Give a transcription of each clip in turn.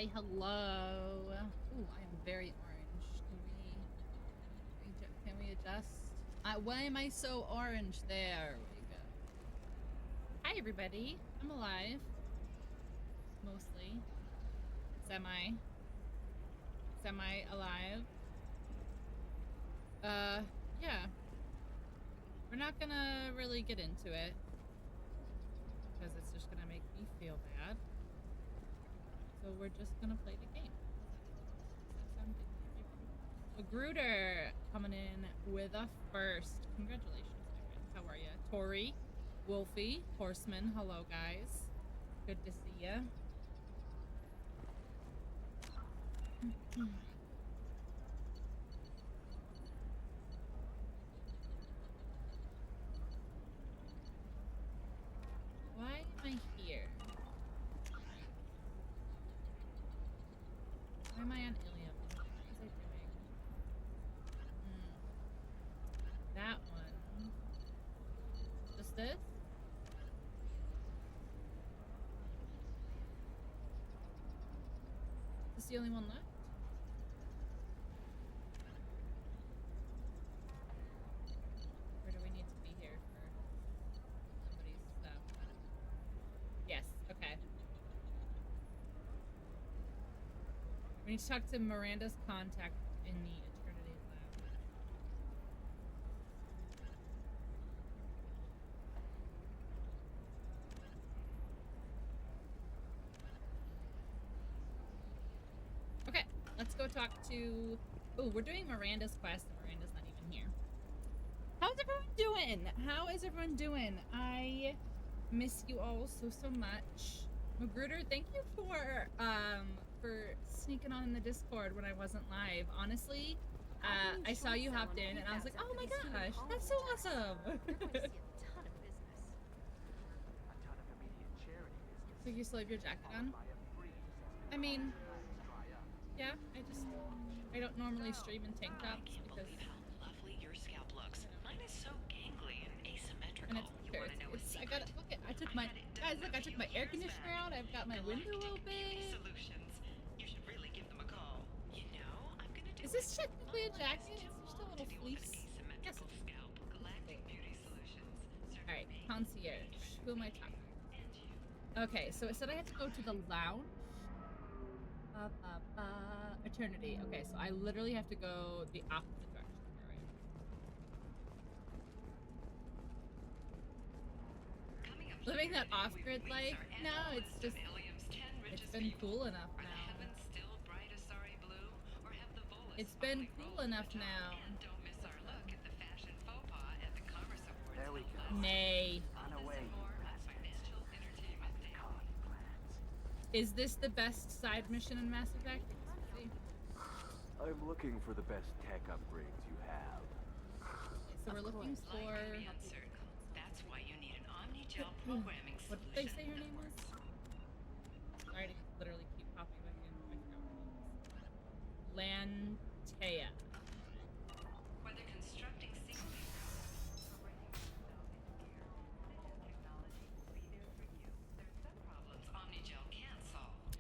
Hi, hello. Ooh, I am very orange. Can we adjust? Why am I so orange? There we go. Hi, everybody. I'm alive. Mostly. Semi alive. Yeah. We're not gonna really get into it because it's just gonna make me feel bad. So we're just gonna play the game. Does that sound good? Magruder coming in with a first. Congratulations, my friend. How are you? Tori, Wolfie, Horseman. Hello, guys. Good to see you. Why am I here? Why am I on Ilium? What was I doing? That one. Just this? Is this the only one left? Or do we need to be here for somebody's stuff? Yes, okay. We need to talk to Miranda's contact in the Eternity Lab. Okay, let's go talk to... Oh, we're doing Miranda's quest, and Miranda's not even here. How's everyone doing? How is everyone doing? I miss you all so much. Magruder, thank you for sneaking on in the Discord when I wasn't live. Honestly, I saw you hopped in and I was like, oh my gosh, that's so awesome. So you still have your jacket on? I mean, yeah, I don't normally stream in tank tops because how lovely your scalp looks. Mine is so gangly and asymmetrical. And I got it. Look, I took my air conditioner out. I've got my window open. Solutions. You should really give them a call. You know, I'm gonna do. Is this technically a jacket? It's just a little fleece. Yes. Scalp Galactic Beauty Solutions. All right, concierge. Who am I talking to? Okay, so it said I had to go to the lounge. Eternity. Okay, so I literally have to go the opposite direction. Living that off-grid life? No, it's just, it's been cool enough now. It's been cool enough now. There we go. Nay. On our way. Is this the best side mission in Mass Effect? I'm looking for the best tech upgrades you have. Okay, so we're looking for... That's why you need an omni-gel programming solution. What did they say her name was? Sorry to literally keep popping back in. Lantea. Whether constructing single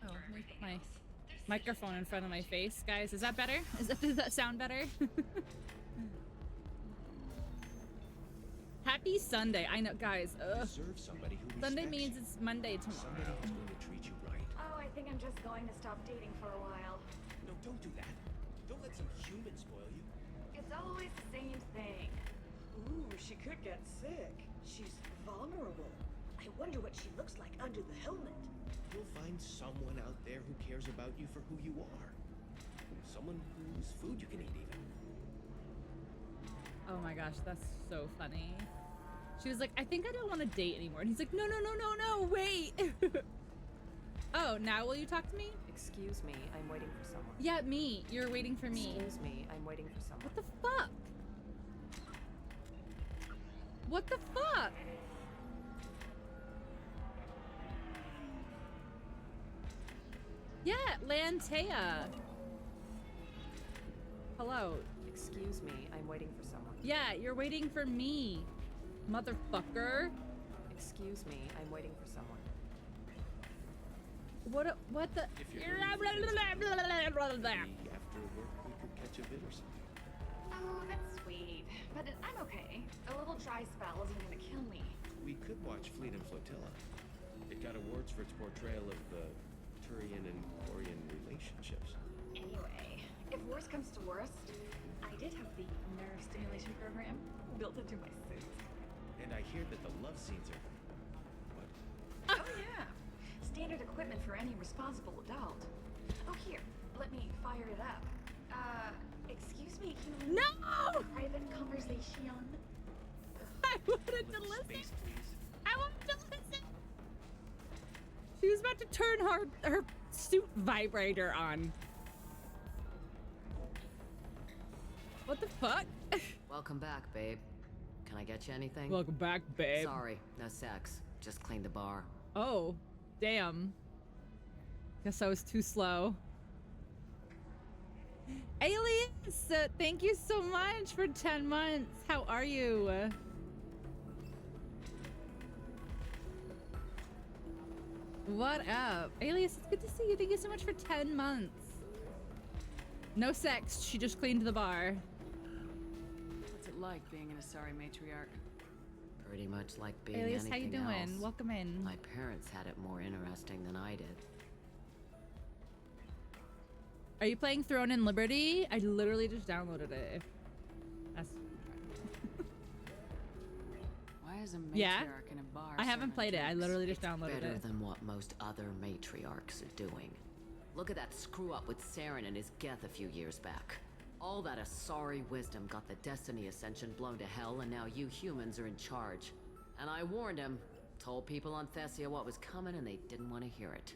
Oh, let me put my microphone in front of my face, guys. Is that better? Does that sound better? Happy Sunday. I know, guys. Sunday means it's Monday tomorrow. Somebody who's going to treat you right. Oh, I think I'm just going to stop dating for a while. No, don't do that. Don't let some human spoil you. It's always the same thing. Ooh, she could get sick. She's vulnerable. I wonder what she looks like under the helmet. You'll find someone out there who cares about you for who you are. Someone whose food you can eat, even. Oh my gosh, that's so funny. She was like, I think I don't want to date anymore. And he's like, no, wait. Oh, now will you talk to me? Excuse me, I'm waiting for someone. Yeah, me. You're waiting for me. Excuse me, I'm waiting for someone. What the fuck? What the fuck? Yeah, Lantea. Hello. Excuse me, I'm waiting for someone. Yeah, you're waiting for me, motherfucker. Excuse me, I'm waiting for someone. What the? If you're ready for this, maybe after work we could catch a bit or something. Oh, that's sweet. But I'm okay. A little dry spell isn't gonna kill me. We could watch Fleet and Flotilla. It got awards for its portrayal of the Turian and Quarian relationships. Anyway, if worst comes to worst, I did have the nerve stimulation program built into my suit. And I hear that the love scenes are... What? Oh yeah. Standard equipment for any responsible adult. Oh here, let me fire it up. Excuse me, can we No! private conversation? I wanted to Little listen. space, please. I wanted to listen. She was about to turn her suit vibrator on. What the fuck? Welcome back, babe. Can I get you anything? Welcome back, babe. Sorry, no sex. Just cleaned the bar. Oh, damn. Guess I was too slow. Alias, thank you so much for 10 months. How are you? What up? Alias, it's good to see you. Thank you so much for 10 months. No sex, she just cleaned the bar. What's it like being an Asari matriarch? Pretty much like being Alias, anything how you doing? else. Welcome in. My parents had it more interesting than I did. Are you playing Throne and Liberty? I literally just downloaded it. That's Why is a matriarch Yeah? in a bar? I haven't serving played it. I drinks? literally just downloaded Better it. than what most other matriarchs are doing. Look at that screw up with Saren and his Geth a few years back. All that Asari wisdom got the Destiny Ascension blown to hell, and now you humans are in charge. And I warned him, told people on Thessia what was coming, and they didn't want to hear it.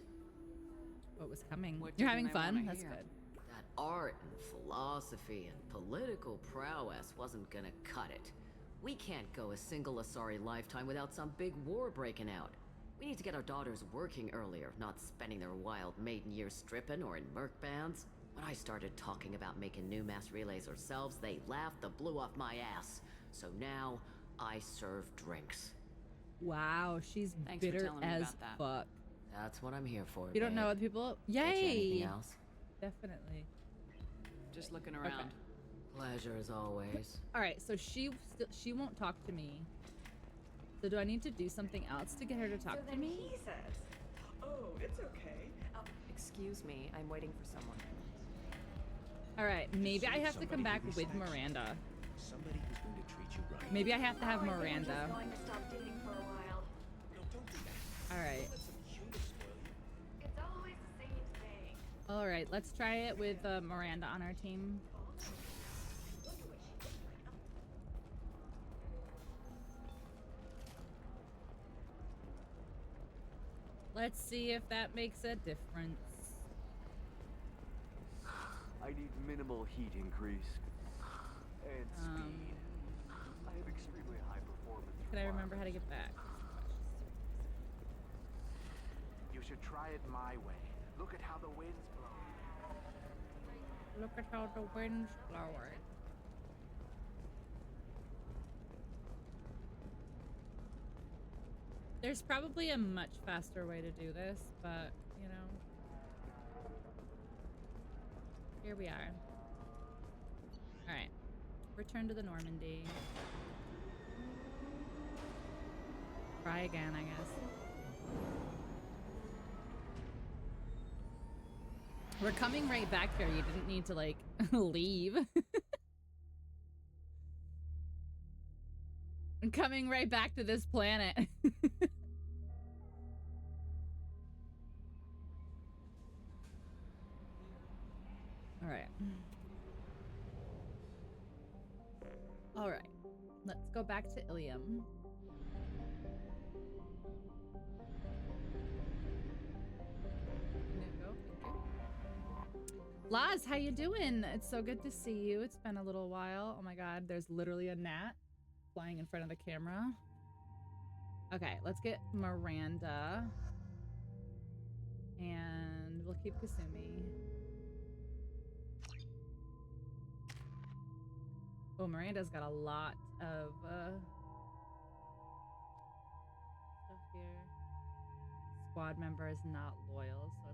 What was coming? What You're didn't having they fun? wanna That's hear? good. That art and philosophy and political prowess wasn't gonna cut it. We can't go a single Asari lifetime without some big war breaking out. We need to get our daughters working earlier, not spending their wild maiden years stripping or in merc bands. When I started talking about making new mass relays ourselves, they laughed the blue off my ass. So now, I serve drinks. Wow, she's Thanks for bitter telling me as about that. fuck. That's what I'm here for, You don't know babe. other people? Get you anything Yay! else? Definitely. Just looking around. Pleasure as always. All right, so she won't talk to me. So do I need to do something else to get her to talk So to then me? he says, "Oh, it's okay. Excuse me, I'm waiting for someone. All right, maybe I Serve have to come somebody back who with respects you. Miranda. Somebody who's going to treat you right. Maybe I have to have Oh, I think I'm Miranda. just going to stop dating for a while. No, don't do that. All right. Let some humor spoil you. It's always the same thing. All right, let's try it with Miranda on our team. Let's see if that makes a difference. I need minimal heat increase and speed. I have extremely high performance. Can I remember how to get back? You should try it my way. Look at how the wind's blowing. Look at how the wind's blowing. There's probably a much faster way to do this, but, you know. Here we are. Alright. Return to the Normandy. Try again, I guess. We're coming right back here. You didn't need to, like, leave. I'm coming right back to this planet. All right. All right. Let's go back to Ilium. Laz, how you doing? It's so good to see you. It's been a little while. Oh my god, there's literally a gnat flying in front of the camera. Okay, let's get Miranda. And we'll keep Kasumi. Oh, Miranda's got a lot of stuff here. Squad member is not loyal, so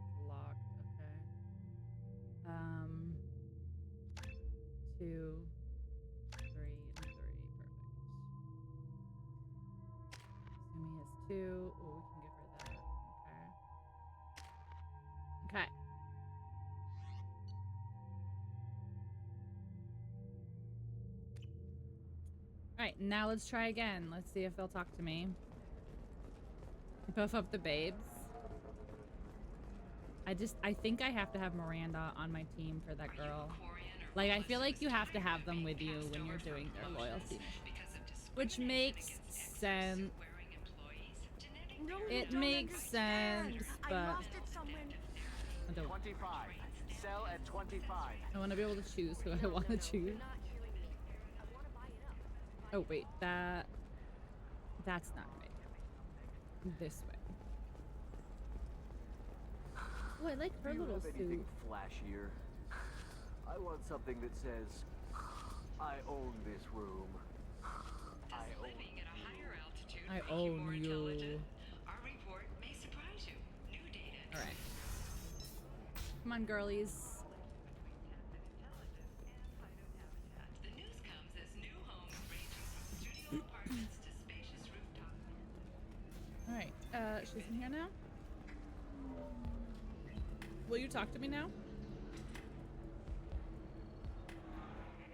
right, now let's try again. Let's see if they'll talk to me. Buff up the babes. I think I have to have Miranda on my team for that girl. Like, I feel like you have to have them with you when you're doing their loyalty missions. Which makes sense. It makes sense, but I don't. 25. Sell at 25. I want to be able to choose who I want to choose. Oh wait, that's not right. This way. Oh, I like her Do you little have anything suit. flashier? I want something that says, I own this room. I own Living at a higher altitude I make you own more you. intelligent? Our report may surprise you. New data. All right. Come on, girlies. The news comes as new homes ranging from studio apartments to spacious rooftop. All right. She's in here now. Will you talk to me now?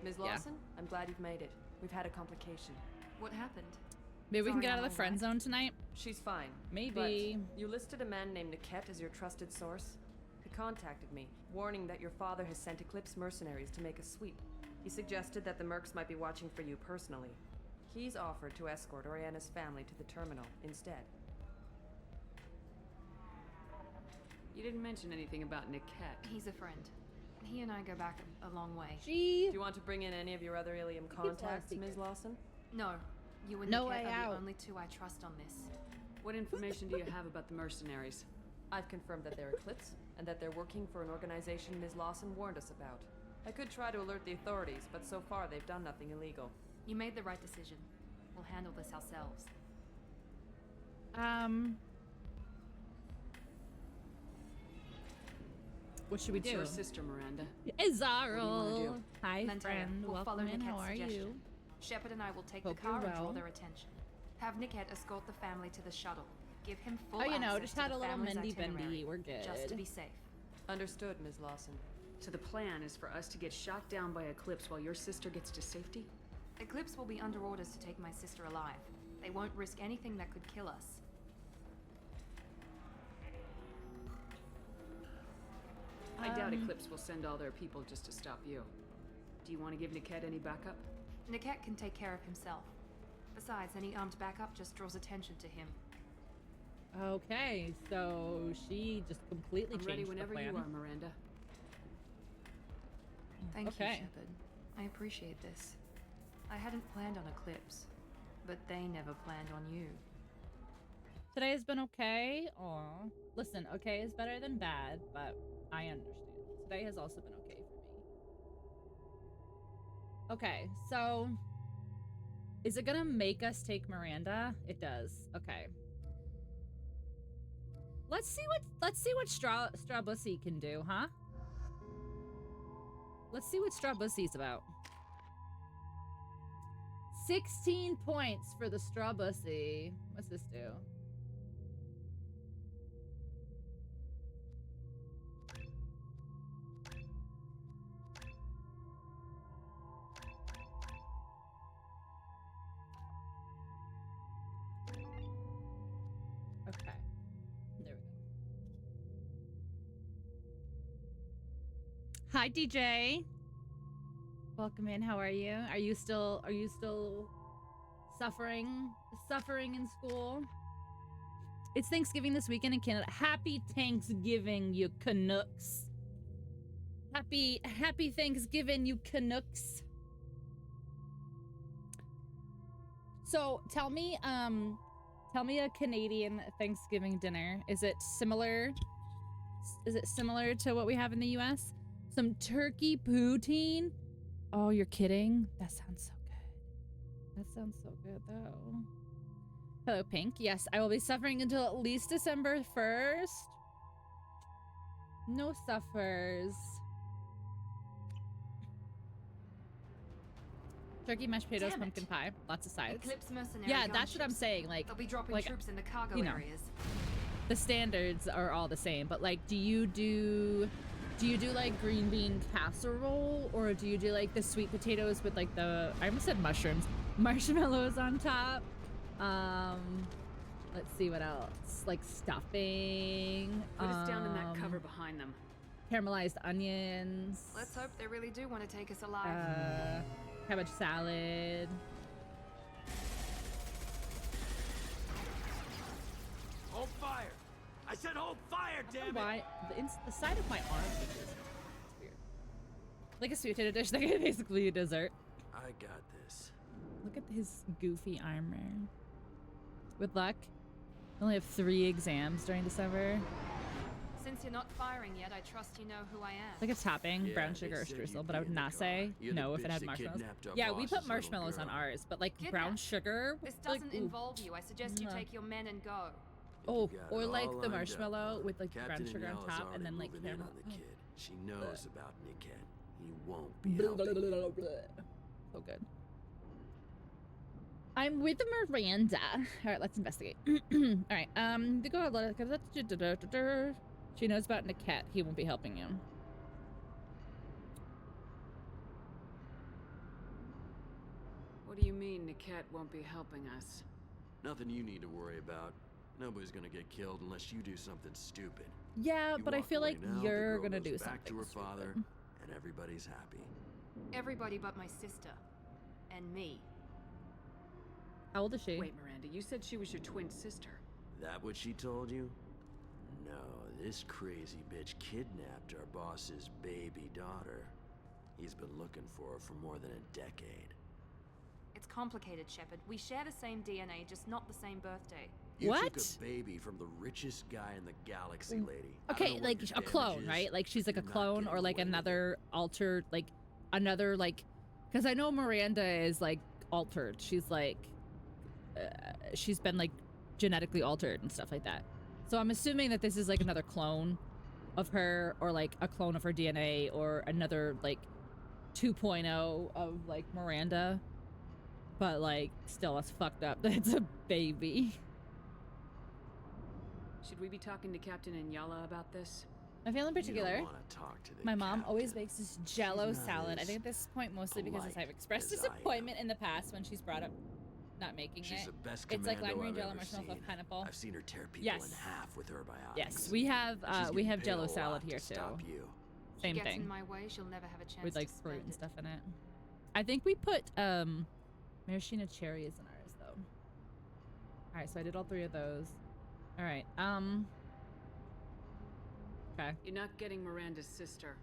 Ms. Yeah. Lawson, I'm glad you've made it. We've had a complication. What happened? Maybe we can Sorry, get out I'm of the friend alright. zone tonight. She's fine. Maybe. But you listed a man named Niket as your trusted source. He contacted me, warning that your father has sent Eclipse mercenaries to make a sweep. He suggested that the Mercs might be watching for you personally. He's offered to escort Oriana's family to the terminal instead. You didn't mention anything about Niket. He's a friend. He and I go back a long way. Do you want to bring in any of your other Ilium contacts, secret. Ms. Lawson? No, you and No Niket way are out. the only two I trust on this. What information do you have about the mercenaries? I've confirmed that they're Eclipse, and that they're working for an organization Ms. Lawson warned us about. I could try to alert the authorities, but so far they've done nothing illegal. You made the right decision. We'll handle this ourselves. What should we It's do? your sister, Miranda. Izarl. do? Hi, Mentea, friend. we'll Welcome follow in. How Niket's are suggestion. you? Shepard and I will take Hope the car you're and draw well. their attention. Have Niket escort the family to the shuttle. Give him full Oh, you know, access just to had the a little family's mendy itinerary, bendy. We're good. Just to be safe. Understood, Ms. Lawson. So the plan is for us to get shot down by Eclipse while your sister gets to safety? Eclipse will be under orders to take my sister alive. They won't risk anything that could kill us. I doubt Eclipse will send all their people just to stop you. Do you want to give Niket any backup? Niket can take care of himself. Besides, any armed backup just draws attention to him. Okay, so she just completely I'm changed ready the whenever plan. you are, Miranda. Thank you, Okay. Shepard. I appreciate this. I hadn't planned on Eclipse, but they never planned on you. Today has been okay. Aw. Listen, okay is better than bad, but I understand. Today has also been okay for me. Okay, so is it gonna make us take Miranda? It does. Okay. Let's see what Straw Bussy can do, huh? Let's see what Straw Bussy's about. 16 points for the Straw Bussy. What's this do? Okay. There we go. Hi, DJ. Welcome in. How are you? Are you still suffering in school? It's Thanksgiving this weekend in Canada. Happy Thanksgiving, you Canucks. Happy Thanksgiving, you Canucks. So tell me a Canadian Thanksgiving dinner. Is it similar to what we have in the US? Some turkey poutine? Oh, you're kidding? That sounds so good. That sounds so good, though. Hello, Pink. Yes, I will be suffering until at least December 1st. No suffers. Turkey, mashed potatoes, Damn it. pumpkin pie, lots of sides. Eclipse mercenary Yeah, that's what I'm gunships. saying. Like, They'll be dropping like, troops into cargo you know. areas. the standards are all the same, but like, do you do like green bean casserole, or do you do like the sweet potatoes with like I almost said mushrooms, Marshmallows on top. Let's see what else. Like stuffing. Put us down in that cover behind them. Caramelized onions. Let's hope they really do want to take us alive. Cabbage salad. Hold fire! I said hold fire, damn it! Why the side of my arm is weird. Like a sweet potato dish, like basically a dessert. I got this. Look at his goofy armor. With luck, I only have 3 exams during December. Since you're not firing yet, I trust you know who I am. Like a topping, Yeah, brown they sugar or said streusel, you'd but I be would in the not car. say You're the no if it bitch had that marshmallows. kidnapped our Yeah, we boss's put little marshmallows on girl. ours, but like Kidnap? brown sugar. This like, doesn't ooh. involve you. I suggest you take your men and go. Oh, You got or it like all the lined marshmallow up. with like brown Captain sugar on Yellow's top, and already then like moving in caramel. on the kid. She knows about Niket. He won't be Blah, blah, helping. blah, blah, blah. So good. I'm with Miranda. All right, let's investigate. All right, she knows about Niket. He won't be helping you. What do you mean Niket won't be helping us? Nothing you need to worry about. Nobody's gonna get killed unless you do something stupid. Yeah, You but I walk feel away like now, the you're girl gonna goes do back something to her stupid. father, and everybody's happy. Everybody but my sister. And me. How old is she? Wait, Miranda, you said she was your twin sister. That what she told you? No, this crazy bitch kidnapped our boss's baby daughter. He's been looking for her for more than a decade. It's complicated, Shepard. We share the same DNA, just not the same birthday. You What? took a baby from the richest guy in the galaxy, lady. I don't Okay, know what like your a damage clone, is, right? Like she's like a you're not clone or getting like away with another altered, like another like, because I know Miranda is like altered. She's like, she's been like genetically altered and stuff like that. So I'm assuming that this is like another clone of her, or like a clone of her DNA, or another like 2.0 of like Miranda. But like, still, that's fucked up. That's a baby. Should we be talking to Captain Inyala about this? I feel in You particular, don't wanna talk to the my mom always captain. makes this Jello She's not salad. I as think at this point mostly because polite I've expressed as I am. disappointment in the past when she's brought up not making She's it. the best It's like lime commando green I've Jello, ever marshmallows with seen. pineapple. I've seen her tear people Yes. in half with her biotics. Yes, we have She's we getting have paid Jello a salad lot here to too. Stop you. Same She gets thing in my way, she'll never have a chance with like to fruit spend and it. stuff in it. I think we put maraschino cherries in ours though. All right, so I did all 3 of those. All right, okay. You're not getting Miranda's sister.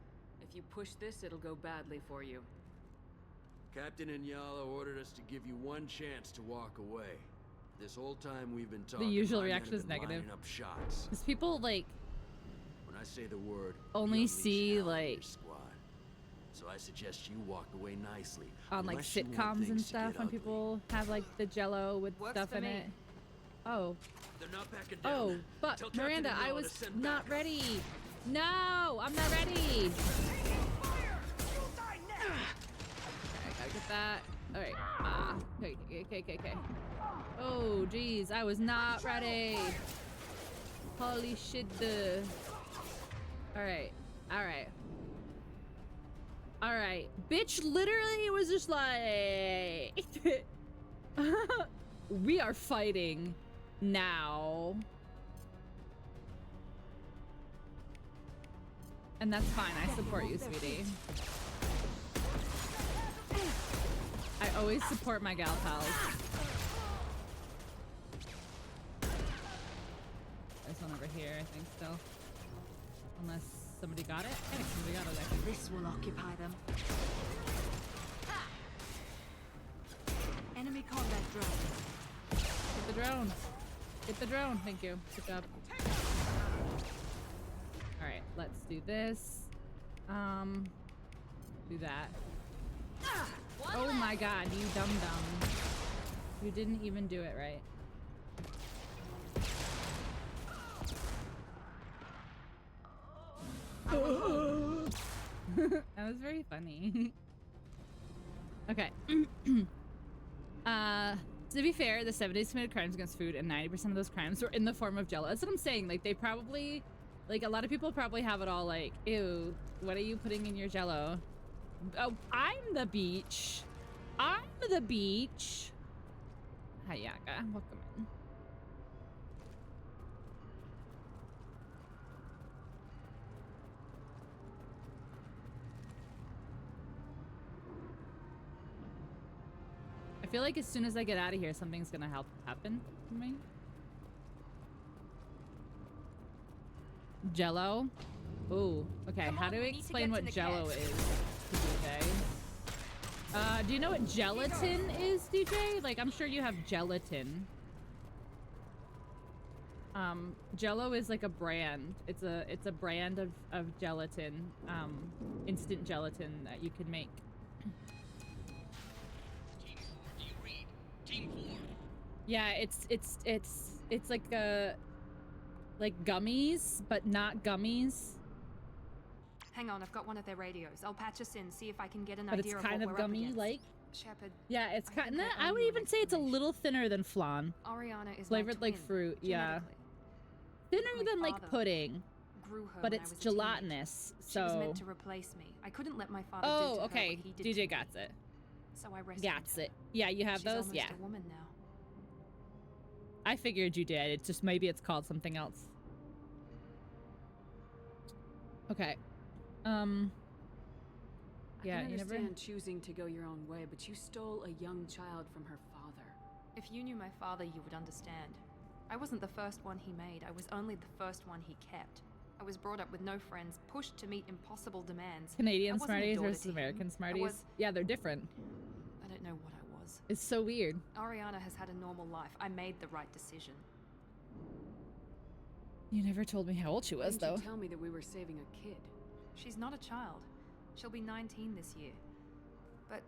If you push this, it'll go badly for you. Captain Inyala ordered us to give you one chance to walk away. This whole time we've been talking, usual my men reaction have is been negative. lining up shots. Because people like When I say the word, only we unleash see, hell on your like- squad. So I suggest you walk away nicely. on like unless you want sitcoms and things to stuff get when ugly. people have like the Jello with Works stuff for in me. it. Oh, They're not backing down. oh, but Tell Captain Miranda, I Inyala was to send not backup. ready. No, I'm not ready. I gotta get that. All right. Okay. Oh, geez, I was not ready. Holy shit. All right. Bitch literally was just like, we are fighting now. And that's fine. I support you, sweetie. I always support my gal pals. There's one over here, I think, still. Unless somebody got it? I think somebody got it, actually. This will occupy them. Enemy combat drone. Get the drone. Get the drone. Thank you. Good job. Alright, let's do this. Do that. Oh my god, you dum-dum. You didn't even do it right. That was very funny. Okay. To be fair, the 70s committed crimes against food, and 90% of those crimes were in the form of Jello. That's what I'm saying. Like, they probably, like, a lot of people probably have it all like, ew, what are you putting in your Jello? Oh, I'm the beach. on the beach. Hayaka, welcome in. I feel like as soon as I get out of here, something's gonna happen to me. Jello? Ooh, okay. How do we explain what Jello is to DJ? Do you know what gelatin is, DJ? Like, I'm sure you have gelatin. Jello is like a brand. It's a brand of gelatin, instant gelatin that you can make. Yeah, it's like gummies, but not gummies. Hang on, I've got one of their radios. I'll patch us in, see if I can get an But idea it's of kind what of we're up gummy, against. like. Shepard. Yeah, it's kind of. I would even say it's a little thinner than flan. Ariana is Flavored my like twin, fruit, yeah. genetically. Thinner than like pudding, Grew her but when I it's was a teenager. gelatinous. She was meant So. to replace me. I couldn't let my father do Oh, to okay. her what he did to DJ me. got it. So I rescued Gats her. it. Yeah, you have She's those. almost Yeah. a woman now. I figured you did. It's just maybe it's called something else. Okay. Yeah, I can you never. understand choosing to go your own way, but you stole a young child from her father. If you knew my father, you would understand. I wasn't the first one he made. I was only the first one he kept. I was brought up with no friends, pushed to meet impossible demands. Canadian I wasn't a Smarties daughter versus to him. American I Smarties. was- Yeah, they're different. I don't know what I was. It's so weird. Ariana has had a normal life. I made the right decision. You never told me how old she Why was, didn't though. you tell me that we were saving a kid? She's not a child. She'll be 19 this year. But,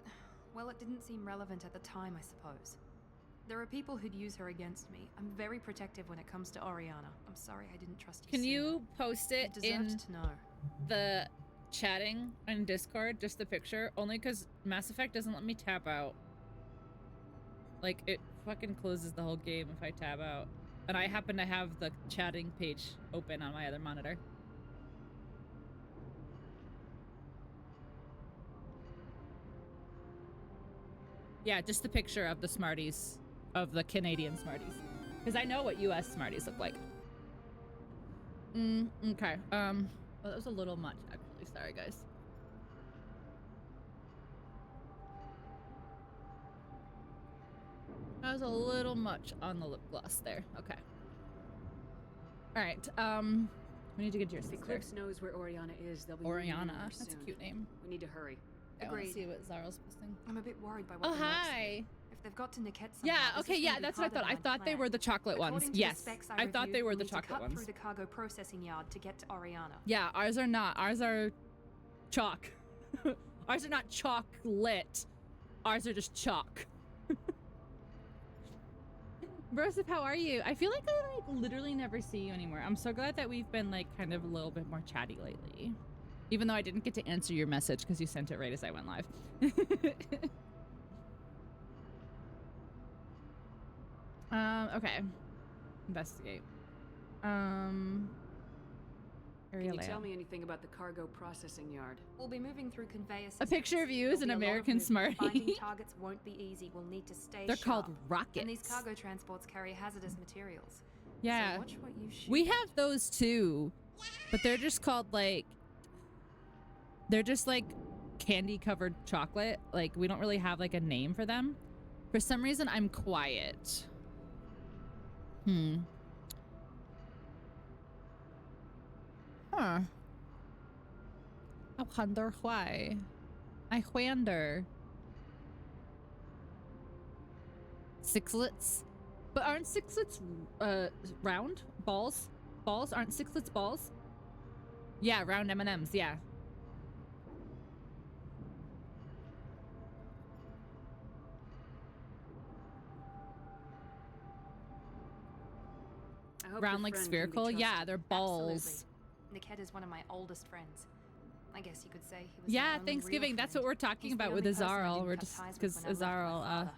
well, it didn't seem relevant at the time, I suppose. There are people who'd use her against me. I'm very protective when it comes to Ariana. I'm sorry I didn't trust you Can sooner. you post it You deserved in to know. the chatting on Discord, just the picture? Only because Mass Effect doesn't let me tab out. Like, it fucking closes the whole game if I tab out. And I happen to have the chatting page open on my other monitor. Yeah, just the picture of the Smarties, of the Canadian Smarties. Because I know what US Smarties look like. Okay. Well, that was a little much, actually. Sorry, guys. That was a little much on the lip gloss there. Okay. All right. We need to get to your If sister. Eclipse knows where Oriana is, they'll be moving in on Oriana. her That's a soon. cute name. We need to hurry. I want to Agreed. see what Zaro's posting. I'm a bit worried by what Oh, the Mercs hi. say. If they've got to Niket somehow, Yeah, this okay, is yeah, gonna be that's what I harder thought. I than thought they planned. were the chocolate ones. According to Yes. the specs I thought they reviewed, were we'll the need to chocolate cut ones. through the cargo processing yard to get to Ariana. Yeah, ours are not. Ours are chalk. Ours are not chocolate. Ours are just chalk. Broseph, how are you? I feel like I literally never see you anymore. I'm so glad that we've been like kind of a little bit more chatty lately. Even though I didn't get to answer your message because you sent it right as I went live. Okay. Investigate. Can Area you layout. tell me anything about the cargo processing yard? We'll be moving through conveyor A systems. picture of you as an There'll be a lot of American movement. Smartie. Finding targets won't be easy. We'll need to stay They're sharp. called rockets. And these cargo transports carry hazardous materials. Yeah. So watch what you shoot. We have those too, but they're just called like, they're just like candy covered chocolate. Like we don't really have like a name for them. For some reason, I'm quiet. Huh. I wonder why. I wonder. Sixlets? But aren't sixlets round? Balls? Balls? Aren't sixlets balls? Yeah, round M&Ms, yeah. I hope Round your like friend can be spherical? Yeah, trusted. they're balls. Absolutely. Niket is one of my oldest friends. I guess you could say he was my Yeah, only Thanksgiving. real That's friend. what we're talking He's the about with only person I Azarl. didn't We're cut just ties with because when I left my Azarl. father.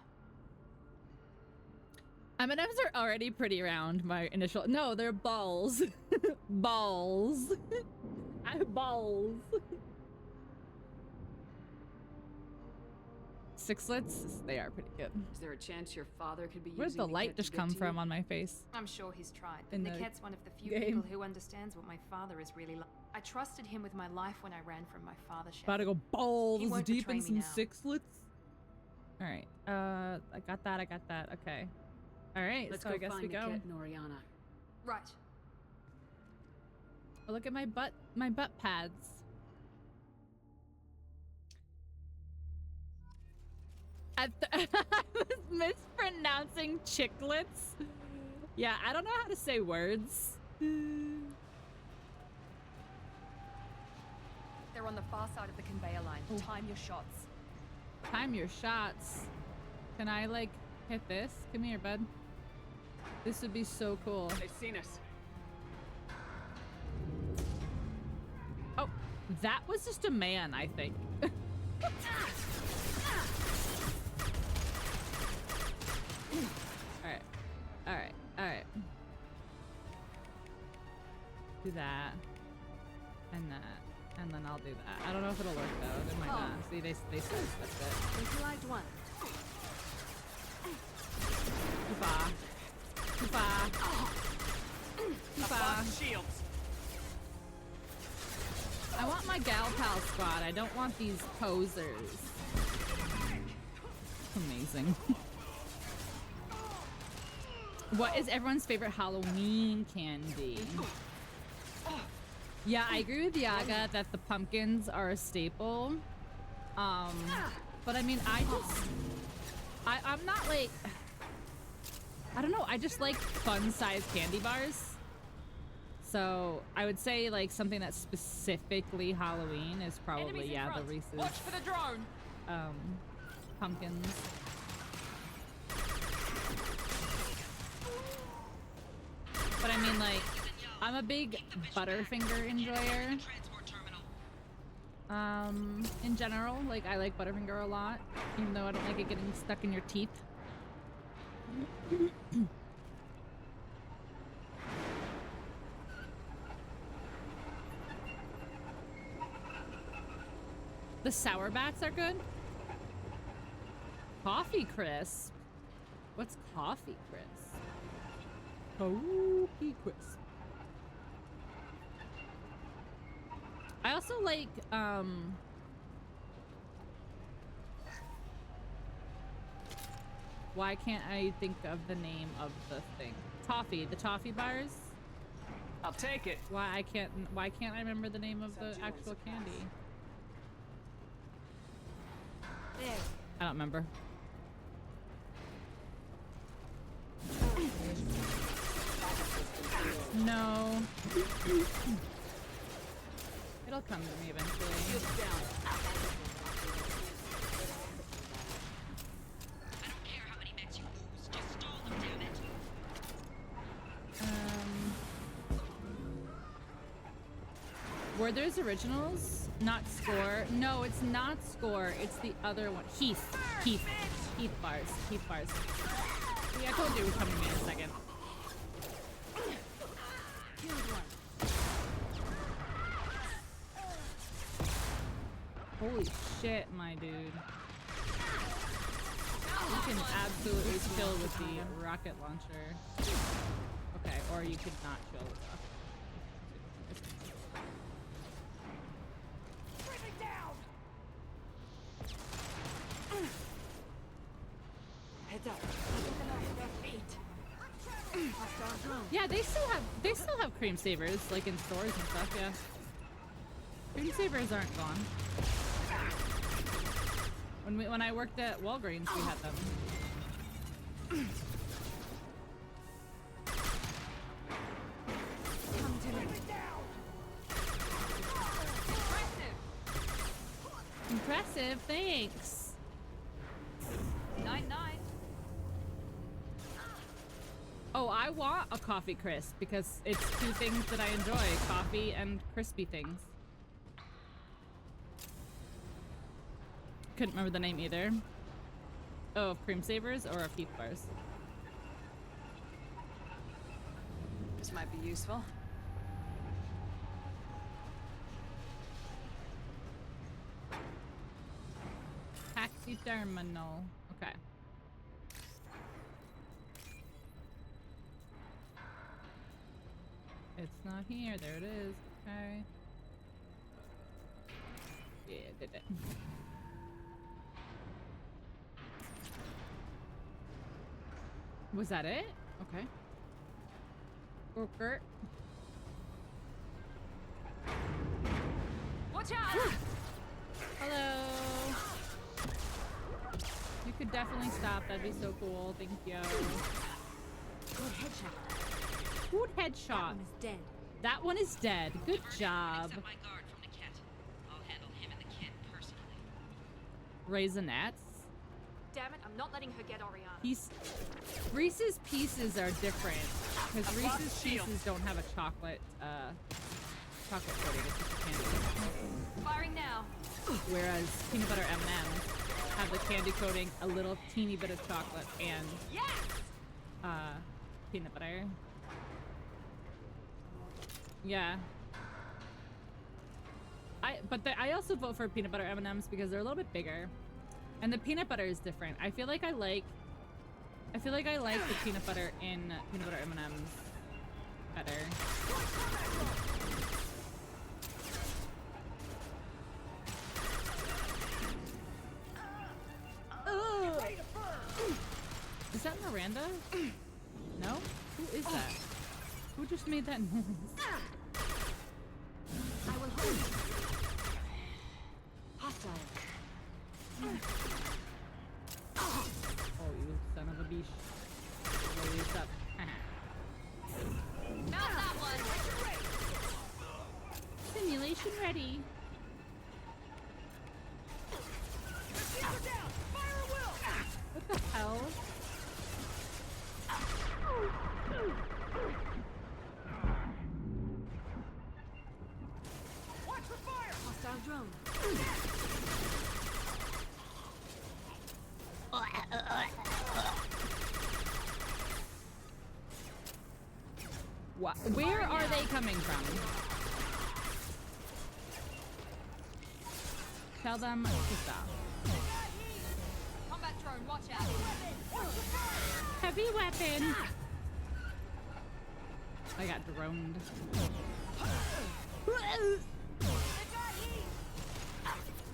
M&Ms are already pretty round. My initial no, they're balls. Balls. Balls. Sixlets, they are pretty good. Is there a chance your father could be Where'd using the light Niket to just get come to from you? on my face? I'm sure he's tried, but In the Niket's one of the few game. people who understands what my father is really like. I trusted him with my life when I ran from my father, Chef. About to go He balls won't deep betray in me some now. sixlets. All right. I got that. Okay. All right. Let's so go I guess find we go. Niket and Oriana. Right. Oh, look at my butt pads. I was mispronouncing chiclets. Yeah, I don't know how to say words. They're on the far side of the conveyor line. Oh. Time your shots. Time your shots. Can I like hit this? Come here, bud. This would be so cool. They've seen us. Oh, that was just a man, I think. All right. Do that. And that. And then I'll do that. I don't know if it'll work though. It might not. See, they sidestepped it. Neutralized one. Too far. Too far. Too far. Shields. I want my gal pal squad. I don't want these posers. Amazing. What is everyone's favorite Halloween candy? Yeah, I agree with Yaga that the pumpkins are a staple. But I mean, I'm not like, I don't know. I just like fun-sized candy bars. So I would say like something that's specifically Halloween is probably, yeah, the Reese's. Watch for the drone. Pumpkins. But I mean, like, I'm a big Butterfinger enjoyer. In general, like, I like Butterfinger a lot, even though I don't like it getting stuck in your teeth. The Sour Bats are good. Coffee Crisp. What's Coffee Crisp? Coffee Crisp. I also like, why can't I think of the name of the thing? Toffee, the toffee bars. I'll take it. Why can't I remember the name of the actual candy? There. I don't remember. No. It'll come to me eventually. Were those originals? Not Score? No, it's not Score. It's the other one. Heath bars. Heath bars. See, I told you it would come to me in a second. Holy shit, my dude. You can absolutely chill with the rocket launcher. Okay, or you could not chill with that. Heads up. Yeah, they still have cream savers, like in stores and stuff, yeah. Cream savers aren't gone. When I worked at Walgreens, we had them. Impressive, thanks. 9-9. Oh, I want a coffee crisp because it's two things that I enjoy, coffee and crispy things. Couldn't remember the name either. Oh, of cream savers or of Heath bars? This might be useful. the terminal. Okay. It's not here. There it is. Okay. Yeah, did it. Was that it? Okay. Okay. Watch out! Hello. You could definitely stop. That'd be so cool. Thank you. Good headshot. Good headshot. That one is dead. That one is dead. Good job. Except my guard from the kit. I'll handle him and the kid personally. Raisinets. Damn it, I'm not letting her get Oriana. Reese's Pieces are different because Reese's Pieces don't have a chocolate coating. It's just a candy. Firing now. Whereas peanut butter M&Ms have the candy coating, a little teeny bit of chocolate, and peanut butter. Yeah. I also vote for peanut butter M&Ms because they're a little bit bigger, and the peanut butter is different. I feel like I like the peanut butter in peanut butter M&Ms better. Is that Miranda? No? Who is that? Who just made that noise? I will hold you. Hostile. Oh, you son of a bitch. Raise up. Not that one. Simulation ready. What the hell? Watch for fire! Hostile drone. What? Where are they coming from? Tell them to stop. Combat drone, watch out. Heavy weapon. I got droned.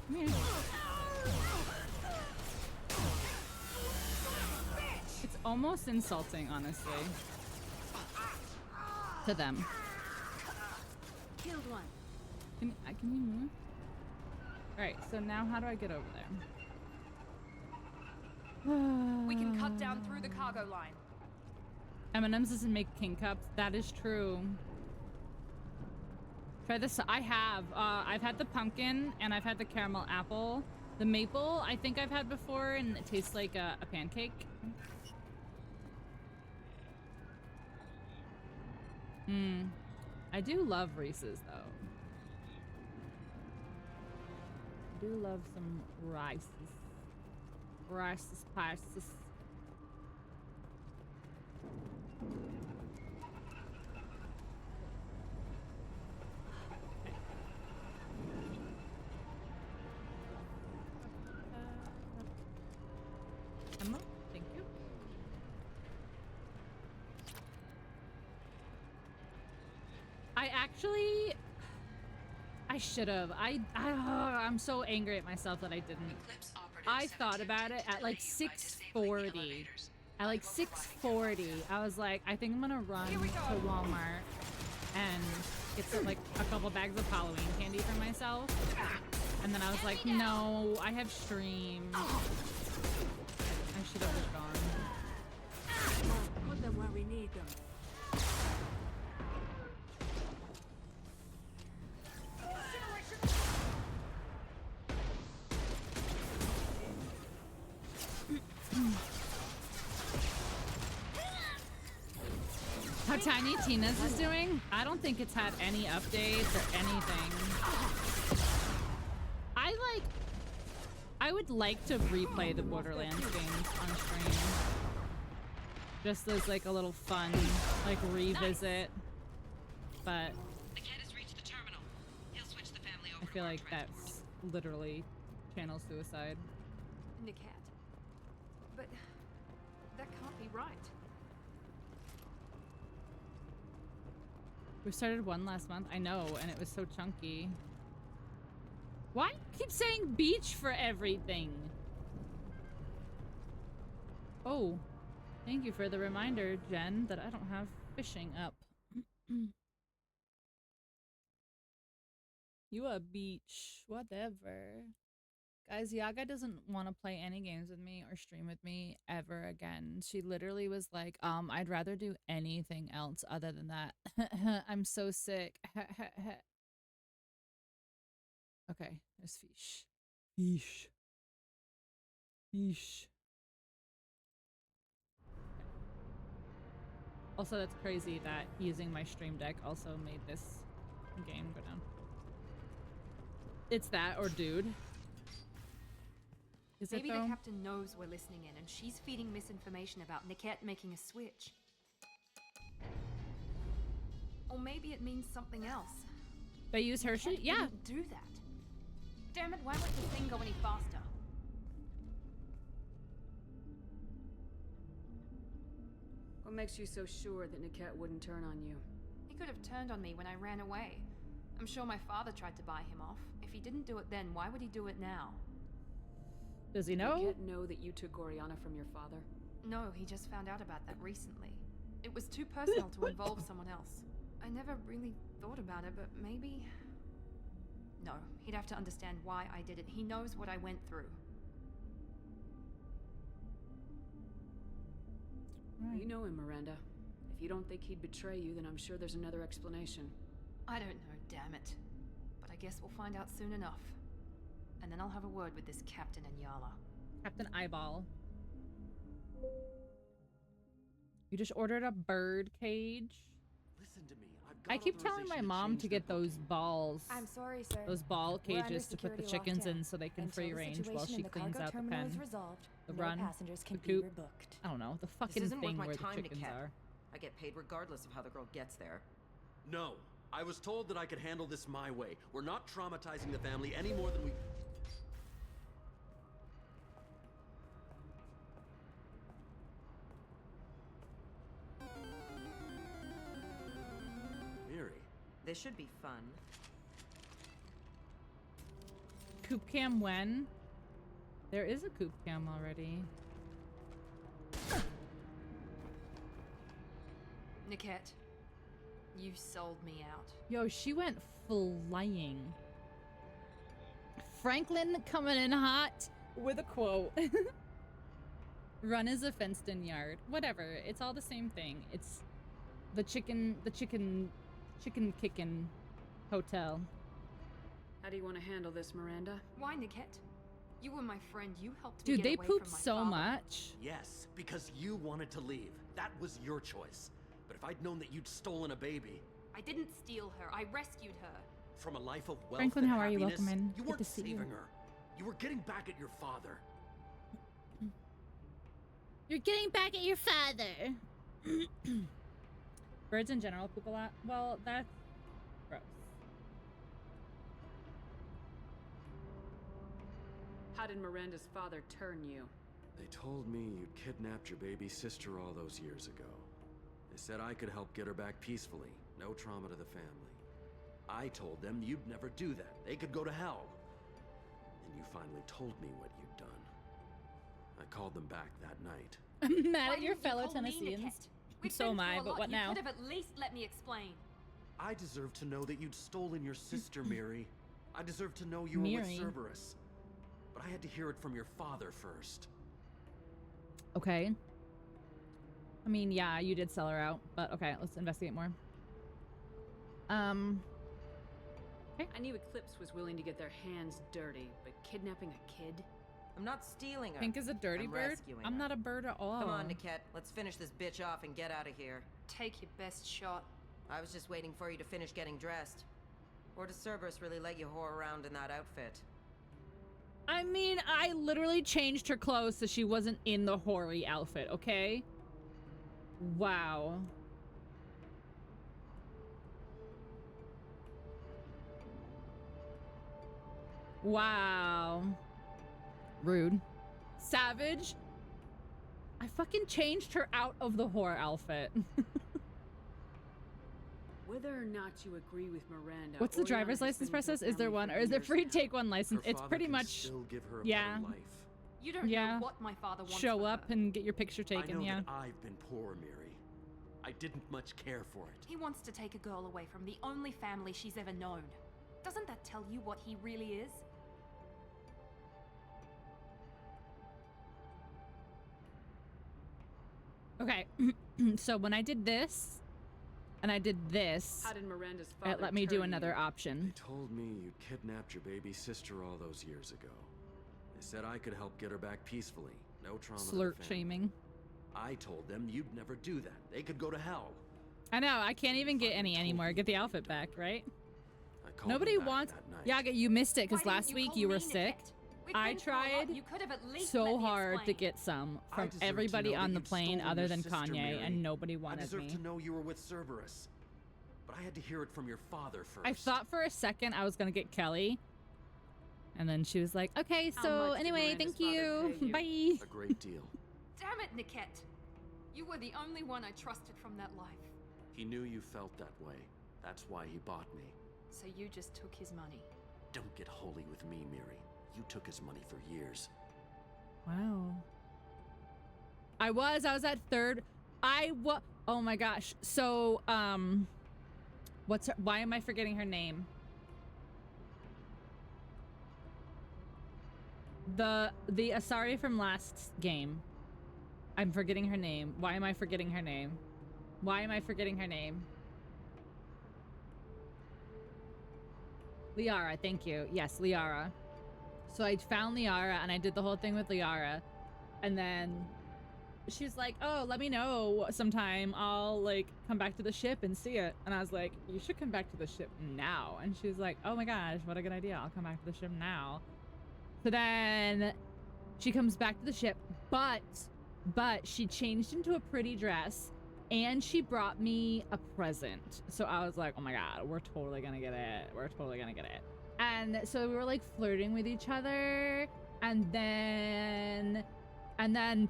Come here. It's almost insulting, honestly, to them. Killed one. Can you move? All right. So now, how do I get over there? We can cut down through the cargo line. M&M's doesn't make king cups. That is true. Try this. I have. I've had the pumpkin and I've had the caramel apple. The maple, I think I've had before, and it tastes like a pancake. I do love Reese's though. I do love some Rice's. Rice's Pieces. Emma, thank you. I should have. I'm so angry at myself that I didn't. I thought about it at like 6:40. At like 6:40, I was like, I think I'm gonna run to Walmart and get some, like a couple bags of Halloween candy for myself. And then I was like, no, I have stream. I should have just gone. Put them where we need them. How Tiny Tina's is doing? I don't think it's had any updates or anything. I would like to replay the Borderlands games on stream. Just as like a little fun, like revisit. But The kid has reached the terminal. He'll switch the family over I feel to our like transport. that's literally channel suicide. Niket. But that can't be right. We started one last month. I know, and it was so chunky. Why do you keep saying beach for everything? Oh, thank you for the reminder, Jen, that I don't have fishing up. You a beach, whatever. Guys, Yaga doesn't want to play any games with me or stream with me ever again. She literally was like, I'd rather do anything else other than that. I'm so sick. Okay, there's fish. Fish. Fish. Also, that's crazy that using my stream deck also made this game go down. It's that or dude. Is Maybe it the though? captain knows we're listening in and she's feeding misinformation about Niket making a switch. Or maybe it means something else. They use Hershey? Niket Yeah. didn't do that. Damn it, why won't the thing go any faster? What makes you so sure that Niket wouldn't turn on you? He could have turned on me when I ran away. I'm sure my father tried to buy him off. If he didn't do it then, why would he do it now? Does he know? Niket know that you took Oriana from your father? No, he just found out about that recently. It was too personal to involve someone else. I never really thought about it, but maybe... No, he'd have to understand why I did it. He knows what I went through. You know him, Miranda. If you don't think he'd betray you, then I'm sure there's another explanation. I don't know, damn it. But I guess we'll find out soon enough. And then I'll have a word with this Captain and Yala. Captain Eyeball. You just ordered a bird cage? Listen to me. I keep telling my mom to get those balls. I'm sorry, sir. Those ball We're under cages to put the security chickens lockdown. in so they can Until free the range while situation she in the cleans cargo out the terminal pen. is resolved, The no run. passengers can the be coop. rebooked. I don't know. The fucking This isn't worth thing my where the time, chickens Niket. are. I get paid regardless of how the girl gets there. No. I was told that I could handle this my way. We're not traumatizing the family any more than we... Miri. This should be fun. Coop cam when? There is a coop cam already. Niket, you sold me out. Yo, she went flying. Franklin coming in hot with a quote. Run is a fenced-in yard. Whatever. It's all the same thing. It's the chicken kickin' hotel. How do you want to handle this, Miranda? Why, Niket? You were my friend. You helped me Dude, get they away poop from my so father. much. Yes, because you wanted to leave. That was your choice. But if I'd known that you'd stolen a baby... I didn't steal her. I rescued her. From a life of wealth Franklin, and how are you? happiness, Welcome in. you Good weren't to see you. saving her. You were getting back at your father. You're getting back at your father. Birds in general poop a lot. Well, that's gross. How did Miranda's father turn you? They told me you'd kidnapped your baby sister all those years ago. They said I could help get her back peacefully. No trauma to the family. I told them you'd never do that. They could go to hell. And you finally told me what you'd done. I called them back that night. I'm mad Why at your didn't you fellow call me, Tennesseans. Niket? We've So been am I, through a but lot. what now? You could have at least let me explain. I deserve to know that you'd stolen your sister, Miri. I deserve to know you were with Miri. Cerberus. But I had to hear it from your father first. Okay. I mean, yeah, you did sell her out, but okay, let's investigate more. Okay. I knew Eclipse was willing to get their hands dirty, but kidnapping a kid? I'm not stealing her. Pink is a dirty I'm bird? rescuing I'm her. not a bird at all. Come on, Niket. Let's finish this bitch off and get out of here. Take your best shot. I was just waiting for you to finish getting dressed. Or does Cerberus really let you whore around in that outfit? I mean, I literally changed her clothes so she wasn't in the hoary outfit, okay? Wow. Wow. Rude. Savage. I fucking changed her out of the whore outfit. Whether or not you agree with Miranda, What's the Oriana driver's has license been with her process? Is there family one, for or is it years free now. take one license? Her It's father pretty can much, still give her a yeah, better life. You don't yeah. know what my father wants Show for up her. and get your picture I taken. know Yeah. that I've been poor, Miri. I didn't much care for it. He wants to take a girl away from the only family she's ever known. Doesn't that tell you what he really is? Okay. So when I did this, and I did this, How did Miranda's father it let me do turn another you? option. They told me you kidnapped your baby sister all those years ago. They said I could help get her back peacefully. No trauma to the Slurp family. shaming. I told them you'd never do that. They could go to hell. I know. I can't even get any anymore. Get the outfit back, right? I called Nobody them back wants. that night. Yaga, you missed it because Why last didn't week call you were me, sick. Niket? We've I been through a lot. tried You could have at least so let me hard to explain. get some I from deserve to everybody know on that the you'd plane stolen other your than sister, Kanye, Miri. and nobody I wanted deserve me. to know you were with Cerberus. But I had to hear it from your father first. I thought for a second I was gonna get Kelly, and then she was like, "Okay, How so much did anyway, Miranda's thank you, father pay you? bye." A great deal. Damn it, Niket. You were the only one I trusted from that life. He knew you felt that way. That's why he bought me. So you just took his money. Don't get holy with me, Miri. You took his money for years. Wow. I was at third. Oh my gosh. So, what's her, why am I forgetting her name? The Asari from last game. I'm forgetting her name. Why am I forgetting her name? Why am I forgetting her name? Liara, thank you. Yes, Liara. So I found Liara and I did the whole thing with Liara. And then she's like, "Oh, let me know sometime. I'll like come back to the ship and see it." And I was like, "You should come back to the ship now." And she's like, "Oh my gosh, what a good idea. I'll come back to the ship now." So then she comes back to the ship, but she changed into a pretty dress and she brought me a present. So I was like, "Oh my god, we're totally gonna get it. We're totally gonna get it." And so we were like flirting with each other, and then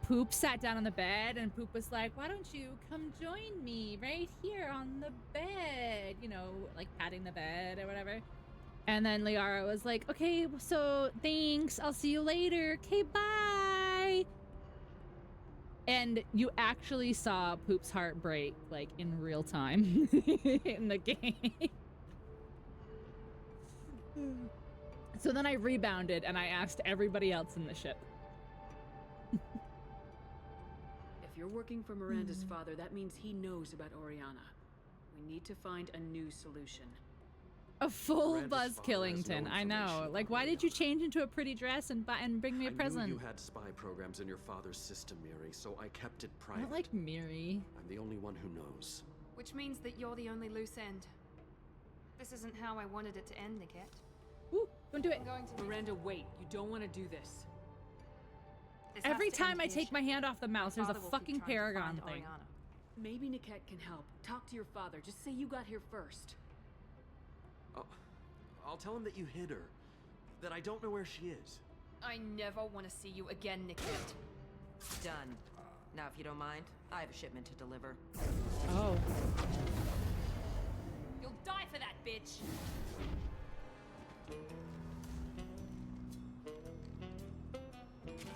Poop sat down on the bed, and Poop was like, "Why don't you come join me right here on the bed?" You know, like patting the bed or whatever. And then Liara was like, "Okay, so thanks. I'll see you later. Okay, bye." And you actually saw Poop's heart break, like, in real time in the game. So then I rebounded and I asked everybody else in the ship. If you're working for Miranda's father, that means he knows about Oriana. We need to find a new solution. A full Miranda's Buzz father has no Killington. I know. information Like, about why did you Oriana. change into a pretty dress and bring me a I present? knew you had spy programs in your father's system, Miri, so I kept it I private. don't like Miri. I'm the only one who knows. Which means that you're the only loose end. This isn't how I wanted it to end, Niket. Ooh, don't do it. I'm going to Miranda, wait. You don't want to do this. This has Every to time end I here. take my hand off the mouse, there's a Father will keep fucking trying to Paragon find thing. Oriana. Maybe Niket can help. Talk to your father. Just say you got here first. I'll tell him that you hid her. That I don't know where she is. I never want to see you again, Niket. Done. Now, if you don't mind, I have a shipment to deliver. Oh. You'll die for that, bitch.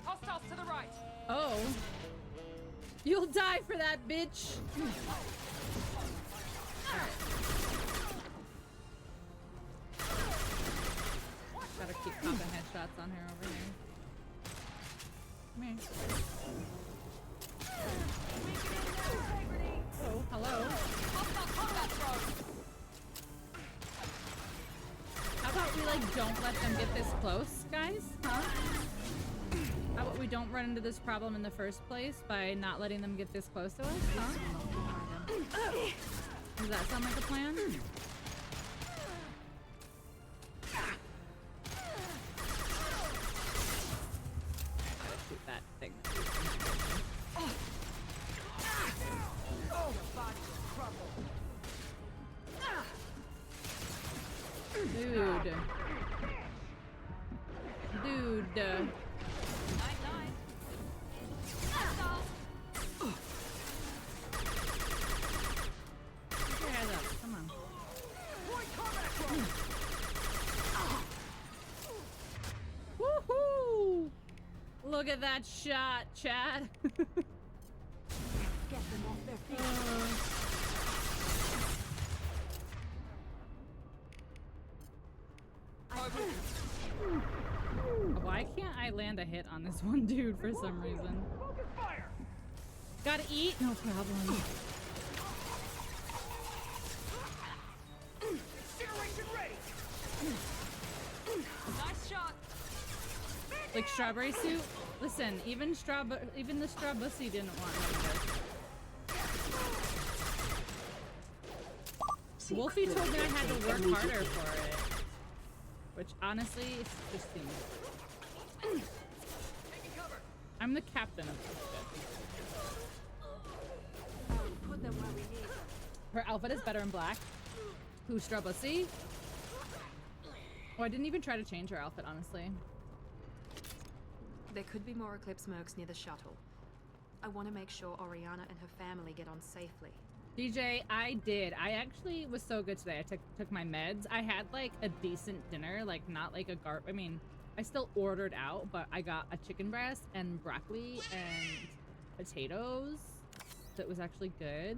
Hostiles to the right. Oh. You'll die for that, bitch. Gotta keep popping headshots on her over here. Come here. Oh, hello. How about we, like, don't let them get this close, guys? Huh? How about we don't run into this problem in the first place by not letting them get this close to us? Huh? Does that sound like a plan? Shoot that thing. Dude. Dude. Look at that shot, Chad. Get them off their feet. Why can't I land a hit on this one dude for some reason? Gotta eat? No problem. Nice shot. Like strawberry soup? Listen, even the straw bussy didn't want me to. Wolfie told me I had to work harder for it. Which honestly, it just seems. I'm the captain of this ship. Put them where we need them. Her outfit is better in black. Who, straw bussy? Oh, I didn't even try to change her outfit, honestly. There could be more Eclipse mercs near the shuttle. I want to make sure Oriana and her family get on safely. DJ, I did. I actually was so good today. I took my meds. I had like a decent dinner, like not like a I mean, I still ordered out, but I got a chicken breast and broccoli and potatoes. So it was actually good.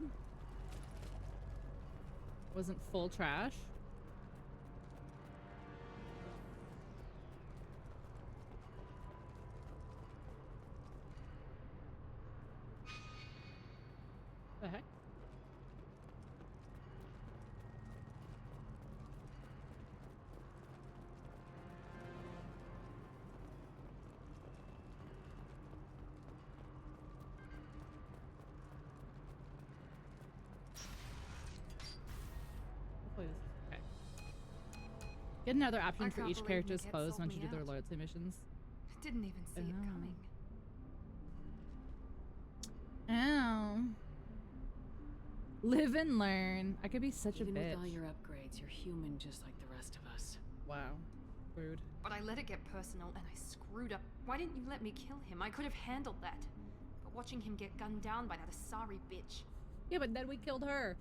Wasn't full trash. The heck? Hopefully this is okay. Get another option for each character's pose once you do their loyalty missions. Didn't even see it coming. Ow. Live and learn. I could be such Even a bitch. with all your upgrades, you're human just like the rest of us. Wow. Rude. But I let it get personal and I screwed up. Why didn't you let me kill him? I could have handled that. But watching him get gunned down by that Asari bitch. Yeah, but then we killed her.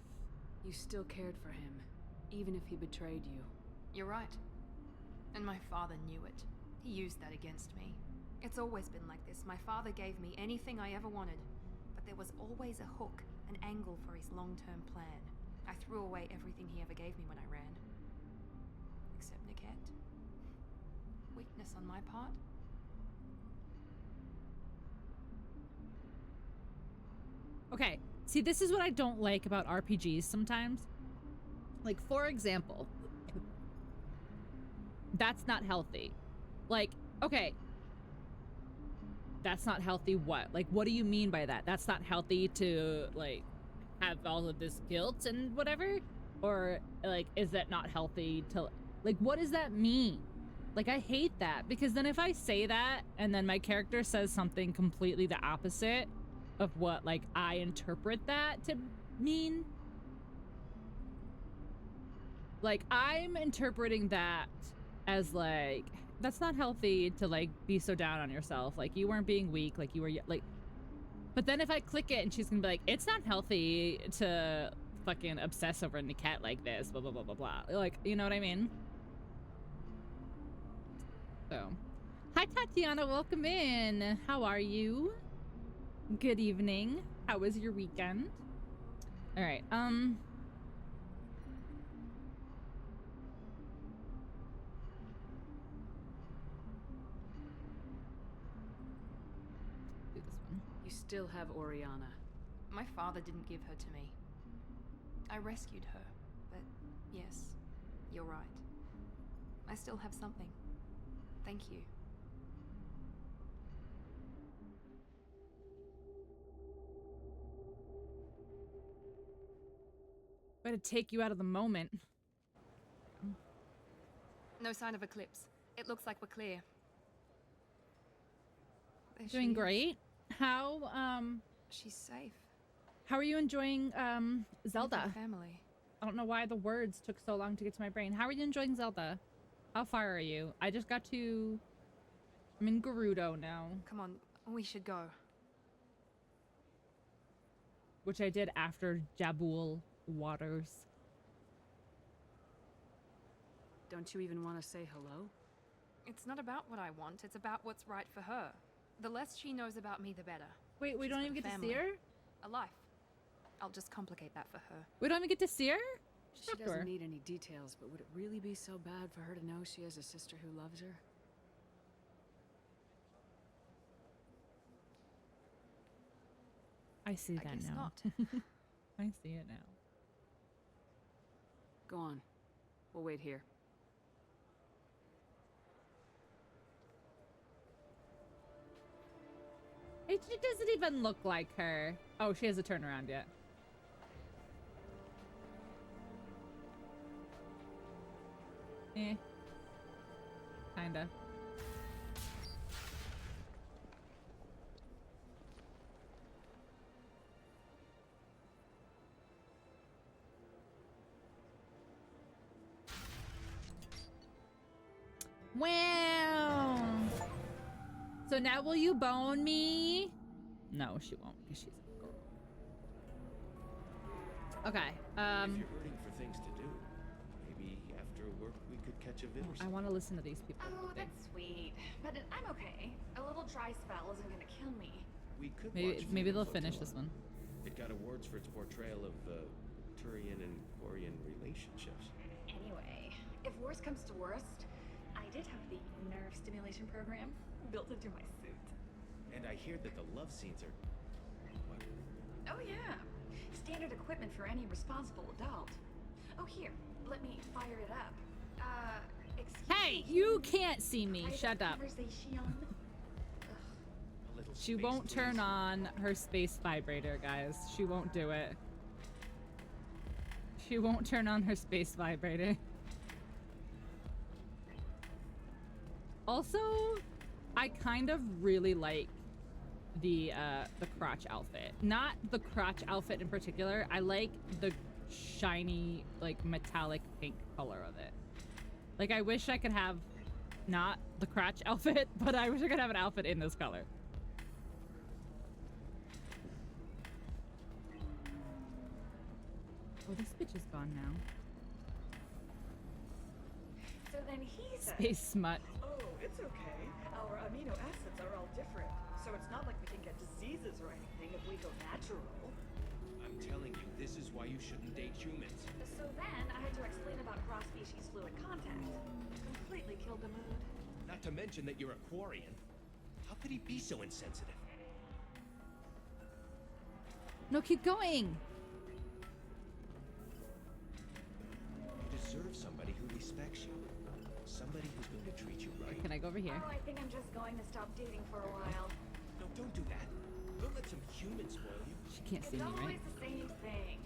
You still cared for him, even if he betrayed you. You're right. And my father knew it. He used that against me. It's always been like this. My father gave me anything I ever wanted. But there was always a hook, an angle for his long-term plan. I threw away everything he ever gave me when I ran. Except Niket. Weakness on my part? Okay, see, this is what I don't like about RPGs sometimes. Like, for example, that's not healthy. Like, okay, that's not healthy what? Like, what do you mean by that? That's not healthy to, like, have all of this guilt and whatever? Or, like, is that not healthy to, like, what does that mean? Like, I hate that, because then if I say that and then my character says something completely the opposite of what, like, I interpret that to mean, like, I'm interpreting that as, like, that's not healthy to, like, be so down on yourself. Like, you weren't being weak, like, you were, like, but then if I click it and she's gonna be like, it's not healthy to fucking obsess over Niket like this, blah, blah, blah, blah, blah. Like, you know what I mean? So, hi, Tatiana, welcome in. How are you? Good evening. How was your weekend? All right, do this one. You still have Oriana. My father didn't give her to me. I rescued her, but yes, you're right. I still have something. Thank you. Better take you out of the moment. No sign of Eclipse. It looks like we're clear. There she Doing is. great. How, She's safe. how are you enjoying, With Zelda? her family. I don't know why the words took so long to get to my brain. How are you enjoying Zelda? How far are you? I just got to... I'm in Gerudo now, Come on, we should go. which I did after Jabul Waters. Don't you even want to say hello? It's not about what I want, it's about what's right for her. The less she knows about me, the better. Wait, we She's don't got even get family, to see her? a life. I'll just complicate that for her. We don't even get to see her? Just She talk to her. doesn't need any details, but would it really be so bad for her to know she has a sister who loves her? I see I that guess now. not. I see it now. Go on. We'll wait here. It doesn't even look like her. Oh, she has a turnaround yet. Eh. Kinda. Wow. So now will you bone me? No, she won't because she's a girl. Okay. If you're hurting for things to do, maybe after work we could catch a vid or I something. want to listen to these people. Oh, that's sweet. But I'm okay. A little dry spell isn't gonna kill me. We could Maybe watch maybe the they'll finish this flotilla. one. It got awards for its portrayal of Turian and Quarian relationships. Anyway, if worse comes to worst, I did have the nerve stimulation program built into my suit. And I hear that the love scenes are... What? Oh yeah. Standard equipment for any responsible adult. Oh here, let me fire it up. Excuse Hey, me. you can't see me. Private Shut up. conversation. A little She space, won't turn please. on her space vibrator, guys. She won't do it. She won't turn on her space vibrator. Also, I kind of really like the crotch outfit. Not the crotch outfit in particular. I like the shiny, like, metallic pink color of it. Like, I wish I could have not the crotch outfit, but I wish I could have an outfit in this color. Oh, this bitch is gone now. So then he said, Space smut. Oh, it's okay. Our amino acids are all different, so it's not like we can get diseases or anything if we go natural. I'm telling you, this is why you shouldn't date humans. So then I had to explain about cross-species fluid contact. Completely killed the mood. Not to mention that you're a Quarian. How could he be so insensitive? No, keep going. You deserve somebody who respects you. Somebody who's going to treat you right. Can I go over here? Oh, I think I'm just going to stop dating for a while. No, don't do that. Don't let some human spoil you. She can't see It's me, always right? the same thing.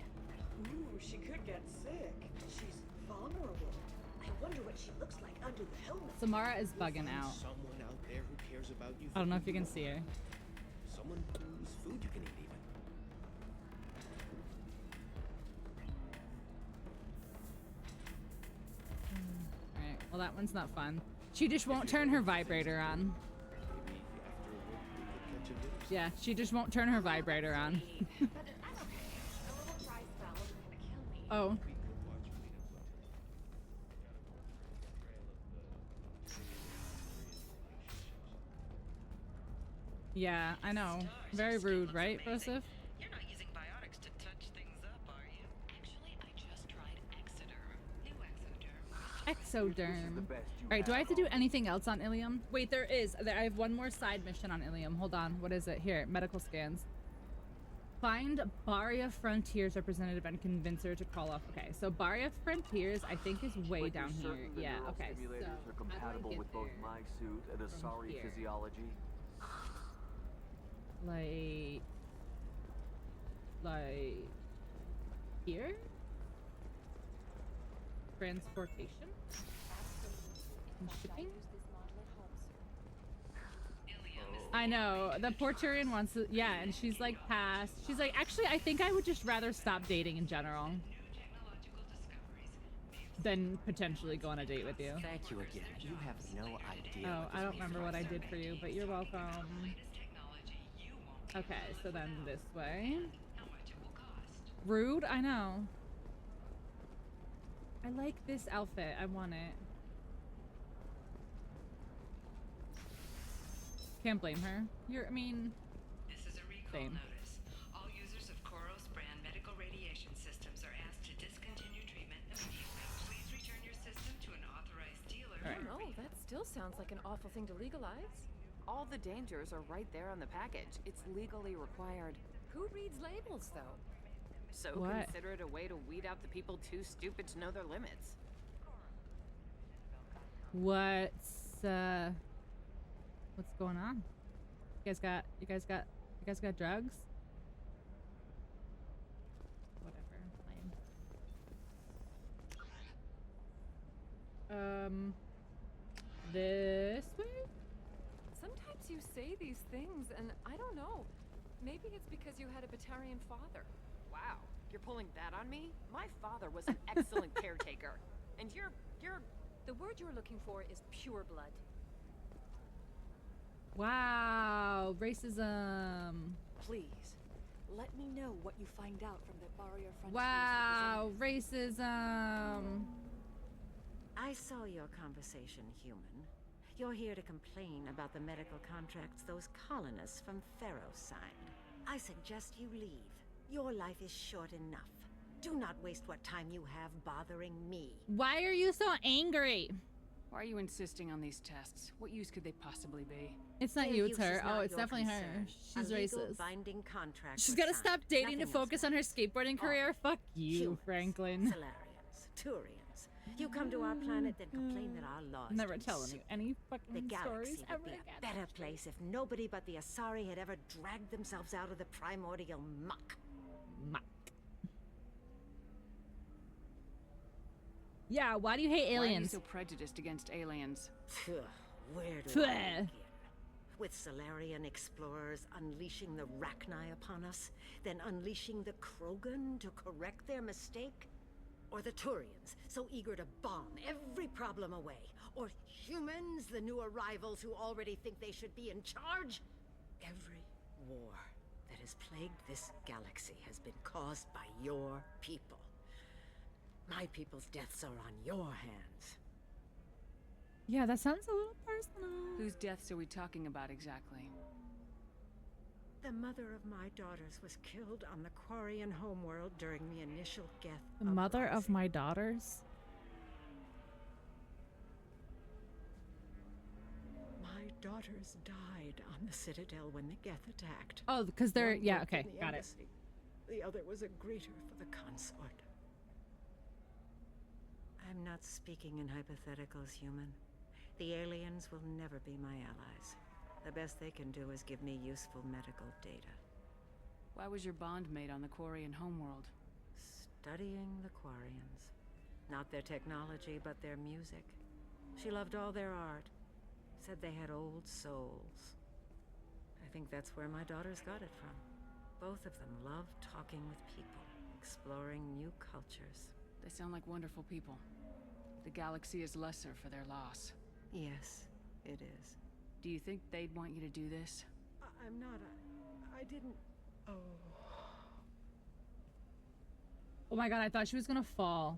Ooh, she could get sick. She's vulnerable. I wonder what she looks like under the helmet. Samara is bugging Find out. Someone out there who cares about you. I don't know for if you who can see her. Someone whose food you can eat, even. Alright, well that one's not fun. She just won't turn her vibrator on. Maybe after work we could catch a vid or something. Yeah, she just won't turn her vibrator on. But I'm okay. A little dry spell isn't gonna kill me. Oh. We could watch Freedom Flotilla. Got awards for its portrayal of relationships. Yeah, I know. Very rude, right, Joseph? You're not using biotics to touch things up, are you? Actually, I just tried Exoderm. New Exoderm. Exoderm. Alright, do I have to do anything else on Ilium? Wait, there is. I have one more side mission on Ilium. Hold on. What is it? Here, medical scans. Find Baria Frontiers representative and convince her to crawl off. Okay, so Baria Frontiers, I think, is way But down you're here. certain the Yeah, neural okay. stimulators So, are how do I compatible get with both there my suit and from Asari here? physiology. Like here? Transportation? And shipping? I know. The Porturian wants to, yeah, and she's like past. She's like, actually, I think I would just rather stop dating in general than potentially go on a date with you. Thank you again. You have no idea. Oh, what I this don't means remember to what my I did family. for you, but you're welcome. Okay, so then this way. Rude? I know. I like this outfit. I want it. Can't blame her. I mean, This is a recall same. notice. All users of Koros brand medical radiation systems are asked to discontinue treatment immediately. Please return your system to an authorized dealer. All right. Oh, that still sounds like an awful thing to legalize. All the dangers are right there on the package. It's legally required. Who reads labels, though? So What? consider it a way to weed out the people too stupid to know their limits. What's going on? You guys got drugs? Whatever. Lame. This way? Sometimes you say these things, and I don't know. Maybe it's because you had a Batarian father. Wow, you're pulling that on me? My father was an excellent caretaker. And you're... The word you're looking for is pure blood. Wow, racism. Please, let me know what you find out from the barrier frontiers. Wow, racism. I saw your conversation, human. You're here to complain about the medical contracts those colonists from Pharaoh signed. I suggest you leave. Your life is short enough. Do not waste what time you have bothering me. Why are you so angry? Why are you insisting on these tests? What use could they possibly be? It's not Their you, it's use her. is Oh, not it's your definitely her. concern. She's A legal racist. binding contract She's was gotta signed. stop dating to Nothing focus on her skateboarding career. Fuck you, Humans, Franklin. Solarians, Turians. You come to our planet, then complain that our laws Never don't telling suit you any The fucking galaxy stories would ever be again. a better place if nobody but the Asari had ever dragged themselves out of the primordial muck. Yeah, why do you hate Why are you aliens? so prejudiced against aliens? Where do I Pfeh. begin? With Solarian explorers unleashing the Rachni upon us, then unleashing the Krogan to correct their mistake? Or the Turians, so eager to bomb every problem away? Or humans, the new arrivals who already think they should be in charge? Every war that has plagued this galaxy has been caused by your people. My people's deaths are on your hands. Yeah, that sounds a little personal. Whose deaths are we talking about exactly? The mother of my daughters was killed on the Quarian homeworld during the initial Geth The mother of my daughters? My daughters died on the Citadel when the Geth attacked. Oh, because they're... One Yeah, worked okay, in the got it. embassy. The other was a greeter for the consort. I'm not speaking in hypotheticals, human. The aliens will never be my allies. The best they can do is give me useful medical data. Why was your bond made on the Quarian homeworld? Studying the Quarians. Not their technology, but their music. She loved all their art. Said they had old souls. I think that's where my daughters got it from. Both of them loved talking with people, exploring new cultures. They sound like wonderful people. The galaxy is lesser for their loss. Yes, it is. Do you think they'd want you to do this? I'm not. I didn't. Oh. Oh my god, I thought she was gonna fall.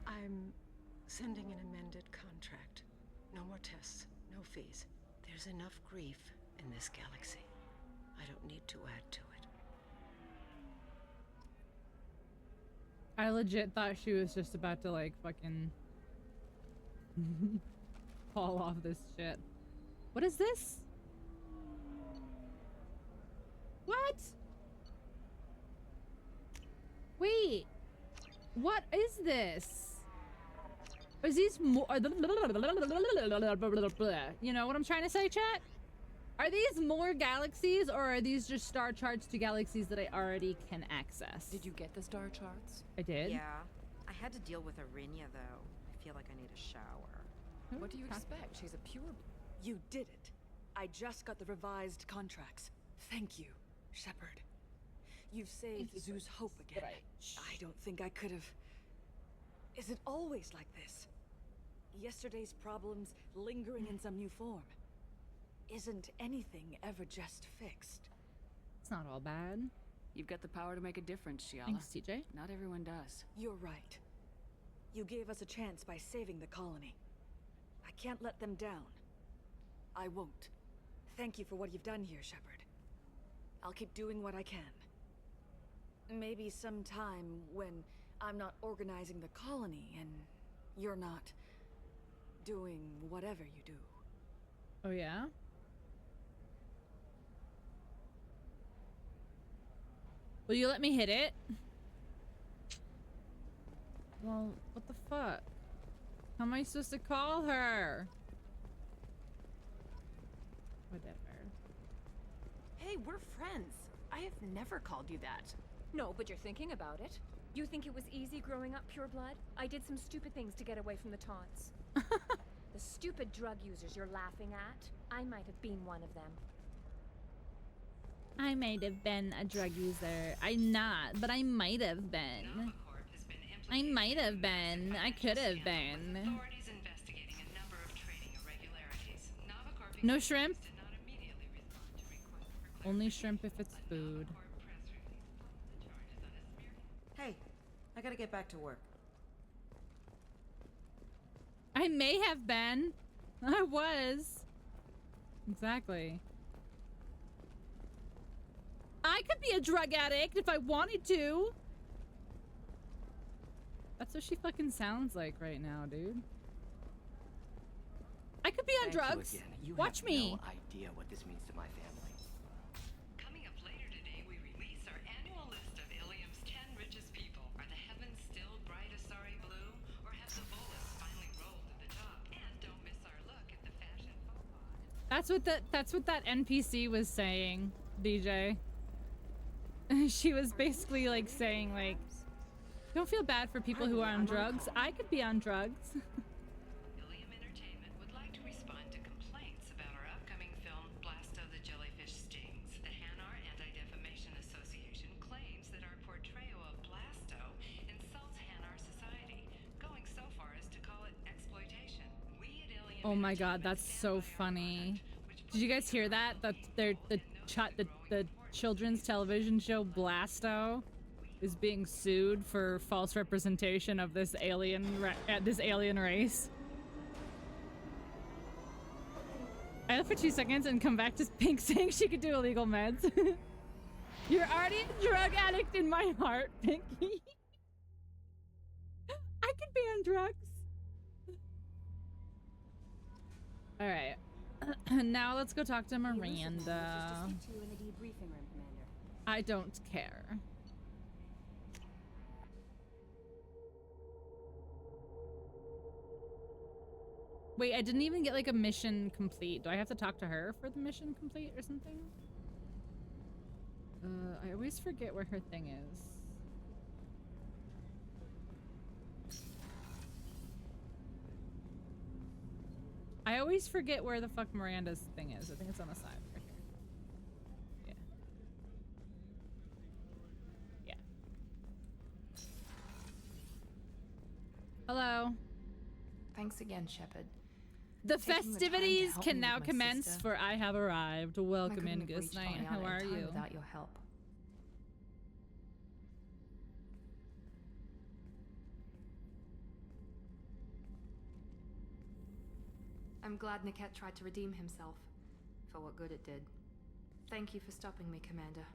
I'm sending an amended contract. No more tests, no fees. There's enough grief in this galaxy. I don't need to add to it. I legit thought she was just about to, like, fucking... fall off this shit. What is this? What? Wait. What is this? Is these more... You know what I'm trying to say, chat? Are these more galaxies, or are these just star charts to galaxies that I already can access? Did you get the star charts? I did. Yeah. I had to deal with Arinia, though. I feel like I need a shower. What do you expect? She's a pure... You did it. I just got the revised contracts. Thank you, Shepard. You've saved Zoo's hope again. I don't think I could have... Is it always like this? Yesterday's problems lingering in some new form. Isn't anything ever just fixed? That's not all bad. You've got the power to make a difference, Shiala. Thanks, TJ. Not everyone does. You're right. You gave us a chance by saving the colony. I can't let them down. I won't. Thank you for what you've done here, Shepard. I'll keep doing what I can. Maybe sometime when I'm not organizing the colony and you're not doing whatever you do. Oh, yeah? Will you let me hit it? Well, what the fuck? How am I supposed to call her? Whatever. Hey, we're friends. I have never called you that. No, but you're thinking about it. You think it was easy growing up pure blood? I did some stupid things to get away from the taunts. The stupid drug users you're laughing at, I might have been one of them. I might have been a drug user. I'm not, but I might have been. I might have been. I could have been. Authorities investigating a number of trading irregularities. No shrimp? Only shrimp if it's food. Hey, I gotta get back to work. I may have been. I was. Exactly. I could be a drug addict if I wanted to. That's what she fucking sounds like right now, dude. I could be on drugs. Watch me. No idea what this means to my family. Coming up later today, we release our annual list of Ilium's 10 richest people. Are the heavens still bright Asari blue, or have the bolus finally rolled to the top? And don't miss our look at the fashion faux pas. That's what that NPC was saying, DJ. She was basically like saying like, don't feel bad for people who are on drugs. I could be on drugs. Ilium Entertainment would like to respond to complaints about our upcoming film, Blasto the Jellyfish Stings. The Hanar Anti-Defamation Association claims that our portrayal of Blasto insults Hanar society, going so far as to call it exploitation. We at Ilium Oh my god, that's so funny. Did you guys hear that? That the children's television show Blasto is being sued for false representation of this alien race. I left for 2 seconds and come back to Pink saying she could do illegal meds. You're already a drug addict in my heart, Pinky. I could be on drugs. All right. Now let's go talk to Miranda. I don't care. Wait, I didn't even get like a mission complete. Do I have to talk to her for the mission complete or something? I always forget where her thing is. I always forget where the fuck Miranda's thing is. I think it's on the side right here. Yeah. Yeah. Hello. Thanks again, Shepard. The Taking festivities the time to help can me now with my commence, sister. for I have arrived. Welcome in, I couldn't have reached Goodnight. Ariana How in are time you? without your help. I'm glad Niket tried to redeem himself, for what good it did. Thank you for stopping me, Commander.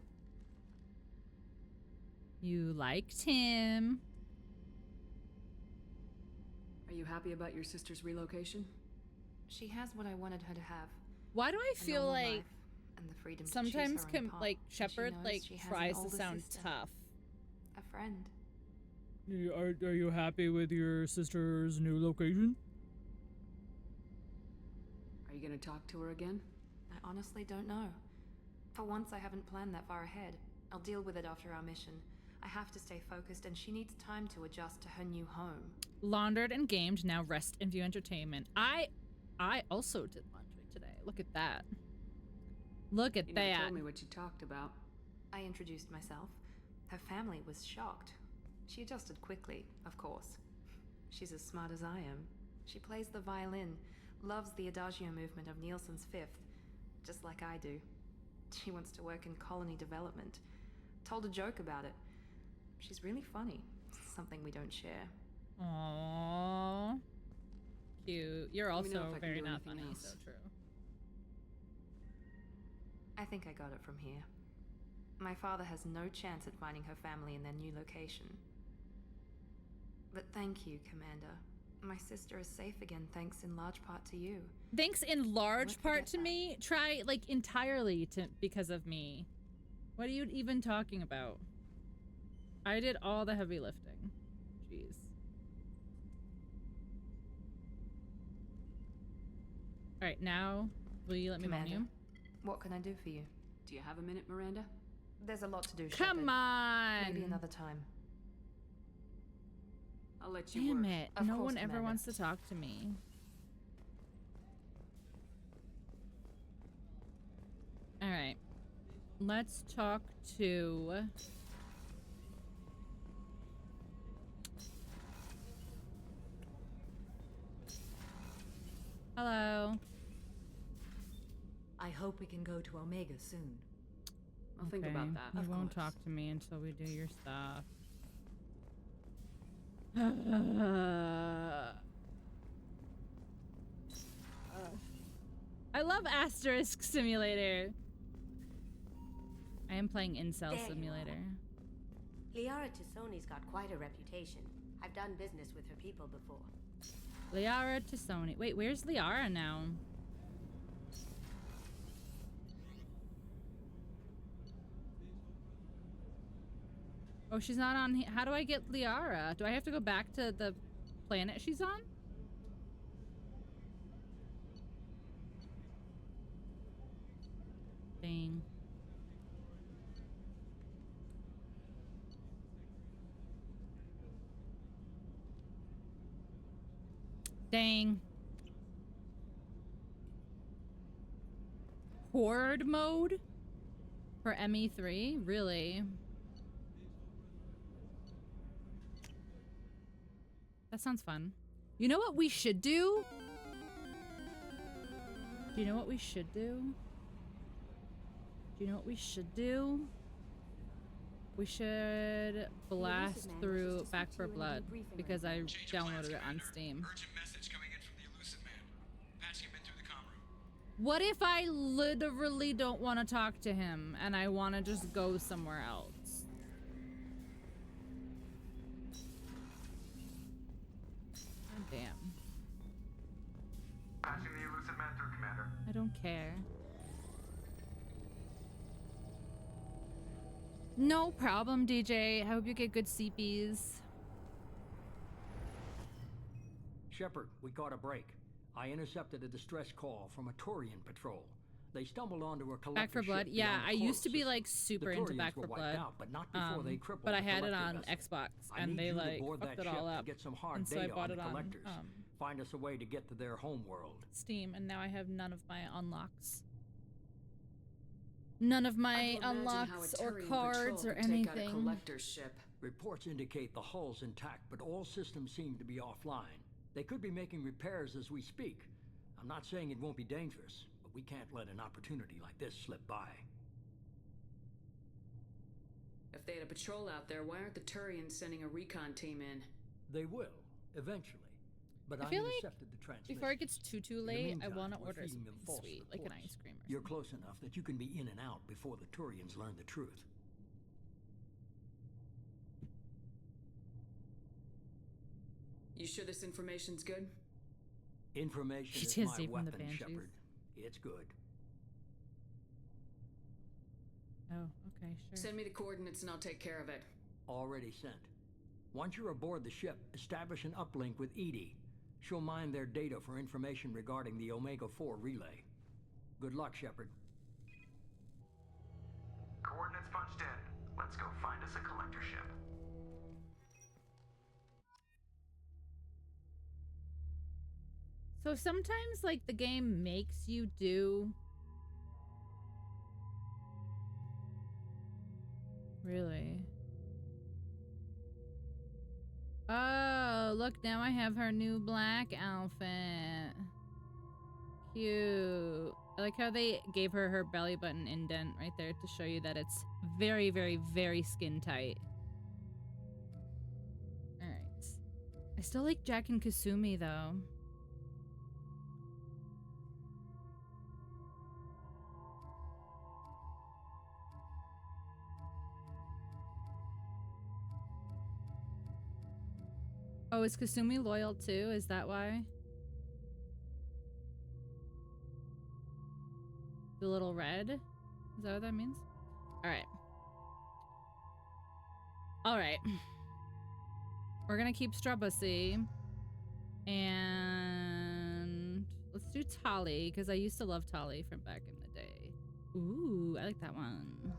You liked him. Are you happy about your sister's relocation? She has what I wanted her to have. Why do I A feel normal like life and the freedom to sometimes choose her own path, like and she Shepard knows like she has an tries to older sound sister, tough? a friend. Are you happy with your sister's new location? Are you gonna talk to her again? I honestly don't know. For once, I haven't planned that far ahead. I'll deal with it after our mission. I have to stay focused, and she needs time to adjust to her new home. Laundered and gamed, now rest and view entertainment. I also did laundry today. Look at that. Look at You that. never told me what you talked about. I introduced myself. Her family was shocked. She adjusted quickly, of course. She's as smart as I am. She plays the violin, loves the adagio movement of Nielsen's Fifth, just like I do. She wants to work in colony development. Told a joke about it. She's really funny. Something we don't share. Aww. Cute. You're Let me know also if I can very do not anything funny, else. so true. I think I got it from here. My father has no chance at finding her family in their new location. But thank you, Commander. My sister is safe again thanks in large part to you. Thanks in large part to me? Try, like, entirely because of me. What are you even talking about? I did all the heavy lifting. Jeez. Alright, now, will you let me Commander, moan you? what can I do for you? Do you have a minute, Miranda? There's a lot to do, Come Shepard. on! Maybe another time. I'll let you Damn work. it. Of No course, one ever Commander. wants to talk to me. Alright. Let's talk to... Hello. I hope we can go to Omega soon. I'll think about that. You Of won't course. talk to me until we do your stuff. I love Asterisk Simulator. I am playing Incel There you Simulator. Liara Tassoni's got quite a reputation. I've done business with her people before. Liara Tassoni. Wait, where's Liara now? Oh, she's not on here. How do I get Liara? Do I have to go back to the planet she's on? Dang. Dang. Horde mode? For ME3? Really? That sounds fun. You know what we should do? Do you know what we should do? Do you know what we should do? We should blast through Back for Blood because I downloaded it on Steam. What if I literally don't want to talk to him and I want to just go somewhere else? God damn. Patching the elusive man through, Commander. I don't care. No problem, DJ. I hope you get good CPs. Shepard, we caught a break. I intercepted a distress call from a Turian patrol. They stumbled onto a collector Back for Blood? ship Yeah, beyond the I used to be Corals like super system. The into Turians Back were for wiped Blood. out, but not before they crippled But I the had it collector on vessel. Xbox I and need they you to like board fucked that it all ship up. to get some hard And so I data bought on it the on collectors. Find us a way to get to their homeworld. Steam, and now I have none of my unlocks. None of my unlocks or cards or anything. Reports indicate the hull's intact, but all systems seem to be offline. They could be making repairs as we speak. I'm not saying it won't be dangerous, but we can't let an opportunity like this slip by. If they had a patrol out there, why aren't the Turians sending a recon team in? They will, eventually. But I I feel like intercepted the transmission. before it gets too In the late, I meantime, want to we're order feeding them something false sweet, like an reports. ice cream or You're something. close enough that you can be in and out before the Turians learn the truth. You sure this information's good? Information is PTSD my from the weapon, Banshees. Shepard. It's good. Oh, okay, sure. Send me the coordinates and I'll take care of it. Already sent. Once you're aboard the ship, establish an uplink with Edie. She'll mine their data for information regarding the Omega-4 relay. Good luck, Shepard. Coordinates punched in. Let's go find us a collector ship. So sometimes, like, the game makes you do... Really? Oh, look, now I have her new black outfit. Cute. I like how they gave her her belly button indent right there to show you that it's very, very, very skin tight. Alright. I still like Jack and Kasumi though. Oh, is Kasumi loyal too? Is that why? The little red? Is that what that means? Alright. Alright. We're gonna keep Strabussy. And let's do Tali, because I used to love Tali from back in the day. Ooh, I like that one.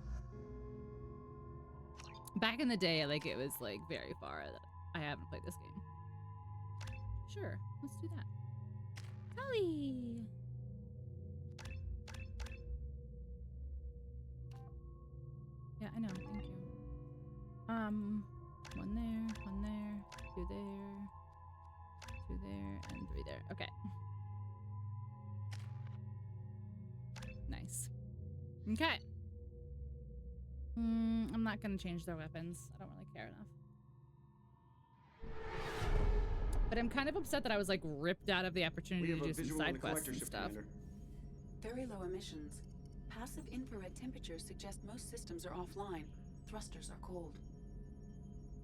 Back in the day, like it was like very far that I haven't played this game. Sure, let's do that. Tali! Yeah, I know, thank you. One there, two there, two there, and three there. Okay. Nice. Okay. I'm not gonna change their weapons. I don't really care enough. But I'm kind of upset that I was like ripped out of the opportunity to do some side quests and stuff. Very low emissions. Passive infrared temperatures suggest most systems are offline. Thrusters are cold.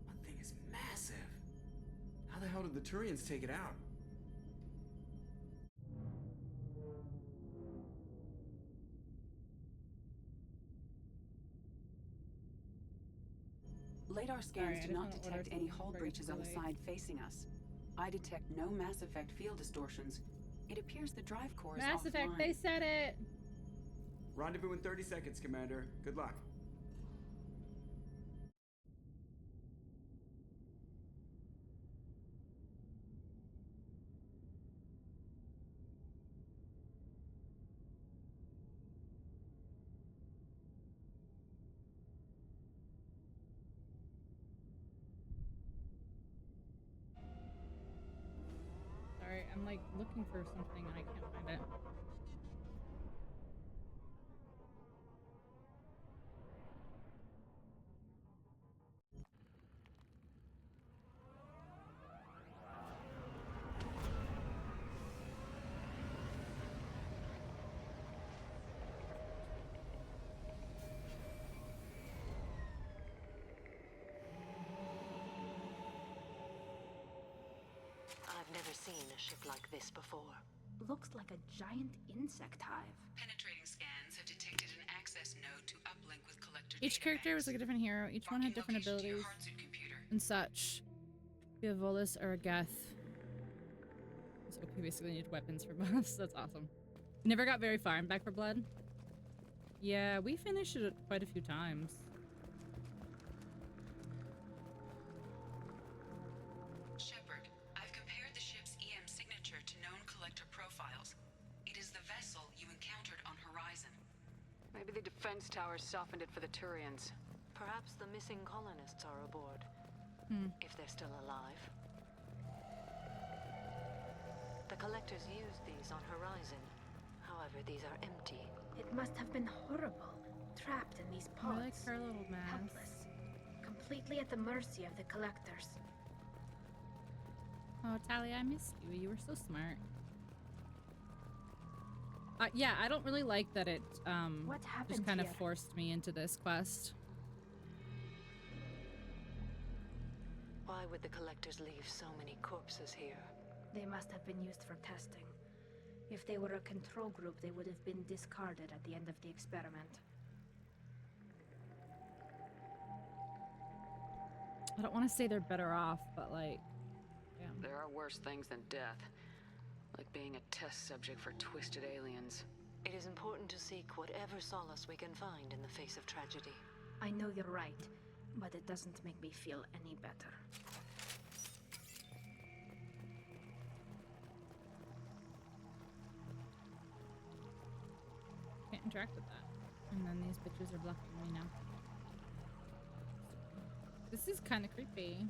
That thing is massive. How the hell did the Turians take it out? LADAR scans do not detect any hull breaches on the side facing us. I detect no Mass Effect field distortions. It appears the drive core is offline. Mass Effect, they said it! Rendezvous in 30 seconds, Commander. Good luck. Sorry, I'm like looking for something and I can't find it. I've never seen a ship like this before. Looks like a giant insect hive. Penetrating scans have detected an access node to uplink with collector. Each character was like a different hero. Each one had different abilities and such. Be a Volus or a Geth. So we basically need weapons for both. That's awesome. Never got very far in Back 4 Blood. Yeah, we finished it quite a few times. Shepard, I've compared the ship's EM signature to known collector profiles. It is the vessel you encountered on Horizon. Maybe the defense towers softened it for the Turians. Perhaps the missing colonists are aboard. If they're still alive. The collectors used these on Horizon. However, these are empty. It must have been horrible. Trapped in these pods. I like her little mask. Helpless. Completely at the mercy of the collectors. Oh, Tali, I missed you. You were so smart. Yeah, I don't really like that it what happened just kind of here? forced me into this quest. Why would the collectors leave so many corpses here? They must have been used for testing. If they were a control group, they would have been discarded at the end of the experiment. I don't want to say they're better off, but like, yeah. There are worse things than death. Like being a test subject for twisted aliens. It is important to seek whatever solace we can find in the face of tragedy. I know you're right, but it doesn't make me feel any better. Can't interact with that. And then these bitches are blocking me now. This is kind of creepy.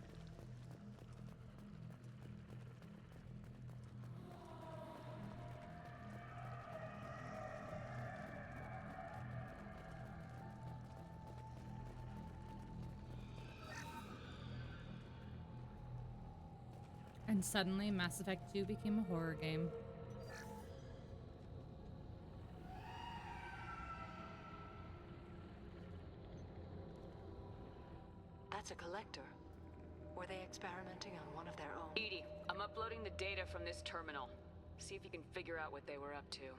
And suddenly, Mass Effect 2 became a horror game. That's a collector. Were they experimenting on one of their own? Edie, I'm uploading the data from this terminal. See if you can figure out what they were up to.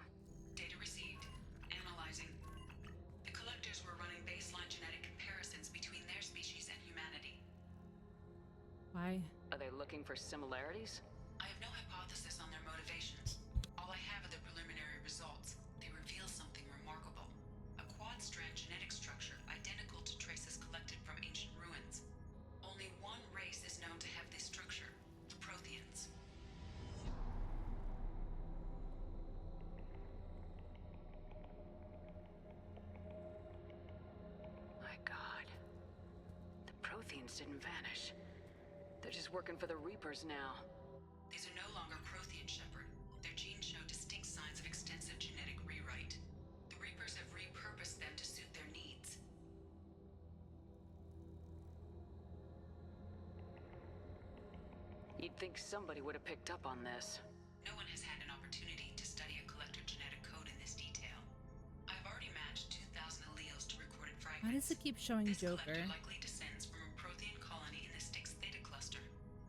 Data received. Analyzing. The collectors were running baseline genetic comparisons between their species and humanity. Why? Are they looking for similarities? I have no hypothesis on their motivations. All I have are the preliminary results. They reveal something remarkable. A quad-strand genetic structure identical to traces collected from ancient ruins. Only one race is known to have this structure, the Protheans. My God. The Protheans didn't vanish. They're just working for the Reapers now. These are no longer Prothean, Shepard. Their genes show distinct signs of extensive genetic rewrite. The Reapers have repurposed them to suit their needs. You'd think somebody would have picked up on this. No one has had an opportunity to study a collector genetic code in this detail. I've already matched 2,000 alleles to recorded fragments. Why does it keep showing This Joker? collector likely descends from a Prothean colony in the Styx Theta cluster,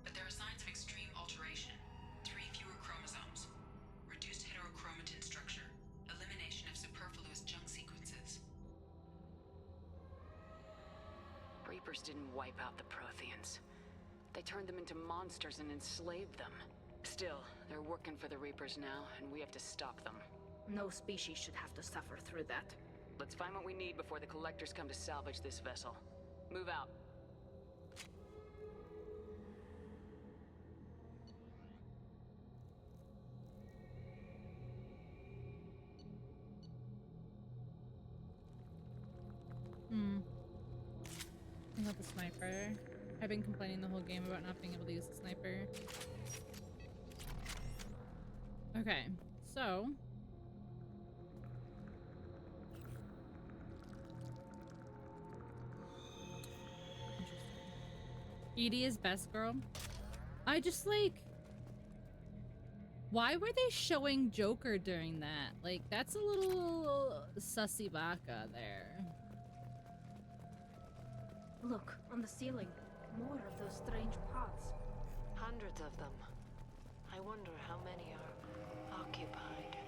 but there are signs of extreme alteration. 3 fewer chromosomes, reduced heterochromatin structure, elimination of superfluous junk sequences. Reapers didn't wipe out the Protheans. They turned them into monsters and enslaved them. Still, they're working for the Reapers now, and we have to stop them. No species should have to suffer through that. Let's find what we need before the Collectors come to salvage this vessel. Move out. I got the sniper. I've been complaining the whole game about not being able to use the sniper. Okay, so... Edie is best girl. I just like... Why were they showing Joker during that? Like, that's a little sussy baka there. Look, on the ceiling. More of those strange pods. Hundreds of them. I wonder how many are occupied.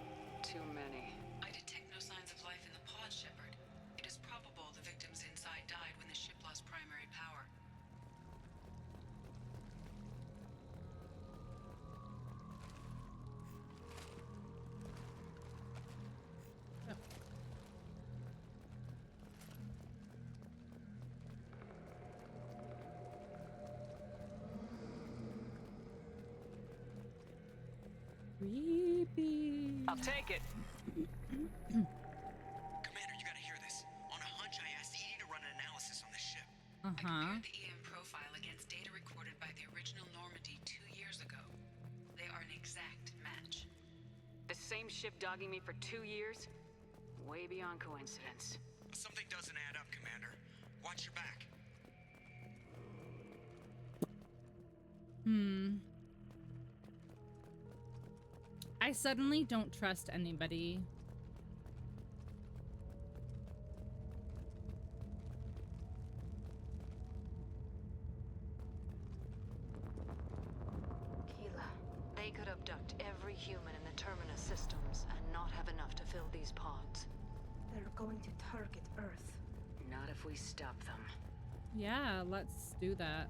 Too many. I detect no signs of life in the pod, Shepard. It is probable the victims inside died when the ship lost primary power. Creepy. I'll take it. Commander, you gotta hear this. On a hunch, I asked Edie to run an analysis on this ship. I compared the EM profile against data recorded by the original Normandy 2 years ago. They are an exact match. The same ship dogging me for 2 years? Way beyond coincidence. Something doesn't add up, Commander. Watch your back. I suddenly don't trust anybody. Keela, they could abduct every human in the Terminus systems and not have enough to fill these pods. They're going to target Earth. Not if we stop them. Yeah, let's do that.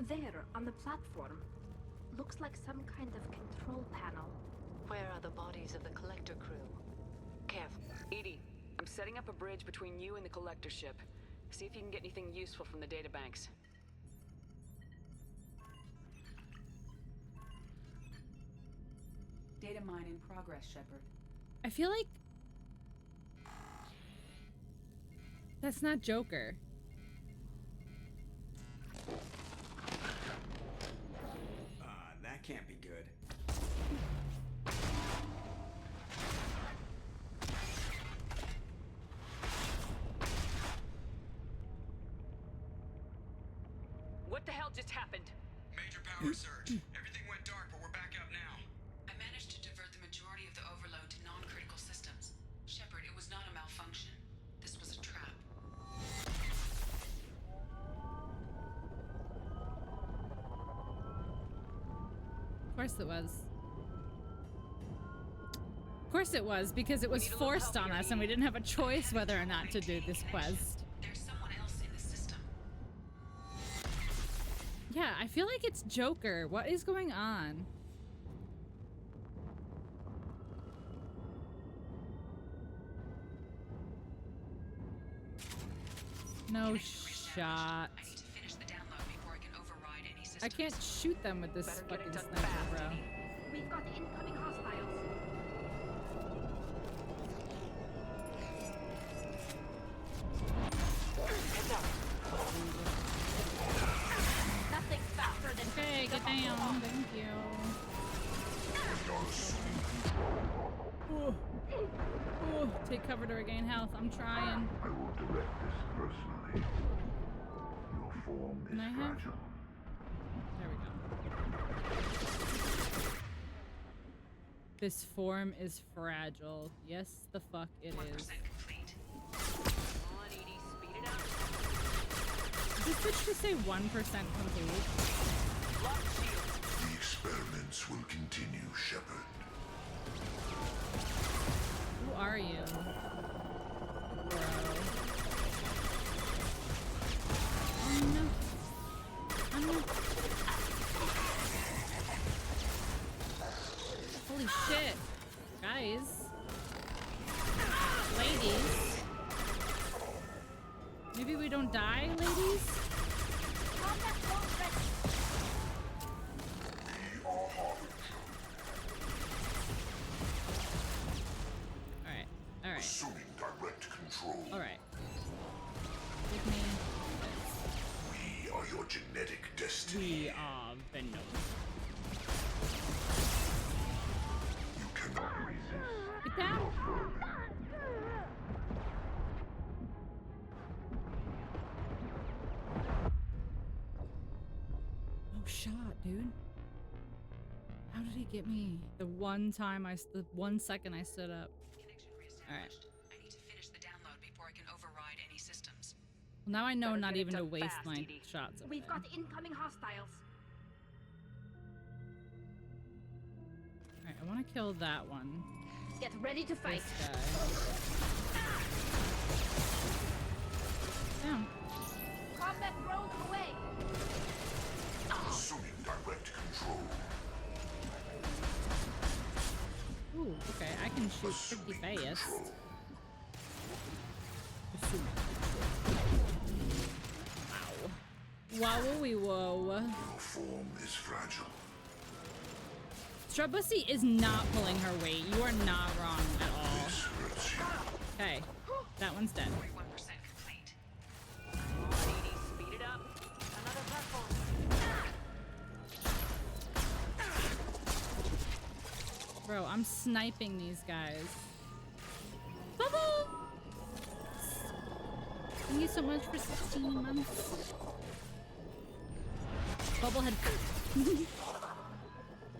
There, on the platform. Looks like some kind of control panel. Where are the bodies of the Collector crew? Careful. Edie, I'm setting up a bridge between you and the Collector ship. See if you can get anything useful from the databanks. Data mine in progress, Shepard. I feel like... That's not Joker. That can't be good. What the hell just happened? Major power surge. Everything went dark, but we're back up now. I managed to divert the majority of the overload to non-critical systems. Shepard, it was not a malfunction. This was a trap. Of course it was. Of course it was, because it was forced on us and we didn't have a choice whether or not to do this quest. There's someone else in the system. Yeah, I feel like it's Joker. What is going on? No shot. I can't shoot them with this fucking sniper, bro. We've got incoming hostiles. Nothing's faster than okay, get down. Thank you. Ooh. Ooh. Take cover to regain health. I'm trying. I will direct this personally. Your form is fragile. There we go. This form is fragile. Yes, the fuck it is. Did this bitch just say 1% complete? The experiments will continue, Shepard. Who are you? Bro. Oh no. Oh no. Holy shit. Guys. Ladies. Maybe we don't die, ladies? Alright, alright. Assuming direct control. Alright. Give me this. We are your genetic destiny. We are Venom. You cannot resist. Get down! No shot, dude. How did he get me? The 1 second I stood up. Alright. I need to finish the download before I can override any systems. Well, now I know Better not get it even to done waste fast, my Edie. shots. We've got incoming hostiles. Alright, I want to kill that one. Get ready to fight. This guy. Down. Combat drones away. Assuming direct control. Ooh, okay, I can shoot pretty fast. Wow. Wowie whoa. Your form is fragile. Strabussy is not pulling her weight. You are not wrong at all. This hurts you. Okay, that one's dead. 41% complete. Edie, speed it up. Another platform. Bro, I'm sniping these guys. Bubble! Thank you so much for 16 months. Bubblehead.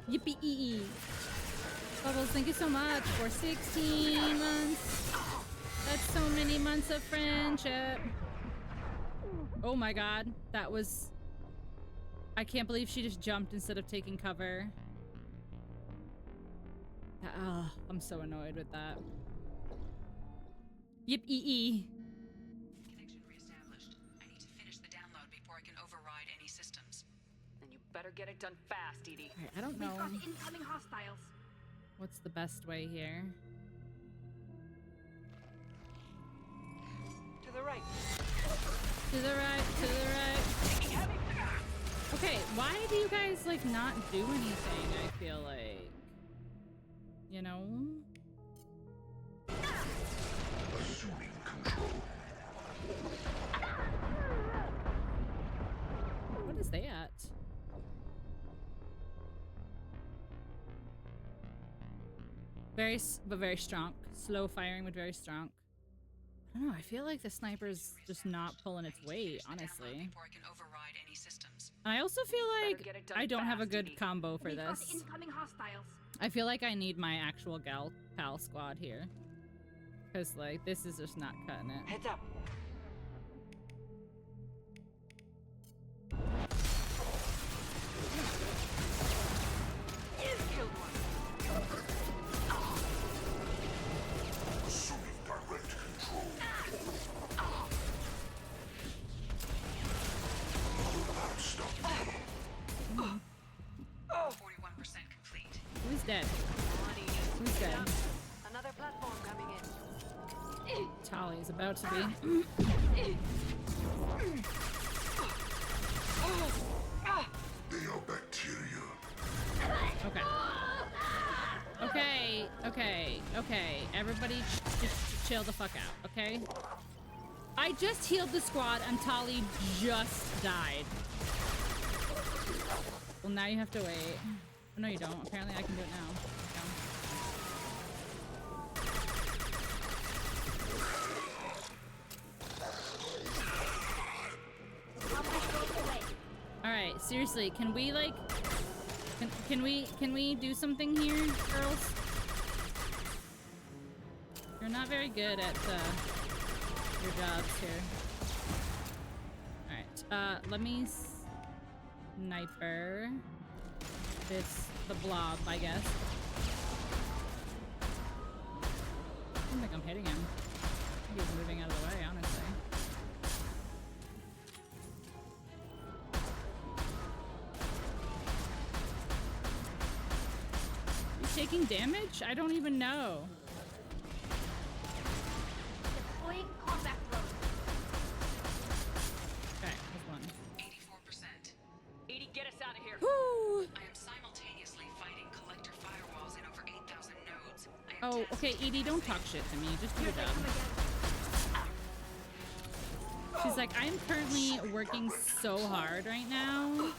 Yippee-ee-ee. Bubbles, thank you so much for 16 months. That's so many months of friendship. Oh my god. That was... I can't believe she just jumped instead of taking cover. I'm so annoyed with that. Yip-ee-ee. Connection reestablished. I need to finish the download before I can override any systems. Then you better get it done fast, Edie. Alright, I don't know. We've got incoming hostiles. What's the best way here? To the right. To the right, to the right. Okay, why do you guys, like, not do anything, I feel like? You know? Assuming control. What is that? Very strong. Slow firing, but very strong. I don't know, I feel like the sniper's just not pulling its weight, honestly. Before I can override any systems. I also feel like Better get it done I don't have a fast, good Edie. combo for We've got this. incoming hostiles. I feel like I need my actual gal pal squad here. Because, like, this is just not cutting it. Heads up. Killed one. Assuming direct control. 41% complete. Who's dead? Who's dead? Another platform coming in. Tali is about to be. They are bacteria. Okay. Okay, okay, okay. Everybody just chill the fuck out, okay? I just healed the squad and Tali just died. Well, now you have to wait. Oh, no, you don't. Apparently I can do it now. Alright, seriously, can we, like... Can we do something here, girls? You're not very good at, your jobs here. Alright, let me sniper the blob, I guess. I don't think I'm hitting him. I think he's moving out of the way, honestly. He's taking damage? I don't even know. Deploying combat drone. Okay, there's one. 84%. Edie, get us out of here. Woo! I am simultaneously fighting collector firewalls in over 8,000 nodes. Oh, okay, Edie, don't talk shit to me. Just do your job. She's like, I'm currently working so hard right now.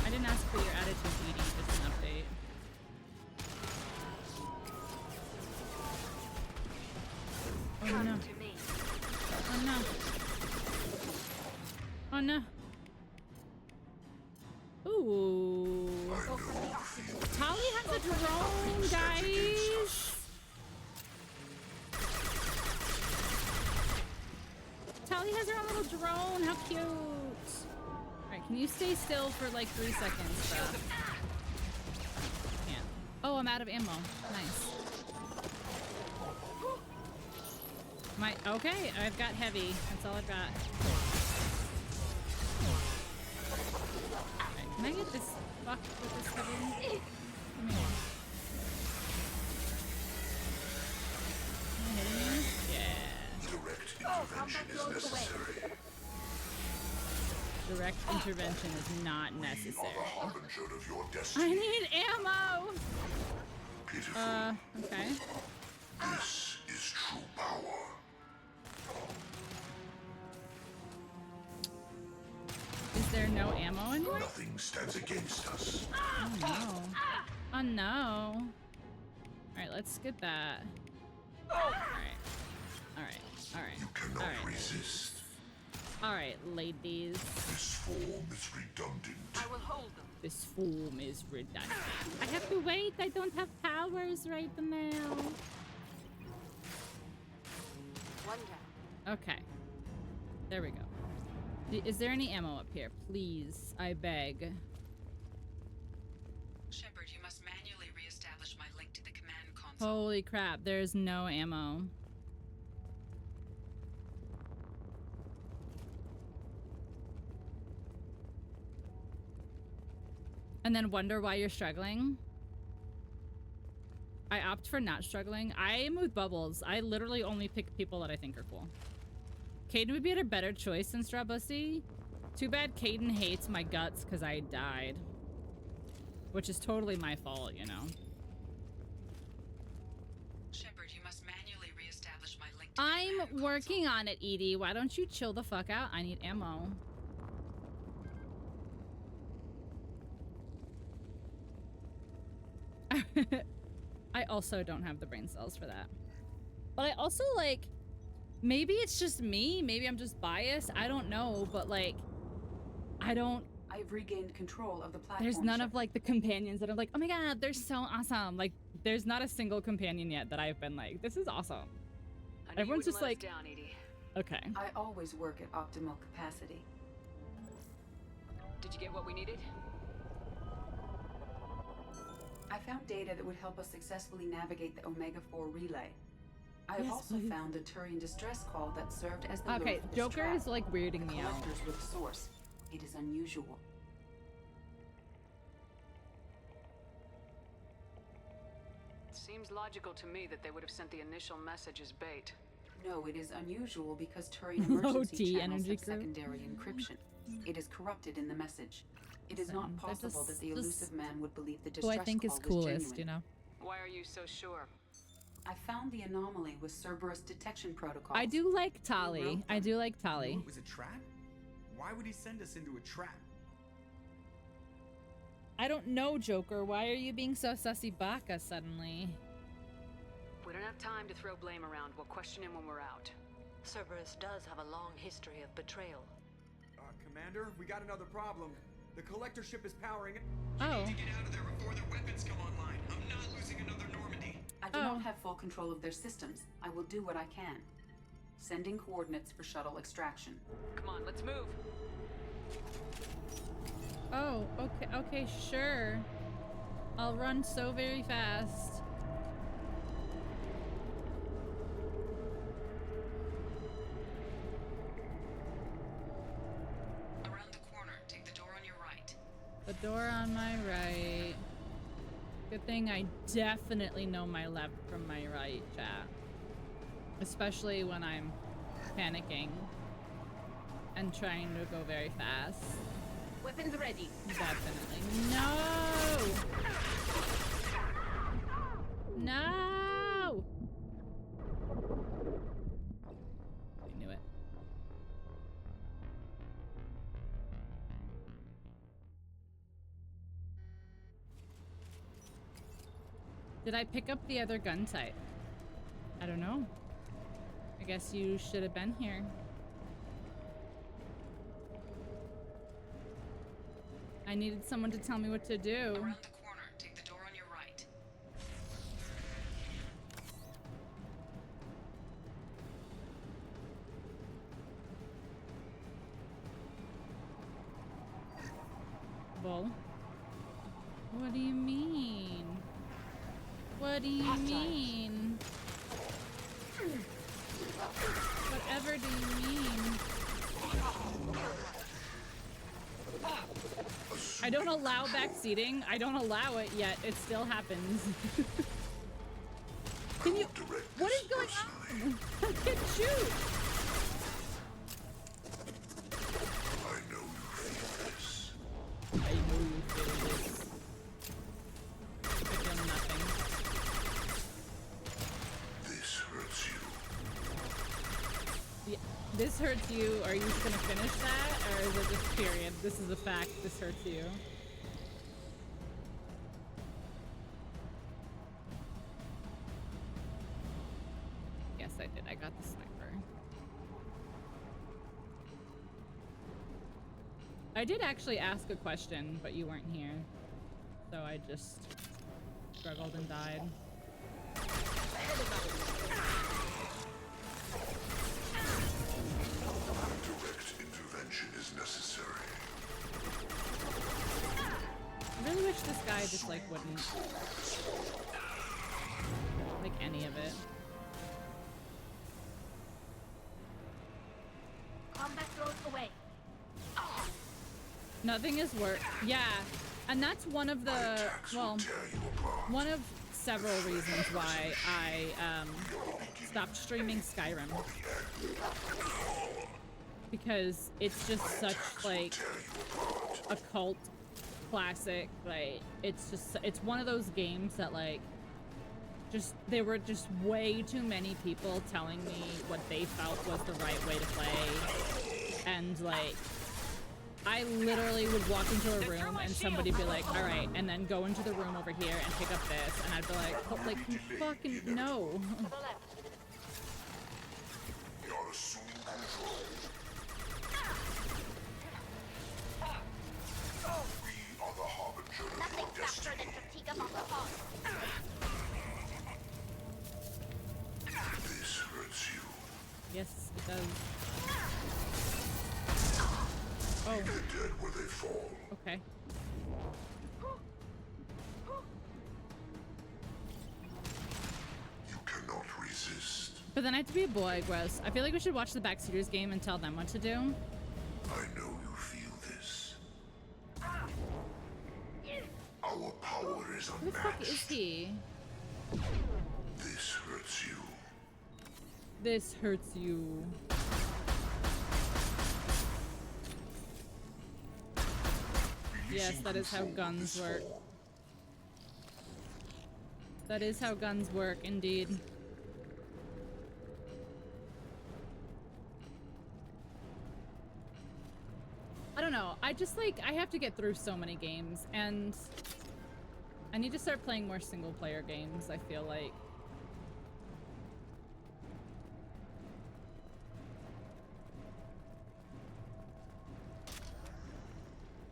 I didn't ask for your attitude, Edie, just an update. Oh no. Oh no. Oh no. Ooh. Tali has a drone, guys. Tali has her own little drone. How cute. Alright, can you stay still for like 3 seconds? Can't. Oh, I'm out of ammo. Nice. Okay, I've got heavy. That's all I've got. Alright, can I get this fuck with this heavy? Come here. Am I hitting you? Yeah. Direct intervention is necessary. Direct intervention is not necessary. We are the harbinger of your destiny. I need ammo! Pitiful. Okay. This is true power. Is there no ammo anywhere? Nothing stands against us. Oh no. Oh no. Alright, let's skip that. Alright. Alright. Alright. You cannot resist. Alright, ladies. This form is redundant. I will hold them. This form is redundant. I have to wait. I don't have powers right now. One down. Okay. There we go. Is there any ammo up here? Please, I beg. Shepard, you must manually reestablish my link to the command console. Holy crap, there's no ammo. And then wonder why you're struggling? I opt for not struggling. I am with Bubbles. I literally only pick people that I think are cool. Caden would be a better choice than Strabusy. Too bad Caden hates my guts because I died. Which is totally my fault, you know. Shepard, you must manually reestablish my link to I'm working on it, Edie. Why don't you chill the fuck out? I need ammo. I also don't have the brain cells for that. But I also, like, maybe it's just me. Maybe I'm just biased. I don't know. But, like, I've regained control of the platform. There's none of, like, the companions that are like, oh my god, they're so awesome. Like, there's not a single companion yet that I've been like, this is awesome. Everyone's just like, down, Edie. Okay. I always work at optimal capacity. Did you get what we needed? I found data that would help us successfully navigate the Omega-4 relay. I have Yes, also please. found a Turian distress call that served as the Okay, lure for this Joker trap. is, like, weirding me out. Collectors were the source. It is unusual. Seems logical to me that they would have sent the initial message as bait. No, it is unusual because Turian emergency OT channels energy have group. secondary encryption. It is corrupted in the message. It is not Listen, they're possible that the just elusive man would believe the who distress I think is call was coolest, genuine. you know? Why are you so sure? I found the anomaly with Cerberus detection protocols. I do like Tali. I do like You knew Tali. it was a trap? Why would he send us into a trap? I don't know, Joker. Why are you being so sussy baka suddenly? We don't have time to throw blame around. We'll question him when we're out. Cerberus does have a long history of betrayal. Commander, we got another problem. The collector ship is powering it. Oh. We need to get out of there before their weapons come online. I'm not losing another Normandy. I do not have full control of their systems. I will do what I can. Sending coordinates for shuttle extraction. Come on, let's move. Oh, okay, sure. I'll run so very fast. Around the corner, take the door on your right. The door on my right. Good thing I definitely know my left from my right, chat. Especially when I'm panicking and trying to go very fast. Weapons ready. Definitely. No! No! I knew it. Did I pick up the other gun type? I don't know. I guess you should have been here. I needed someone to tell me what to do. Around the corner, take the door on your right. Bull. What do you mean? What do you mean? Whatever do you mean? I don't allow back seating. I don't allow it yet. It still happens. Can you? What is going on? I can shoot. I know you feel this. I know you feel this. I feel nothing. This hurts you. Yeah, this hurts you. Are you just gonna finish that, or is it just period? This is a fact. This hurts you. Yes, I did. I got the sniper. I did actually ask a question, but you weren't here, so I just struggled and died. Direct intervention is necessary. I really wish this guy just like wouldn't like any of it. Combat throws away. Nothing is worse. Yeah, and that's one of the, well, one of several reasons why I stopped streaming Skyrim. Because it's just such like a cult classic. Like it's one of those games that like there were just way too many people telling me what they felt was the right way to play, and like I literally would walk into a room and somebody be like, all right, and then go into the room over here and pick up this, and I'd be like, oh, like, fucking no. does. Oh. Leave the dead where they fall. Okay. You cannot resist. But then I have to be a boy, gross. I feel like we should watch the Backseaters game and tell them what to do. I know you feel this. Our power is Who the fuck is he? This hurts you. This hurts you. Yes, that is how guns work. That is how guns work, indeed. I don't know. I just like, I have to get through so many games, and I need to start playing more single player games, I feel like.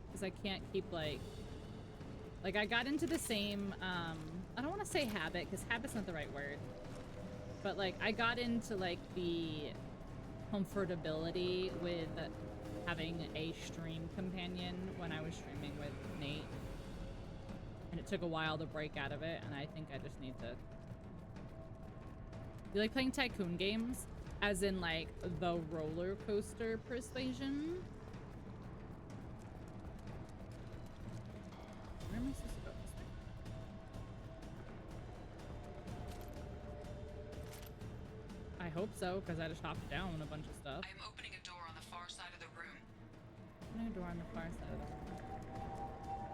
Because I can't keep like I got into the same, I don't want to say habit, because habit's not the right word. But like, I got into like the comfortability with having a stream companion when I was streaming with Nate. And it took a while to break out of it, and I think I just need to... You like playing tycoon games? As in like the roller coaster persuasion? Where am I supposed to go this way? I hope so, because I just hopped down a bunch of stuff. I am opening a door on the far side of the room. Opening a door on the far side of the room.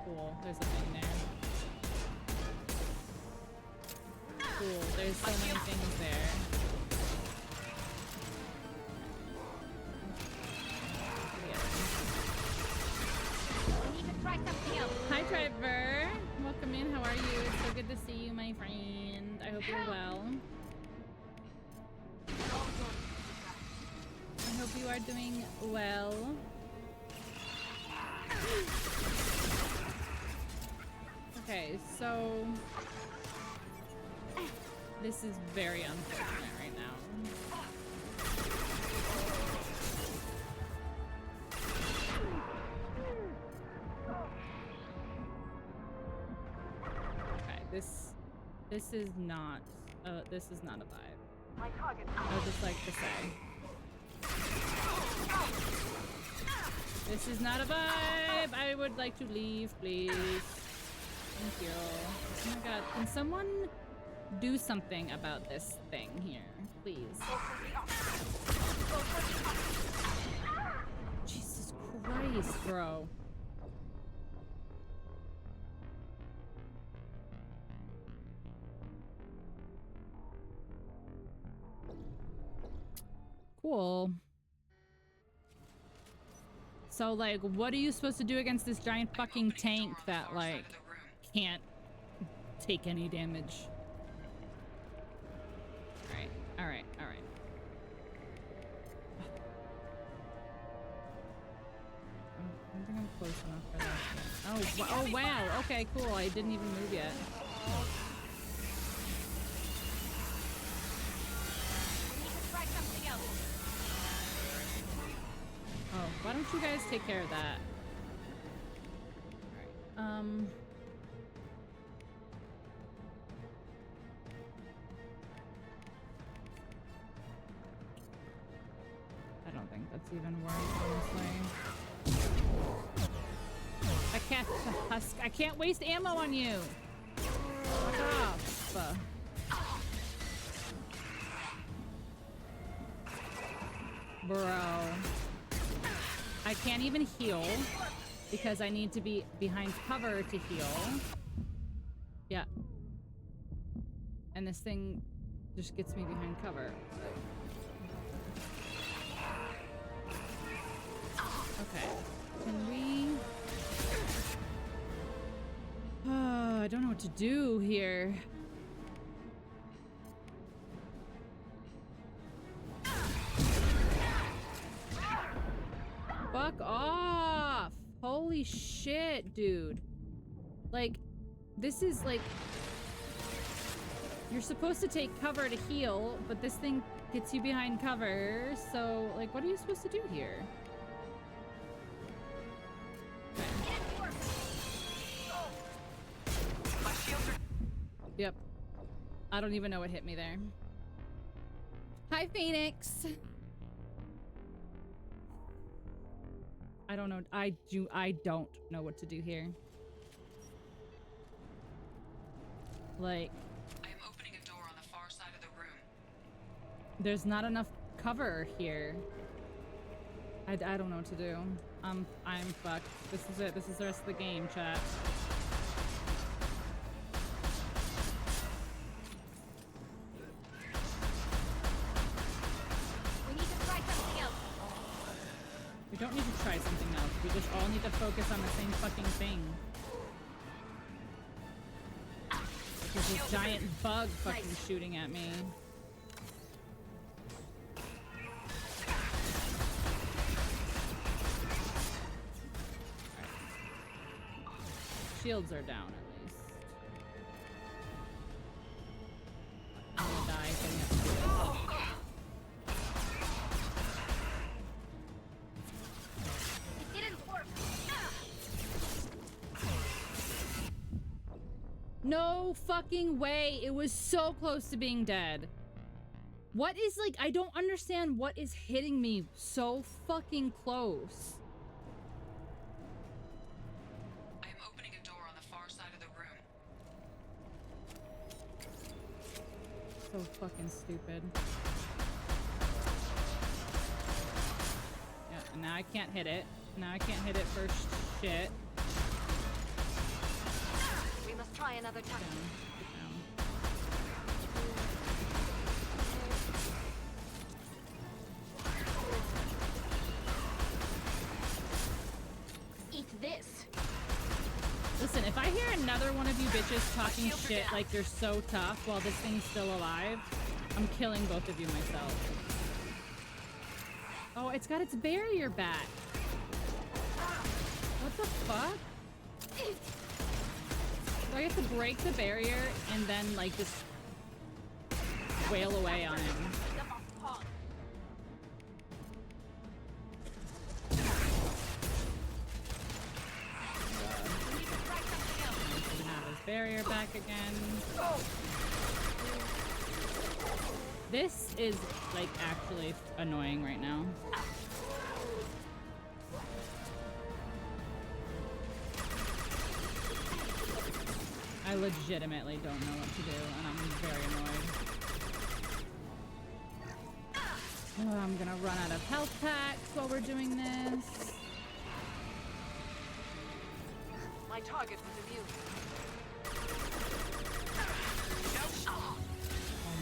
Cool, there's a thing there. Cool, there's so many things there. Hi Trevor, welcome in. How are you? It's so good to see you, my friend. I hope you're well. I hope you are doing well. Okay, so this is very unfortunate right now. This is not a vibe. I would just like to say. This is not a vibe. I would like to leave, please. Thank you. Oh my god, can someone do something about this thing here, please? Jesus Christ, bro. Cool. So, like, what are you supposed to do against this giant fucking tank that, like, can't take any damage? Alright, alright, alright. I don't think I'm close enough for that. Oh, wow. Okay, cool. I didn't even move yet. Oh, why don't you guys take care of that? Alright, I don't think that's even worth, honestly. I can't waste ammo on you! Fuck off! Bro. I can't even heal because I need to be behind cover to heal. Yeah. And this thing just gets me behind cover. Okay. Can we... I don't know what to do here. Fuck off! Holy shit, dude. Like, this is like... You're supposed to take cover to heal, but this thing hits you behind cover. So, like, what are you supposed to do here? Yep. I don't even know what hit me there. Hi, Phoenix. I don't know. I don't know what to do here. Like, I am opening a door on the far side of the room. there's not enough cover here. I don't know what to do. I'm fucked. This is it. This is the rest of the game, chat. We need to try something else. We don't need to try something else. We just all need to focus on the same fucking thing. There's this giant bug fucking shooting at me. Shields are down at least. I'm gonna die getting up to this. It didn't work. No fucking way. It was so close to being dead. What is, like, I don't understand what is hitting me so fucking close. I am opening a door on the far side of the room. So fucking stupid. Yeah, and now I can't hit it. Now I can't hit it for shit. We must try another time. Eat this. Listen, if I hear another one of you bitches talking shit like you're so tough while this thing's still alive, I'm killing both of you myself. Oh, it's got its barrier back. What the fuck? Do I have to break the barrier and then, like, just wail away on him? Have his barrier back again. This is, like, actually annoying right now. I legitimately don't know what to do, and I'm very annoyed. Oh, I'm gonna run out of health packs while we're doing this. My target was immune. Oh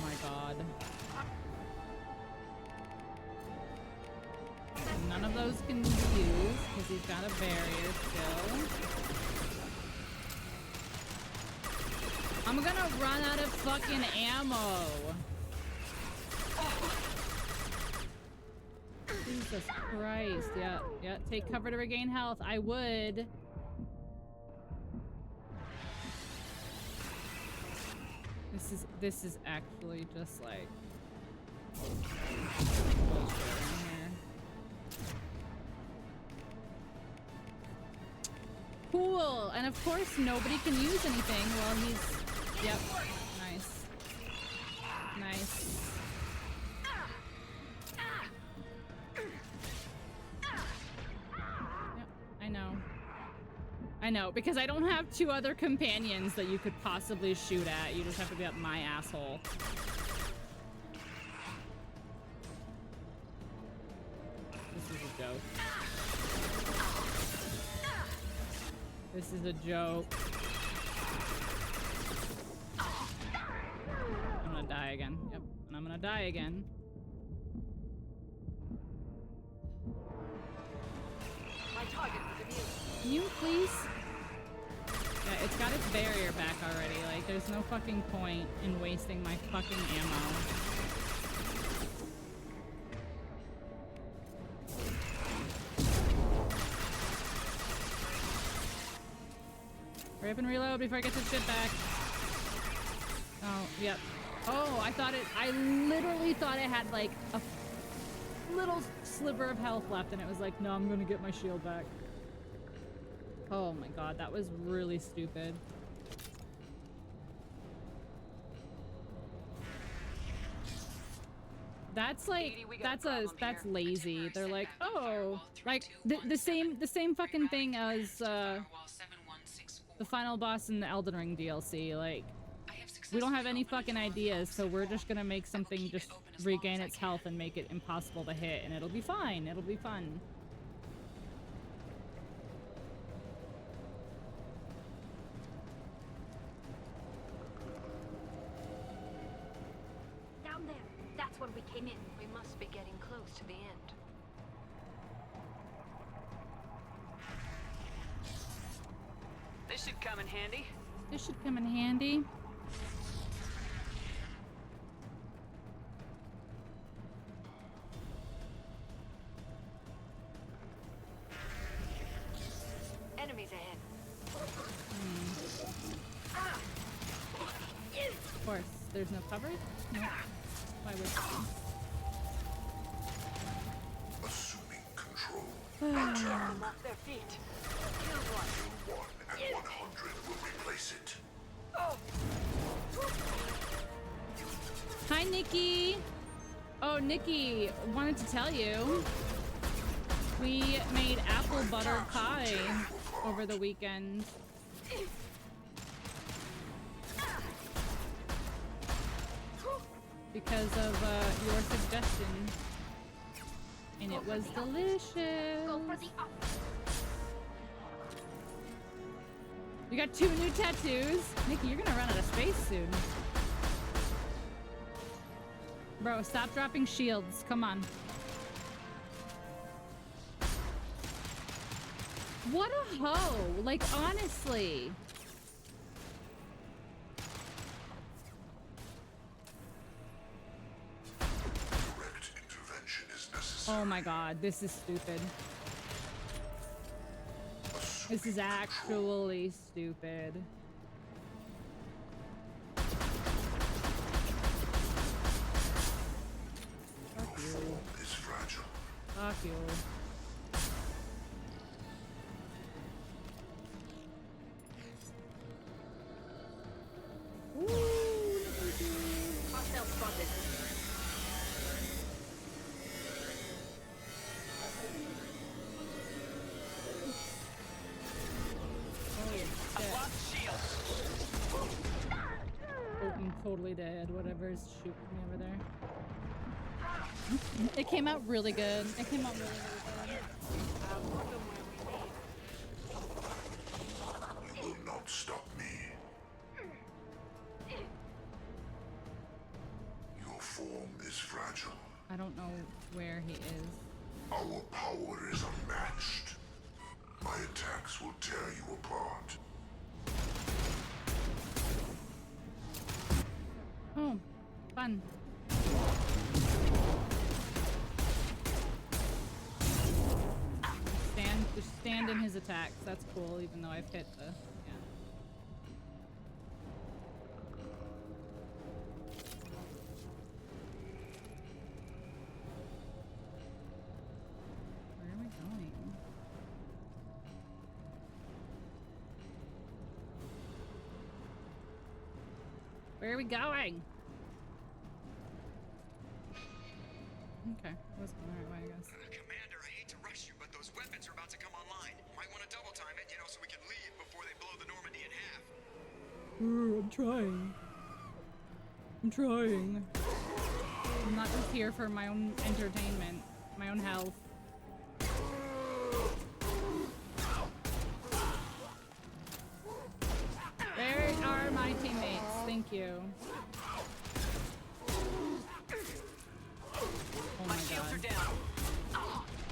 my god. None of those can be used because he's got a barrier still. I'm gonna run out of fucking ammo. Jesus Christ. Yeah, yeah. Take cover to regain health. I would. This is actually just like bullshit in here. Cool. And of course nobody can use anything while he's. Yep. Nice. Nice. Yep. I know. I know, because I don't have two other companions that you could possibly shoot at. You just have to be up my asshole. This is a joke. This is a joke. I'm gonna die again. Yep, and I'm gonna die again. My target was immune. Can you please? Yeah, it's got its barrier back already. Like, there's no fucking point in wasting my fucking ammo. Hurry up and reload before I get this shit back. Oh, yep. Oh, I literally thought it had like a little sliver of health left, and it was like, no, I'm gonna get my shield back. Oh my god, that was really stupid. That's like, that's lazy. They're like, oh, like the same fucking thing as the final boss in the Elden Ring DLC. Like, we don't have any fucking ideas, so we're just gonna make something just regain its health and make it impossible to hit, and it'll be fine. It'll be fun. Down there. That's where we came in. We must be getting close to the end. This should come in handy. This should come in handy. Enemies ahead. Of course, there's no cover? No. Why would Assuming control. Tear them off their feet. Kill one and 100 will replace it. Hi, Nikki. Oh, Nikki, wanted to tell you, we made apple butter pie over the weekend. Because of your suggestion. And it was delicious. Go for the up. You got 2 new tattoos? Nikki, you're gonna run out of space soon. Bro, stop dropping shields. Come on. What a hoe. Like, honestly. Direct intervention is necessary. Oh my god, this is stupid. This is actually stupid. Fuck you. Is fragile. Fuck you. Hostile spotted. I'm totally dead. Whatever's shooting me over there. It came out really good. It came out really, really You will not stop me. Your form is fragile. good. I don't know where he is. Our power is unmatched. My attacks will tear you apart. Oh, fun. Just stand in his attacks. That's cool, even though I've hit the... Yeah. Where are we going? Where are we going? Okay, let's go the right way, I guess. Commander, I hate to rush you, but those weapons are about to come online. Might want to double time it, so we can leave before they blow the Normandy in half. I'm trying. I'm trying. I'm not just here for my own entertainment, my own health. Where are my teammates? Thank you. Oh my god.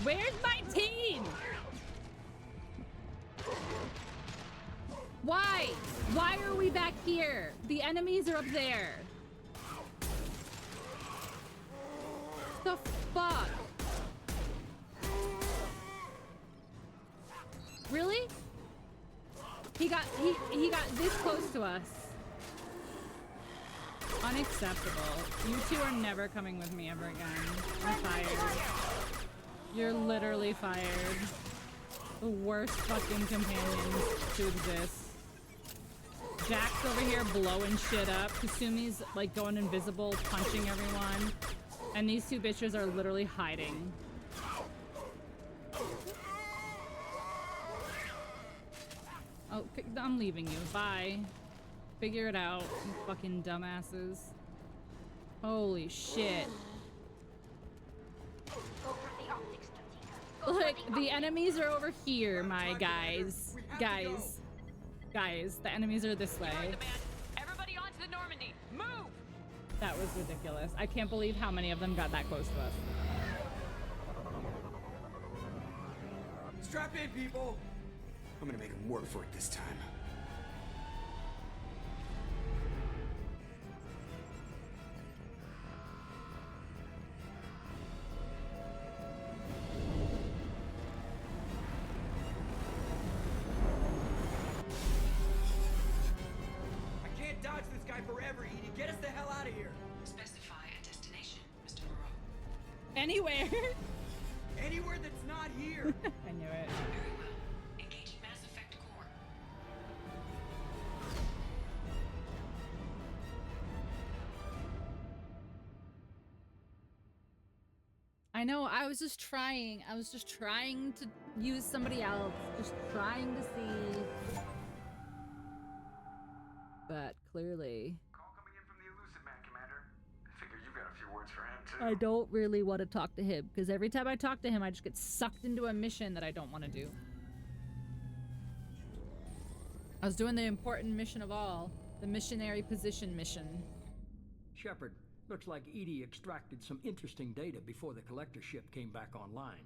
Where's my team? Why? Why are we back here? The enemies are up there. The fuck? Really? He got this close to us. Unacceptable. You two are never coming with me ever again. I'm fired. You're literally fired. The worst fucking companions to exist. Jack's over here blowing shit up. Kasumi's like going invisible, punching everyone. And these two bitches are literally hiding. Oh, I'm leaving you. Bye. Figure it out, you fucking dumbasses. Holy shit. Look, the enemies are over here, my guys. Guys, the enemies are this way. Everybody onto the Normandy. Move! That was ridiculous. I can't believe how many of them got that close to us. Strap in, people! I'm gonna make them work for it this time. I can't dodge this guy forever, Edie. Get us the hell out of here. Specify a destination, Mr. Moreau. Anywhere. Anywhere that's not here. I knew it. Very well. Engaging Mass Effect core. I know, I was just trying. I was just trying to use somebody else. Just trying to see. But clearly. Call coming in from the Elusive Man, Commander. I figure you've got a few words for him, too. I don't really want to talk to him, because every time I talk to him, I just get sucked into a mission that I don't want to do. I was doing the important mission of all, the missionary position mission. Shepard, looks like Edie extracted some interesting data before the collector ship came back online.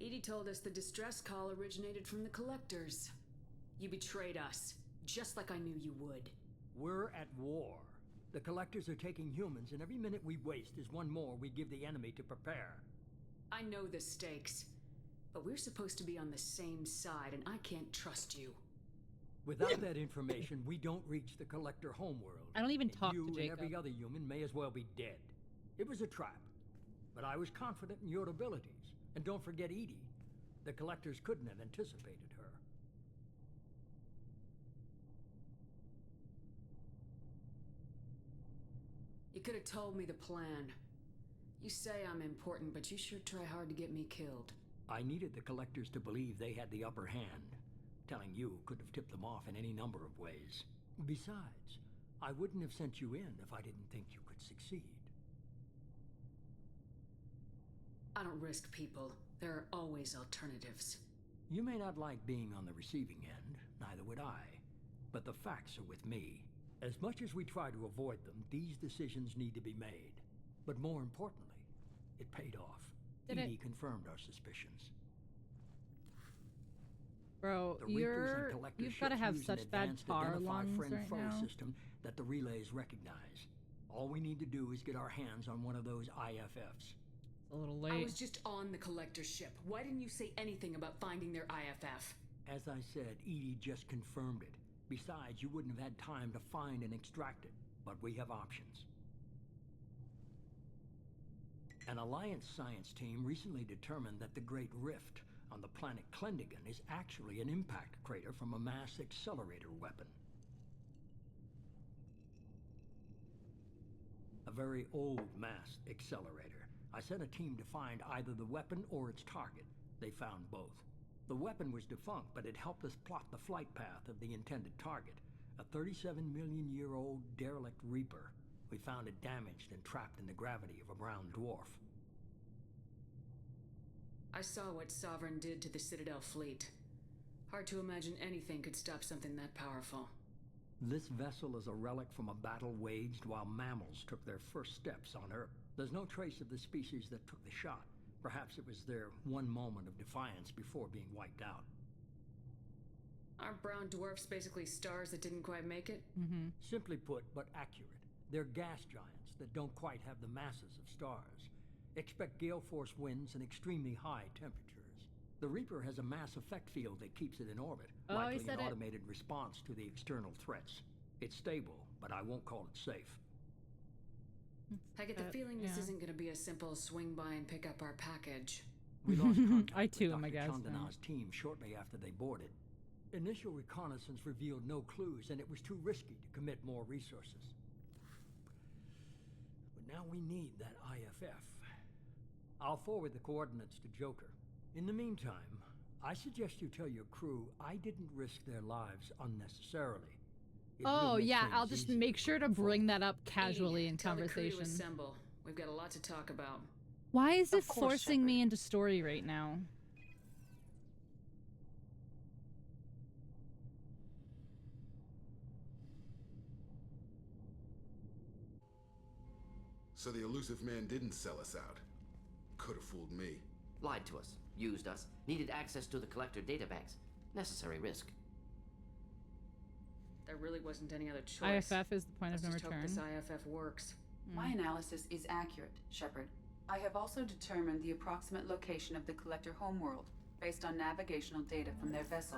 Edie told us the distress call originated from the collectors. You betrayed us, just like I knew you would. We're at war. The collectors are taking humans, and every minute we waste is one more we give the enemy to prepare. I know the stakes, but we're supposed to be on the same side, and I can't trust you. Without that information, we don't reach the collector homeworld. I don't even talk to You Jacob. and every other human may as well be dead. It was a trap, but I was confident in your abilities. And don't forget Edie. The collectors couldn't have anticipated her. You could have told me the plan. You say I'm important, but you sure try hard to get me killed. I needed the collectors to believe they had the upper hand. Telling you could have tipped them off in any number of ways. Besides, I wouldn't have sent you in if I didn't think you could succeed. I don't risk people. There are always alternatives. You may not like being on the receiving end, neither would I. But the facts are with me. As much as we try to avoid them, these decisions need to be made. But more importantly, it paid off. Edie confirmed our suspicions. Bro, you've got to have such bad tar lungs right now. System that the relays recognize. All we need to do is get our hands on one of those IFFs. A little late. I was just on the collector ship. Why didn't you say anything about finding their IFF? As I said, Edie just confirmed it. Besides, you wouldn't have had time to find and extract it. But we have options. An Alliance science team recently determined that the Great Rift on the planet Klendigan is actually an impact crater from a mass accelerator weapon. A very old mass accelerator. I sent a team to find either the weapon or its target. They found both. The weapon was defunct, but it helped us plot the flight path of the intended target, a 37-million-year-old derelict Reaper. We found it damaged and trapped in the gravity of a brown dwarf. I saw what Sovereign did to the Citadel fleet. Hard to imagine anything could stop something that powerful. This vessel is a relic from a battle waged while mammals took their first steps on Earth. There's no trace of the species that took the shot. Perhaps it was their one moment of defiance before being wiped out. Aren't brown dwarfs basically stars that didn't quite make it? Mm-hmm. Simply put, but accurate. They're gas giants that don't quite have the masses of stars. Expect gale force winds and extremely high temperatures. The Reaper has a mass effect field that keeps it in orbit, Oh, likely he said an it. automated response to the external threats. It's stable, but I won't call it safe. I get the feeling this isn't going to be a simple swing by and pick up our package. We lost contact I too with am a Dr. guest. Chandana's team shortly after they boarded. Initial reconnaissance revealed no clues, and it was too risky to commit more resources. But now we need that IFF. I'll forward the coordinates to Joker. In the meantime, I suggest you tell your crew I didn't risk their lives unnecessarily. It will Oh make yeah, things I'll just easier make sure to bring that up casually in Tell the crew to conversation. assemble. We've got a lot to talk about. Why is it Of course, forcing me into story right now? So the elusive man didn't sell us out. Could have fooled me. Lied to us, used us, needed access to the collector databanks. Necessary risk. There really wasn't any other choice. IFF is the point of no Let's just return. hope this IFF works. My analysis is accurate, Shepard. I have also determined the approximate location of the collector homeworld, based on navigational data from their vessel.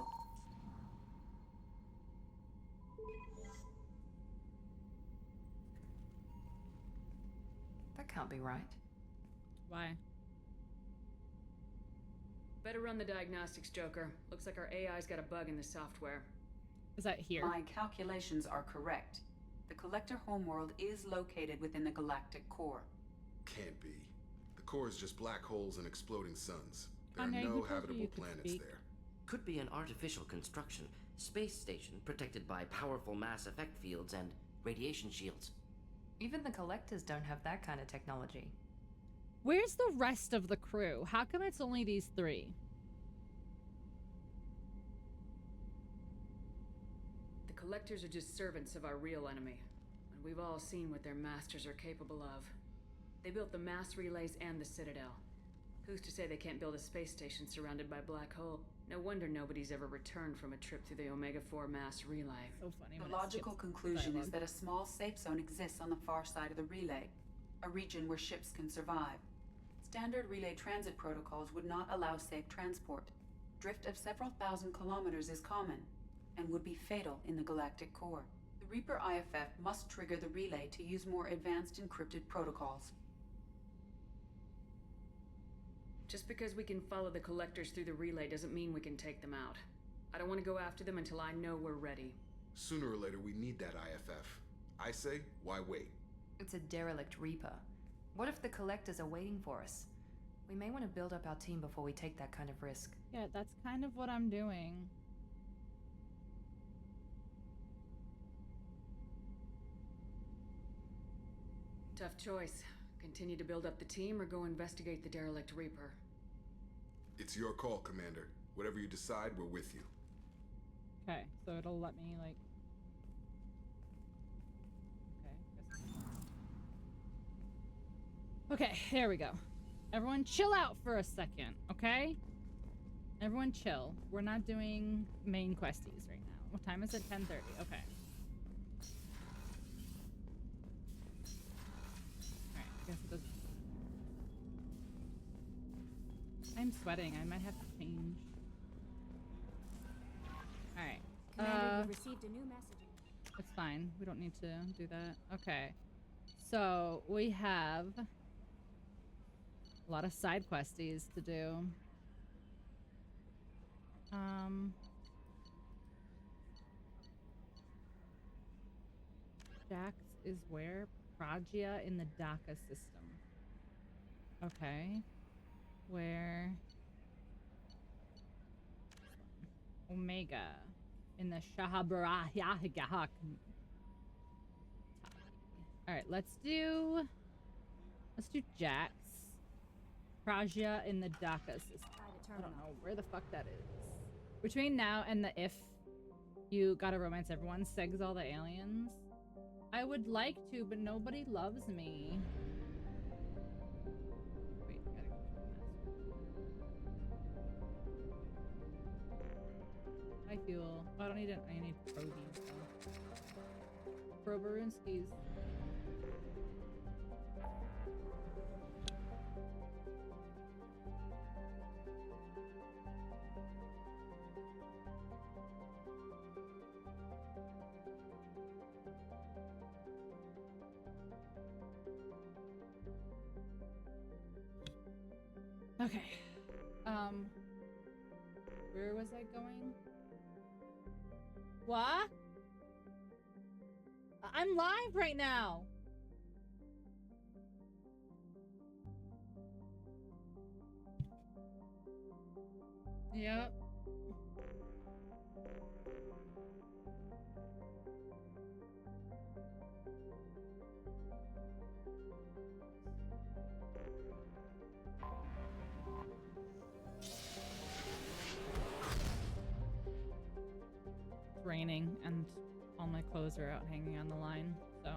That can't be right. Why? Better run the diagnostics, Joker. Looks like our AI's got a bug in the software. Is that here? My calculations are correct. The collector homeworld is located within the galactic core. Can't be. The core is just black holes and exploding suns. There Honey, are who no told you habitable you could planets speak? there. Could be an artificial construction. Space station protected by powerful mass effect fields and radiation shields. Even the collectors don't have that kind of technology. Where's the rest of the crew? How come it's only these three? The collectors are just servants of our real enemy. And we've all seen what their masters are capable of. They built the mass relays and the Citadel. Who's to say they can't build a space station surrounded by black hole? No wonder nobody's ever returned from a trip through the Omega-4 mass relay. So funny. The logical conclusion is that a small safe zone exists on the far side of the relay, a region where ships can survive. Standard relay transit protocols would not allow safe transport. Drift of several thousand kilometers is common, and would be fatal in the galactic core. The Reaper IFF must trigger the relay to use more advanced encrypted protocols. Just because we can follow the collectors through the relay doesn't mean we can take them out. I don't want to go after them until I know we're ready. Sooner or later, we need that IFF. I say, why wait? It's a derelict Reaper. What if the collectors are waiting for us? We may want to build up our team before we take that kind of risk. Yeah, that's kind of what I'm doing. Tough choice. Continue to build up the team or go investigate the derelict Reaper. It's your call, Commander. Whatever you decide, we're with you. Okay, so it'll let me, like... Okay, there we go. Everyone chill out for a second, okay? Everyone chill. We're not doing main questies right now. What time is it? 10:30. Okay. Alright, I guess it doesn't... I'm sweating. I might have to change. Alright. Commander, you received a new message. It's fine. We don't need to do that. Okay. So, we have a lot of side questies to do. Jax is where? Pragia in the DACA system. Okay. Where? Omega in the Shahabarahyak. Alright, let's do Jax. Pragia in the DACA system. I don't know where the fuck that is. Between now and the if you gotta romance everyone, segs all the aliens. I would like to, but nobody loves me. Wait, I gotta go to the master. I fuel. Oh, I don't need it. I need proteins though. Probarunskis. Okay. Where was I going? What? I'm live right now. Yep. It's raining and all my clothes are out hanging on the line, so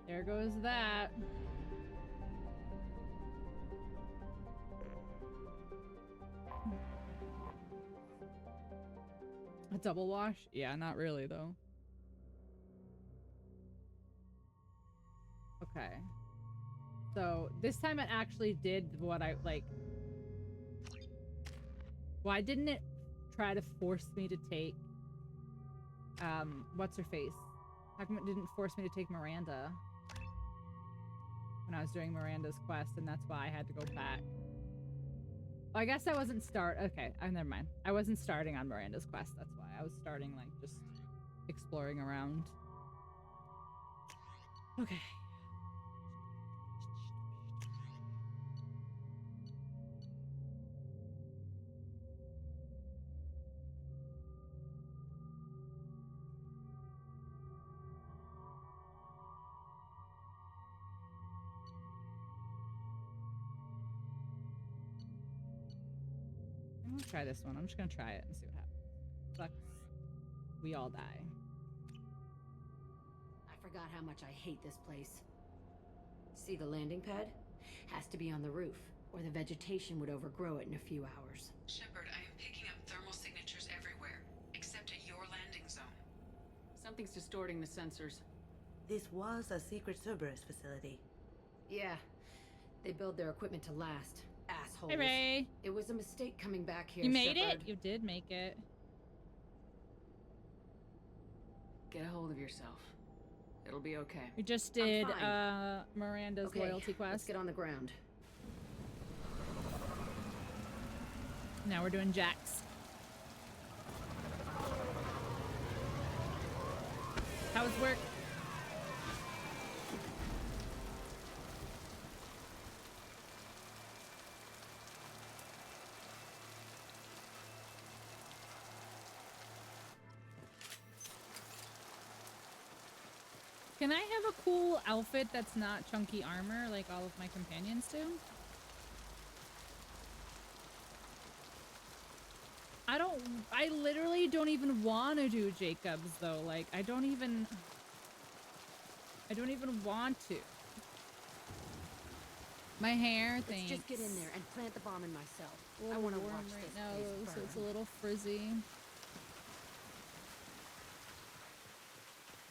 there goes that. A double wash? Yeah, not really though. Okay. So this time it actually did what I like. Why didn't it try to force me to take what's her face? How come it didn't force me to take Miranda when I was doing Miranda's quest, and that's why I had to go back. Well, I guess I wasn't okay, never mind. I wasn't starting on Miranda's quest, that's why. I was starting like just exploring around. Okay. I'm gonna try this one. I'm just gonna try it and see what happens. Sucks. We all die. I forgot how much I hate this place. See the landing pad? Has to be on the roof, or the vegetation would overgrow it in a few hours. Shepard, I am picking up thermal signatures everywhere, except at your landing zone. Something's distorting the sensors. This was a secret Cerberus facility. Yeah. They build their equipment to last. Assholes. Hey, Ray. It was a mistake coming back here, You made Shepard. it? You did make it. Get a hold of yourself. It'll be okay. We just did Miranda's loyalty quest. Let's get on the ground. Now we're doing Jax. How's work? Can I have a cool outfit that's not chunky armor like all of my companions do? I literally don't even want to do Jacobs though. Like, I don't even want to. My hair, thanks. Let's just get in there and plant the bomb in myself. I I want to warm watch right this now, place so it's a burn. little frizzy.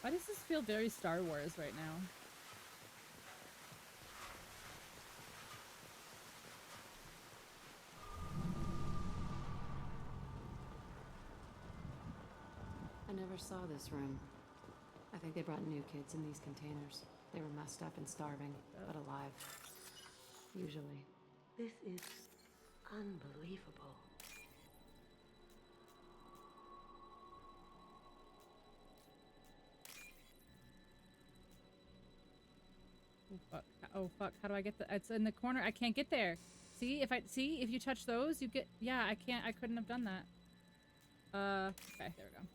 Why does this feel very Star Wars right now? I never saw this room. I think they brought new kids in these containers. They were messed up and starving, but alive. Usually. This is unbelievable. Oh fuck. Oh fuck. How do I get the it's in the corner. I can't get there. See, if you touch those, you get yeah, I couldn't have done that. Okay, there we go.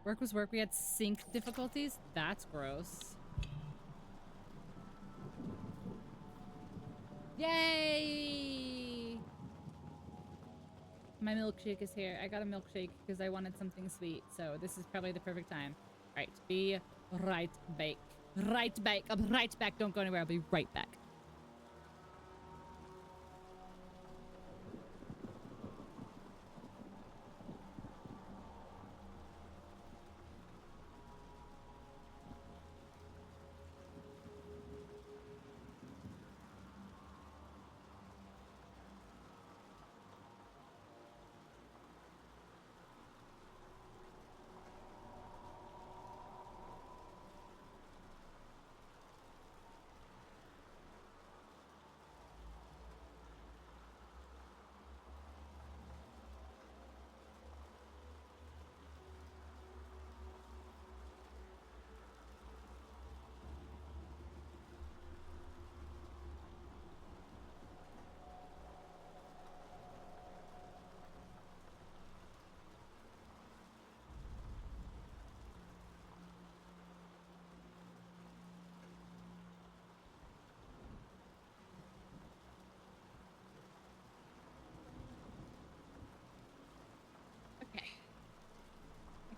Work was work. We had sync difficulties. That's gross. Yay! My milkshake is here. I got a milkshake because I wanted something sweet. So this is probably the perfect time. All right, be right back. Right back. I'll be right back. Don't go anywhere. I'll be right back.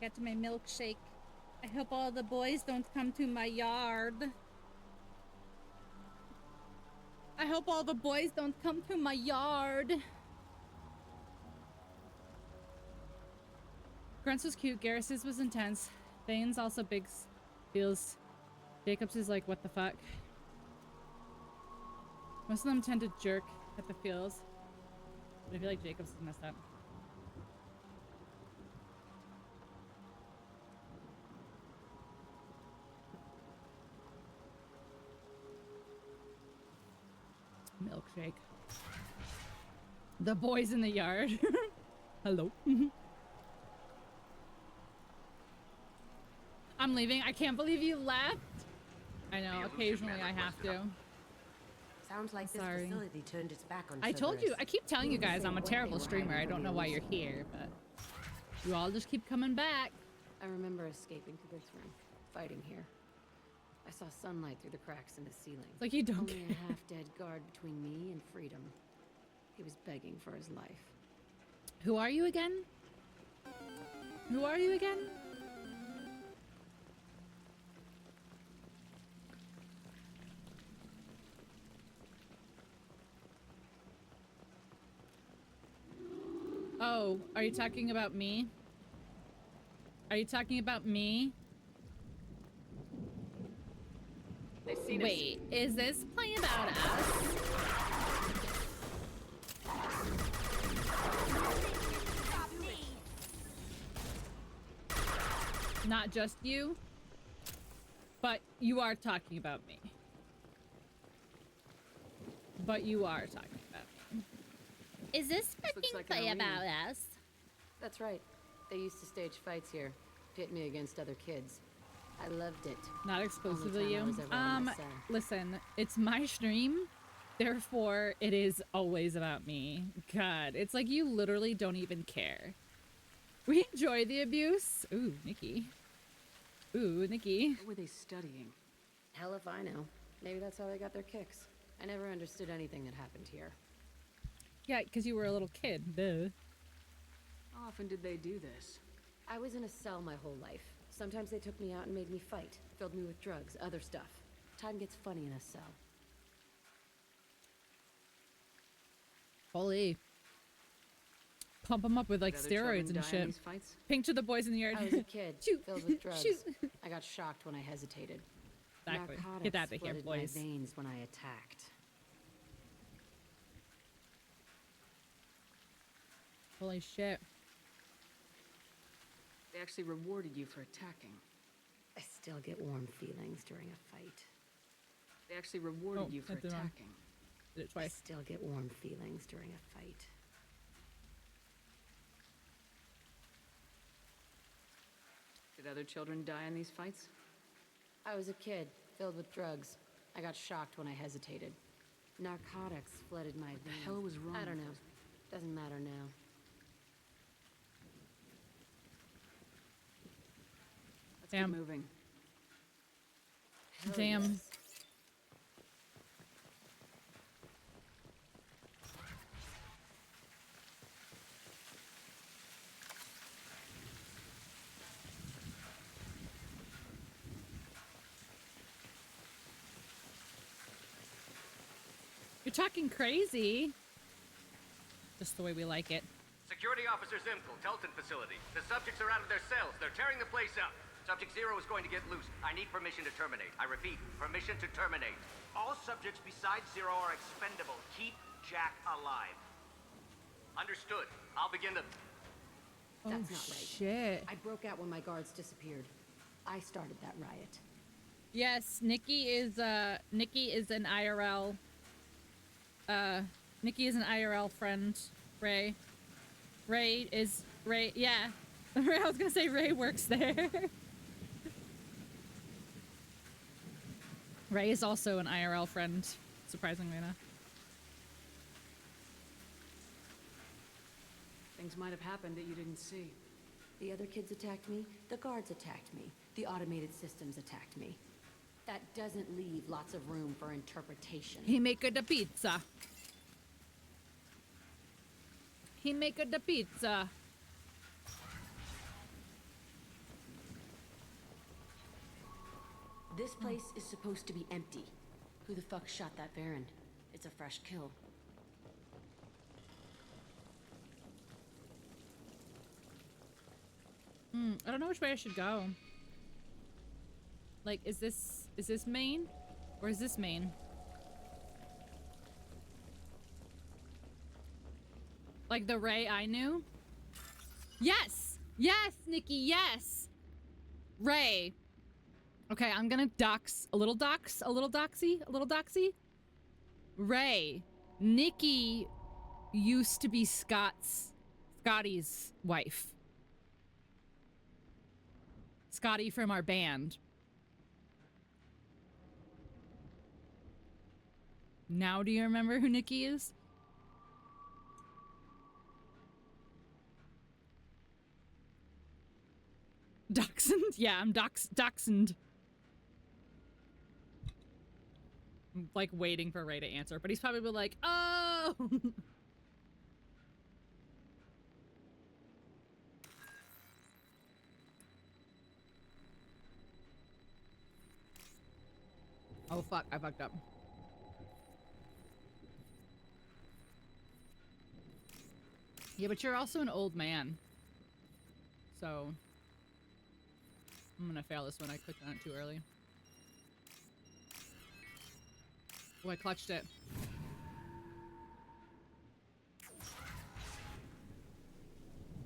get my milkshake. I hope all the boys don't come to my yard. I hope all the boys don't come to my yard. Grunts was cute. Garrus's was intense. Thane's also big feels. Jacobs is like, what the fuck? Most of them tend to jerk at the feels. But I feel like Jacobs is messed up. Milkshake. The boys in the yard. Hello. I'm leaving. I can't believe you left. I know, occasionally I have to. Sounds like this Sorry. facility turned its back on I told you, Cerberus. I keep telling you Wouldn't guys say I'm a what terrible they were streamer. I hiding don't from know the why you're elusive. here, but you all just keep coming back. I remember escaping to this room, fighting here. I saw sunlight through the cracks in the ceiling. It's like you don't Only care. a half-dead guard between me and freedom. He was begging for his life. Who are you again? Who are you again? Oh, are you talking about me? Are you talking about me? They've seen Wait, is this play about us? Not just you, but you are talking about me. But you are talking about me. Is this fucking looks like an play arena. about us? That's right. They used to stage fights here, pit me against other kids. I loved it. Not exclusively Only time I you. was ever on my cell. Listen, it's my stream, therefore it is always about me. God, it's like you literally don't even care. We enjoy the abuse. Ooh, Nikki. Ooh, Nikki. What were they studying? Hell if I know. Maybe that's how they got their kicks. I never understood anything that happened here. Yeah, because you were a little kid. Duh. How often did they do this? I was in a cell my whole life. Sometimes they took me out and made me fight. Filled me with drugs, other stuff. Time gets funny in a cell. Holy. Pump them up with like Did other steroids children and die in shit. these fights? Pink to the boys in the yard. I was a kid, Shoot. filled with drugs. Shoot. I got shocked when I hesitated. Exactly. Narcotics Get out of here, flooded boys. my veins when I attacked. Holy shit. They actually rewarded you for attacking. I still get warm feelings during a fight. They actually rewarded you for I did it wrong. attacking. Did it I twice. still get warm feelings during a fight. Did other children die in these fights? I was a kid, filled with drugs. I got shocked when I hesitated. Narcotics flooded my veins. What the hell was wrong I don't with know. those- Doesn't matter now. Let's Damn. get moving. Hell Damn. yes. You're talking crazy. Just the way we like it. Security Officer Zimkel, Telton facility. The subjects are out of their cells. They're tearing the place up. Subject 0 is going to get loose. I need permission to terminate. I repeat, permission to terminate. All subjects besides Zero are expendable. Keep Jack alive. Understood. I'll begin the... That's Oh, not right. shit. I broke out when my guards disappeared. I started that riot. Yes, Nikki is an IRL. Nikki is an IRL friend. Ray. Yeah. I was gonna say Ray works there. Ray is also an IRL friend, surprisingly enough. Things might have happened that you didn't see. The other kids attacked me. The guards attacked me. The automated systems attacked me. That doesn't leave lots of room for interpretation. He make the pizza. He make the pizza. This place is supposed to be empty. Who the fuck shot that Baron? It's a fresh kill. I don't know which way I should go. Like, is this main? Or is this main? Like the Ray I knew? Yes! Yes, Nikki, yes! Ray. Okay, I'm gonna dox. A little doxy. Ray. Nikki used to be Scotty's wife. Scotty from our band. Now do you remember who Nikki is? Dachshund? Yeah, I'm dachshund. I'm like waiting for Ray to answer, but he's probably like, oh! Oh fuck, I fucked up. Yeah, but you're also an old man. So I'm gonna fail this one. I clicked on it too early. Oh, I clutched it.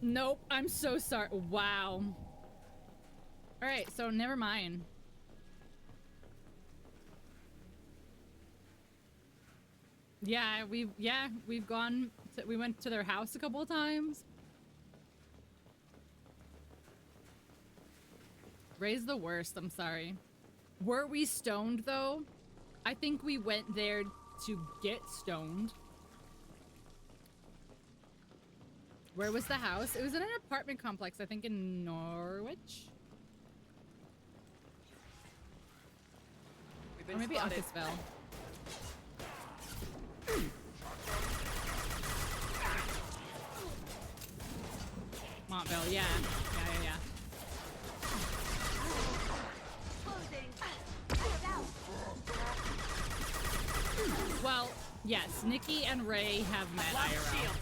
Nope, I'm so sorry. Wow. Alright, so never mind. Yeah, we've gone to, we went to their house a couple of times. Ray's the worst, I'm sorry. Were we stoned though? I think we went there to get stoned. Where was the house? It was in an apartment complex, I think in Norwich. Or maybe Uncasville. Montville, yeah. Yeah. Well, yes, Nikki and Ray have met IRL.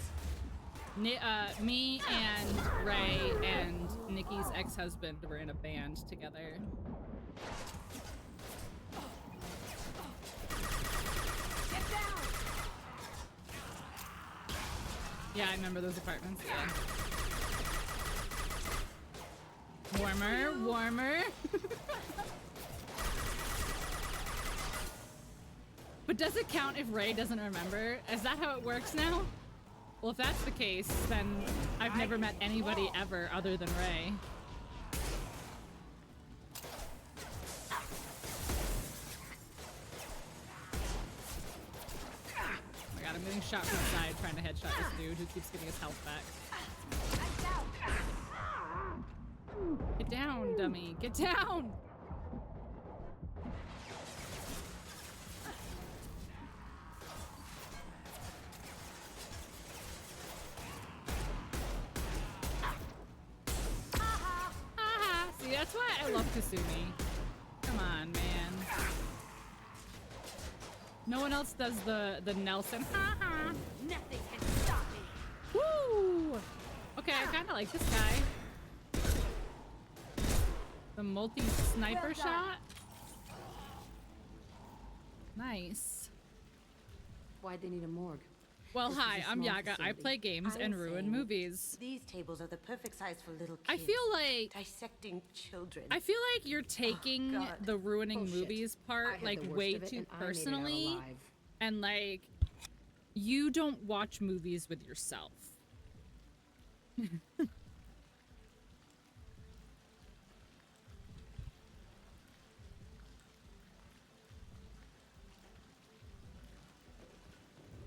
Me and Ray and Nikki's ex-husband were in a band together. Yeah, I remember those apartments. Yeah. Warmer. But does it count if Ray doesn't remember? Is that how it works now? Well, if that's the case, then I've never met anybody ever other than Ray. Oh my god, I'm getting shot from the side trying to headshot this dude who keeps getting his health back. Get down, dummy. Get down! See, that's why I love Kasumi. Come on, man. No one else does the Nelson. Nothing can stop me. Woo! Okay, I kind of like this guy. The multi-sniper shot. Nice. Why'd they need a morgue? Well, This hi, is a I'm small Yaga. I facility. play games and ruin movies. These tables are the perfect size for little kids. I feel like dissecting children. I feel like you're taking God. the ruining Bullshit. movies I part had like the worst way of it, too and I made it out personally, alive. and like you don't watch movies with yourself.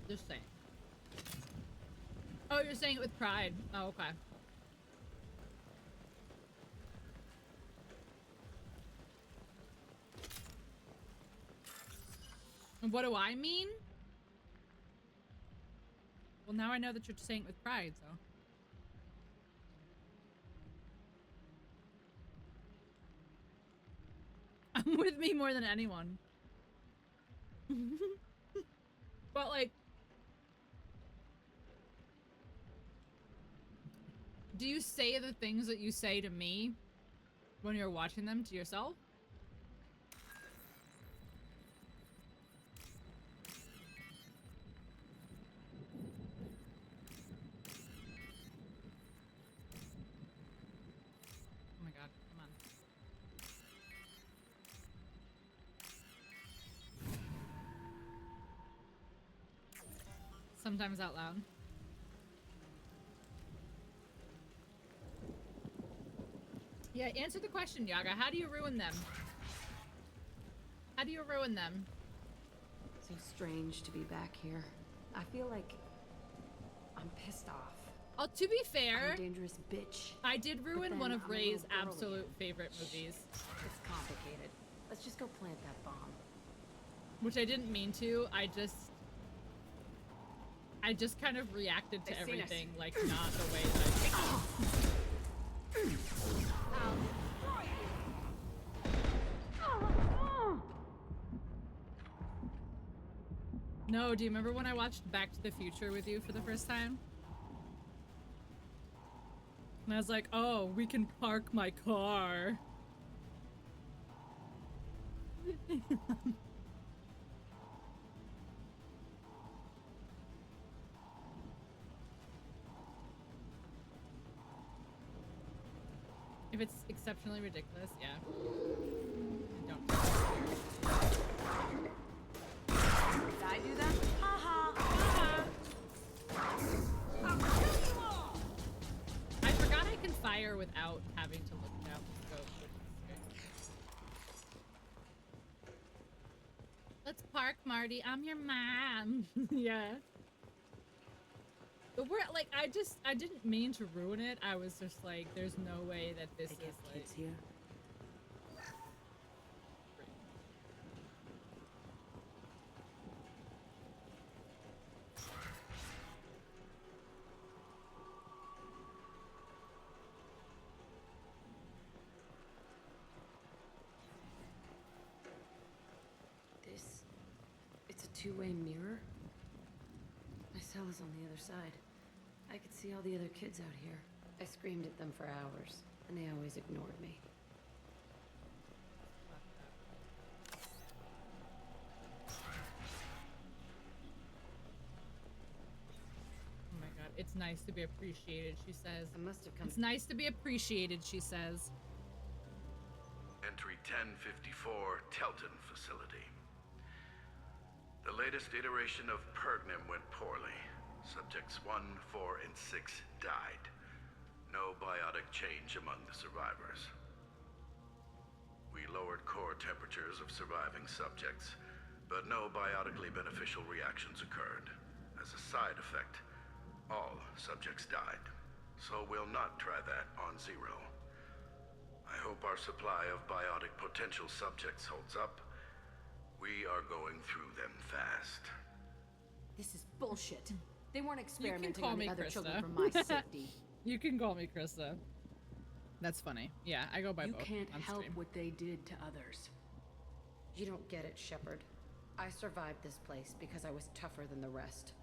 Just saying. Oh, you're saying it with pride. Oh, okay. And what do I mean? Well, now I know that you're saying it with pride, so. I'm with me more than anyone. But like, do you say the things that you say to me when you're watching them to yourself? Oh my god, come on. Sometimes out loud. Yeah, answer the question, Yaga. How do you ruin them? How do you ruin them? So strange to be back here. I feel like I'm pissed off. Oh, to be fair, I'm a dangerous bitch. I did ruin one of Ray's absolute favorite movies. It's complicated. Let's just go plant that bomb. Which I didn't mean to. I just kind of reacted to everything like not the way that I think. No, do you remember when I watched Back to the Future with you for the first time? And I was like, oh, we can park my car. If it's exceptionally ridiculous, yeah. Don't. Did I do that? I forgot I can fire without having to look down the scope, which is good. Let's park, Marty. I'm your mom. Yeah. But we're like, I didn't mean to ruin it. I was just like, there's no way that this is like kids here. It's a two-way mirror. My cell is on the other side. I could see all the other kids out here. I screamed at them for hours, and they always ignored me. Oh my god, it's nice to be appreciated, she says. I must have come. It's nice to be appreciated, she says. Entry 1054, Telton facility. The latest iteration of Pergnum went poorly. Subjects 1, 4, and 6 died. No biotic change among the survivors. We lowered core temperatures of surviving subjects, but no biotically beneficial reactions occurred. As a side effect, all subjects died. So we'll not try that on Zero. I hope our supply of biotic potential subjects holds up. We are going through them fast. This is bullshit. They weren't experimenting call on me the other Krista. children for my safety. You can call me Krista. That's funny. Yeah, I go by both. You can't on help stream. what they did to others. You don't get it, Shepard. I survived this place because I was tougher than the rest.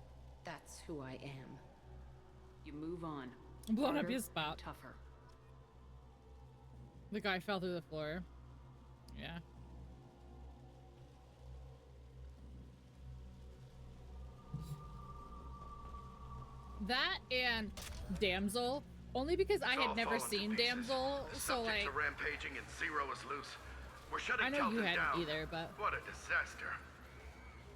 That's who I am. You move on. Blown up Harder, your spot. Tougher. The guy fell through the floor. Yeah. That and Damsel, only because I had never seen Damsel, so like Subjects are rampaging and Zero is loose. We're shutting I know you Telton hadn't down. either, but What a disaster.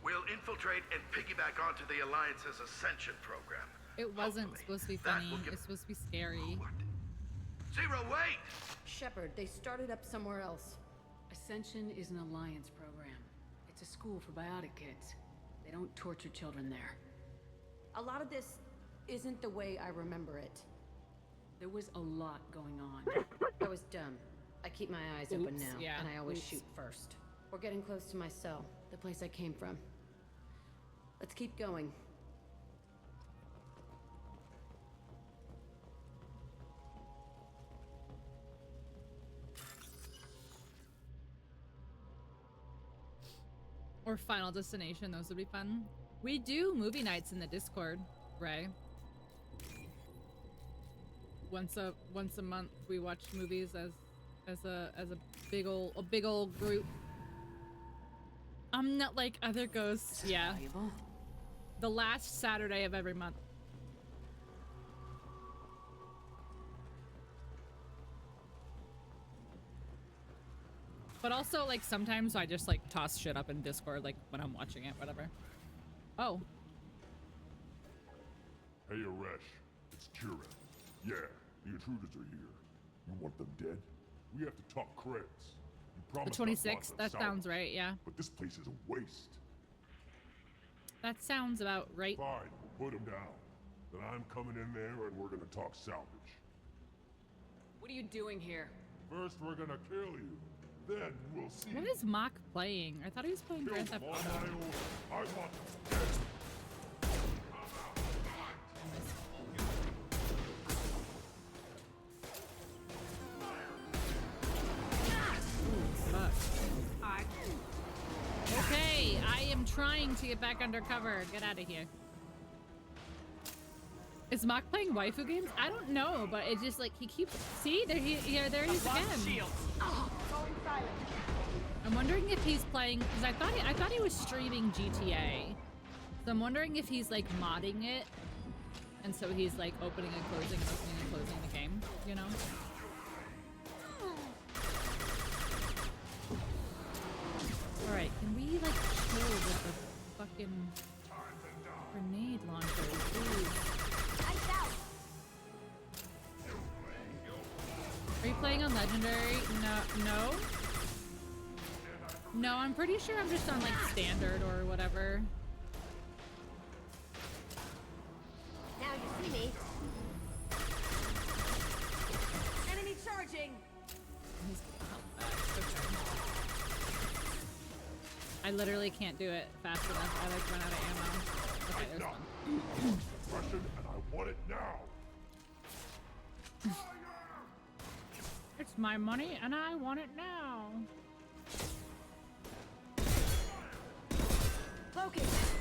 We'll infiltrate and piggyback onto the Alliance's Ascension program. it wasn't supposed to be that funny. will give- It's supposed to be scary. Zero, wait! Shepard, they started up somewhere else. Ascension is an alliance program. It's a school for biotic kids. They don't torture children there. A lot of this isn't the way I remember it. There was a lot going on. I was dumb. I keep my eyes open Oops, now, yeah, and I always oops. shoot first. We're getting close to my cell, the place I came from. Let's keep going. Or Final Destination, those would be fun. We do movie nights in the Discord, Ray. Once a month we watch movies as a big old group. I'm not like other ghosts. Yeah. Valuable. The last Saturday of every month. But also, like, sometimes I just, like, toss shit up in Discord, like, when I'm watching it, whatever. Oh. Hey, Aresh. It's Kira. Yeah, the intruders are here. You want them dead? We have to talk credits. You The promised 26th? That sounds right, yeah. But this place is a waste. That sounds about right. Fine, put him down. Then I'm coming in there and we're gonna talk salvage. What are you doing here? First, we're gonna kill you. Then we'll see. What is Mock playing? I thought he was playing Grand Theft Auto. I want them dead. Okay, I am trying to get back undercover. Get out of here. Is Mock playing waifu games? I don't know, but it's just like he keeps. See, there he is again. I'm wondering if he's playing because I thought he was streaming GTA. So I'm wondering if he's like modding it, and so he's like opening and closing the game. You know. All right, can we like chill with the fucking grenade launcher, please? Are you playing on Legendary? No. No, I'm pretty sure I'm just on like standard or whatever. Now you see me. Enemy charging. He's gonna help that. Okay. I literally can't do it fast enough. I like run out of ammo. Okay, there's one. Russian, and I want it now. It's my money and I want it now. Focus.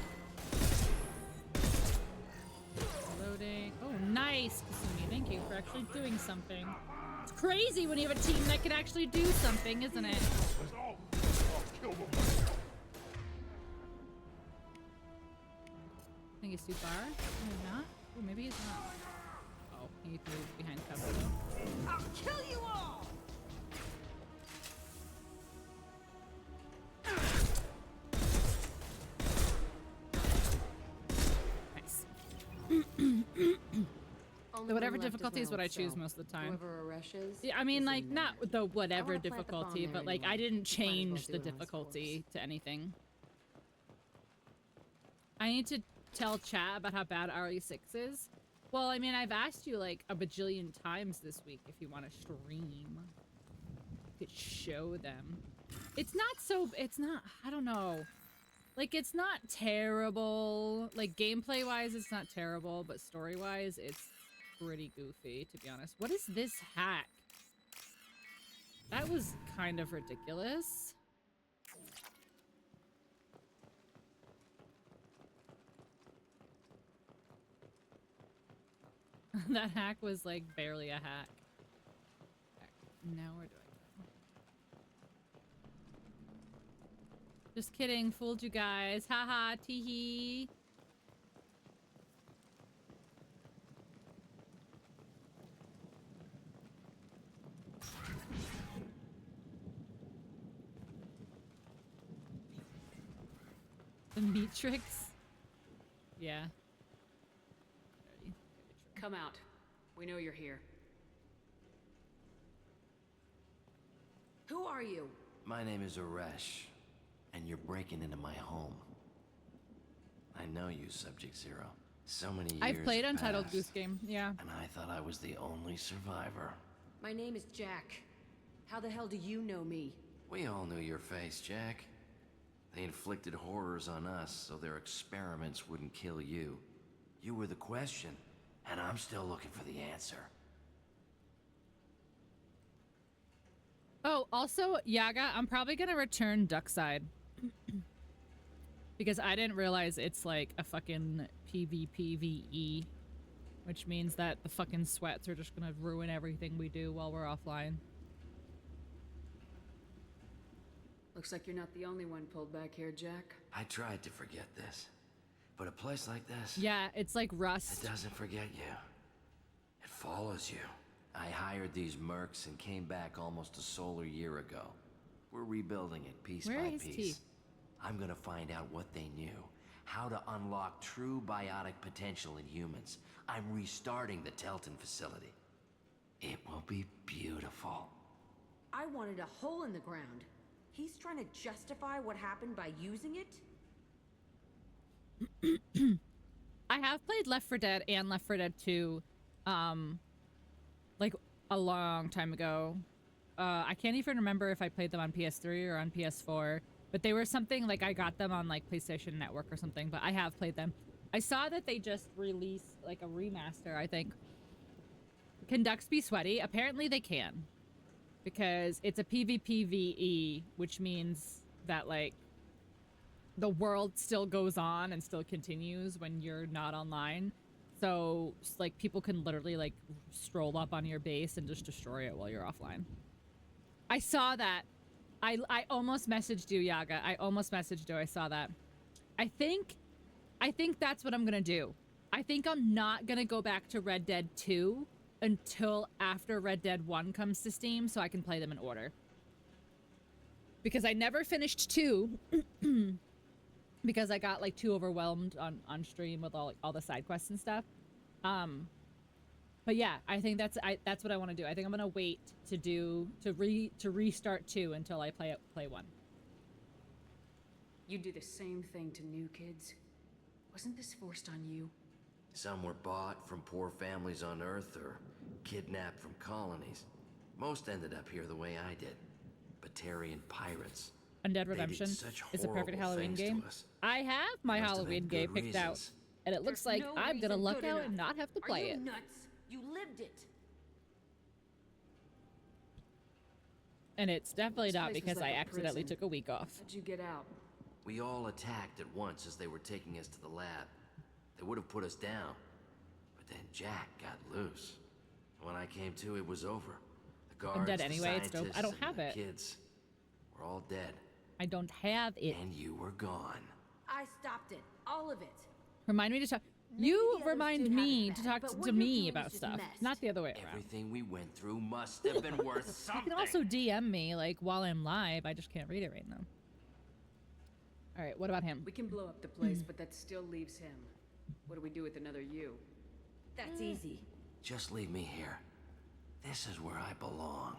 Loading. Oh, nice, Kasumi. Thank you for actually doing something. It's crazy when you have a team that can actually do something, isn't it? I'll kill them. I think he's too far. Maybe not. Oh, maybe he's not. Oh, he needs to move behind cover though. I'll kill you all. Nice. The whatever difficulty is what I choose most of the time. Whoever Aresh is. Yeah, I mean, like, not the whatever plant the bomb difficulty, there but like, anyway. I didn't Might as change well the do it on his difficulty to anything. I need to tell chat about how bad RE6 is. Well, I mean, I've asked you like a bajillion times this week if you want to stream. You could show them. It's not, I don't know. Like, it's not terrible. Like, gameplay-wise, it's not terrible, but story-wise, it's pretty goofy, to be honest. What is this hack? That was kind of ridiculous. That hack was, like, barely a hack. Now where do I go? Just kidding, fooled you guys. Haha, teehee. The Matrix? Yeah. Come out. We know you're here. Who are you? My name is Aresh, and you're breaking into my home. I know you, Subject Zero. So many years I've played Untitled passed, Goose Game, yeah. and I thought I was the only survivor. My name is Jack. How the hell do you know me? We all knew your face, Jack. They inflicted horrors on us so their experiments wouldn't kill you. You were the question, and I'm still looking for the answer. Oh, also, Yaga, I'm probably gonna return Duckside. Because I didn't realize it's like a fucking PvPvE, which means that the fucking sweats are just gonna ruin everything we do while we're offline. Looks like you're not the only one pulled back here, Jack. I tried to forget this, but a place like this... Yeah, it's like Rust. It doesn't forget you. It follows you. I hired these mercs and came back almost a solar year ago. We're rebuilding it piece Where are by his piece. teeth? I'm gonna find out what they knew, how to unlock true biotic potential in humans. I'm restarting the Telton facility. It will be beautiful. I wanted a hole in the ground. He's trying to justify what happened by using it? I have played Left 4 Dead and Left 4 Dead 2, like a long time ago. I can't even remember if I played them on PS3 or on PS4, but they were something like I got them on like PlayStation Network or something, but I have played them. I saw that they just released like a remaster, I think. Can ducks be sweaty? Apparently they can. Because it's a PvPvE, which means that like the world still goes on and still continues when you're not online. So like people can literally like stroll up on your base and just destroy it while you're offline. I saw that. I almost messaged you, Yaga. I almost messaged you. I saw that. I think that's what I'm gonna do. I think I'm not gonna go back to Red Dead 2 until after Red Dead 1 comes to Steam so I can play them in order. Because I never finished 2 because I got like too overwhelmed on stream with all the side quests and stuff. But yeah, I think that's what I want to do. I think I'm gonna wait to restart 2 until I play 1. You do the same thing to new kids. Wasn't this forced on you? Some were bought from poor families on Earth or kidnapped from colonies. Most ended up here the way I did. Batarian pirates. Undead Redemption is a perfect Halloween game. I have my Halloween game picked out, and it looks like I'm gonna luck out and not have to play it. Are you nuts? You lived it. And it's definitely not This place because was like I a accidentally prison. took a week off. How'd you get out? We all attacked at once as they were taking us to the lab. They would have put us down, but then Jack got loose. When I came to, it was over. The guards, I'm dead the anyway, it's dope. I don't scientists, have and it. the kids were all dead. I don't have it. And you were gone. I stopped it. All of it. Remind me to talk. You remind me to talk to me about stuff, not the other way around. Everything we went through must have been worth You something. can also DM me, like, while I'm live. I just can't read it right now. Alright, what about him? We can blow up the place, but that still leaves him. What do we do with another you? That's easy. Just leave me here. This is where I belong.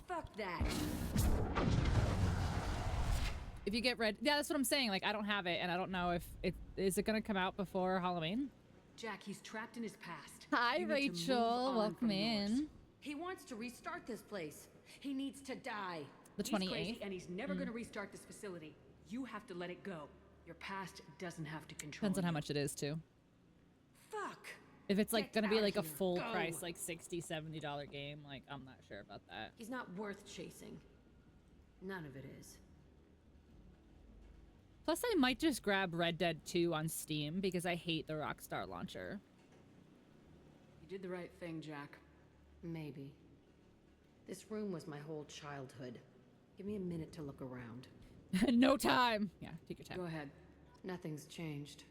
Fuck that. If you get red... Yeah, that's what I'm saying. Like, I don't have it, and I don't know if it... Is it gonna come out before Halloween? Jack, he's trapped in his past. Hi, You need to move Rachel. on Welcome from in. yours. He wants to restart this place. He needs to die. The He's 28th? crazy, and he's never gonna restart this facility. You have to let it go. Your past doesn't have to control Depends on how you. much it is, too. Fuck. If it's, like, Get gonna be, out like, a here. full Go. price, like, $60, $70 game, like, I'm not sure about that. He's not worth chasing. None of it is. Plus, I might just grab Red Dead 2 on Steam because I hate the Rockstar launcher. You did the right thing, Jack. Maybe. This room was my whole childhood. Give me a minute to look around. No time! Yeah, take your time. Go ahead. Nothing's changed,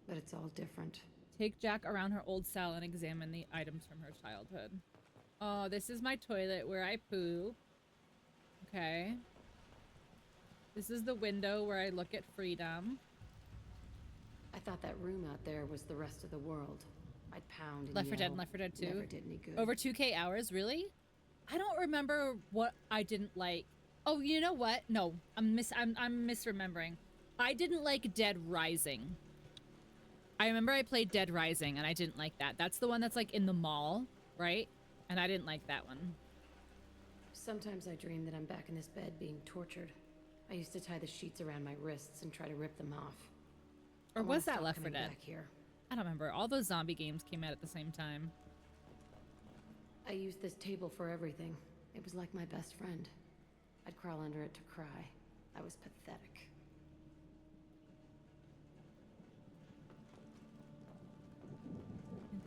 but it's all different. Take Jack around her old cell and examine the items from her childhood. Oh, this is my toilet where I poo. Okay. This is the window where I look at freedom. I thought that room out there was the rest of the world. I'd pound and Left 4 Dead yell. and Left 4 Dead 2. Never did any good. Over 2K hours, really? I don't remember what I didn't like. Oh, you know what? No, I'm misremembering. I didn't like Dead Rising. I remember I played Dead Rising and I didn't like that. That's the one that's like in the mall, right? And I didn't like that one. Sometimes I dream that I'm back in this bed being tortured. I used to tie the sheets around my wrists and try to rip them off. Or I wanna was that stop Left 4 coming Dead? back here. I don't remember. All those zombie games came out at the same time. I used this table for everything. It was like my best friend. I'd crawl under it to cry. I was pathetic.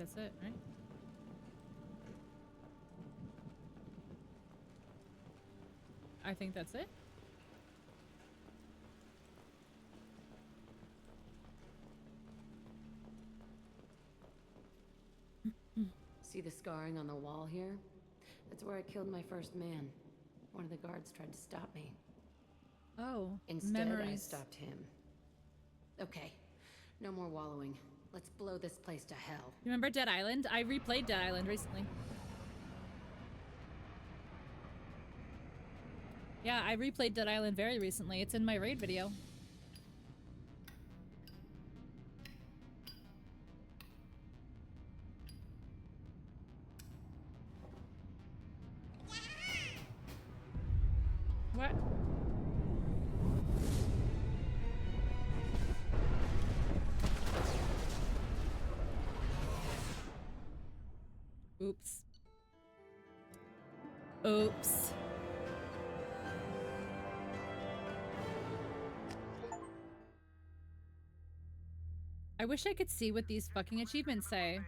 that's it, right? I think that's it. See the scarring on the wall here? That's where I killed my first man. One of the guards tried to stop me. Oh, Instead, I memories. stopped him. Okay, no more wallowing. Let's blow this place to hell. You remember Dead Island? I replayed Dead Island recently. Yeah, I replayed Dead Island very recently. It's in my raid video. What? Oops. Oops. I wish I could see what these fucking achievements say.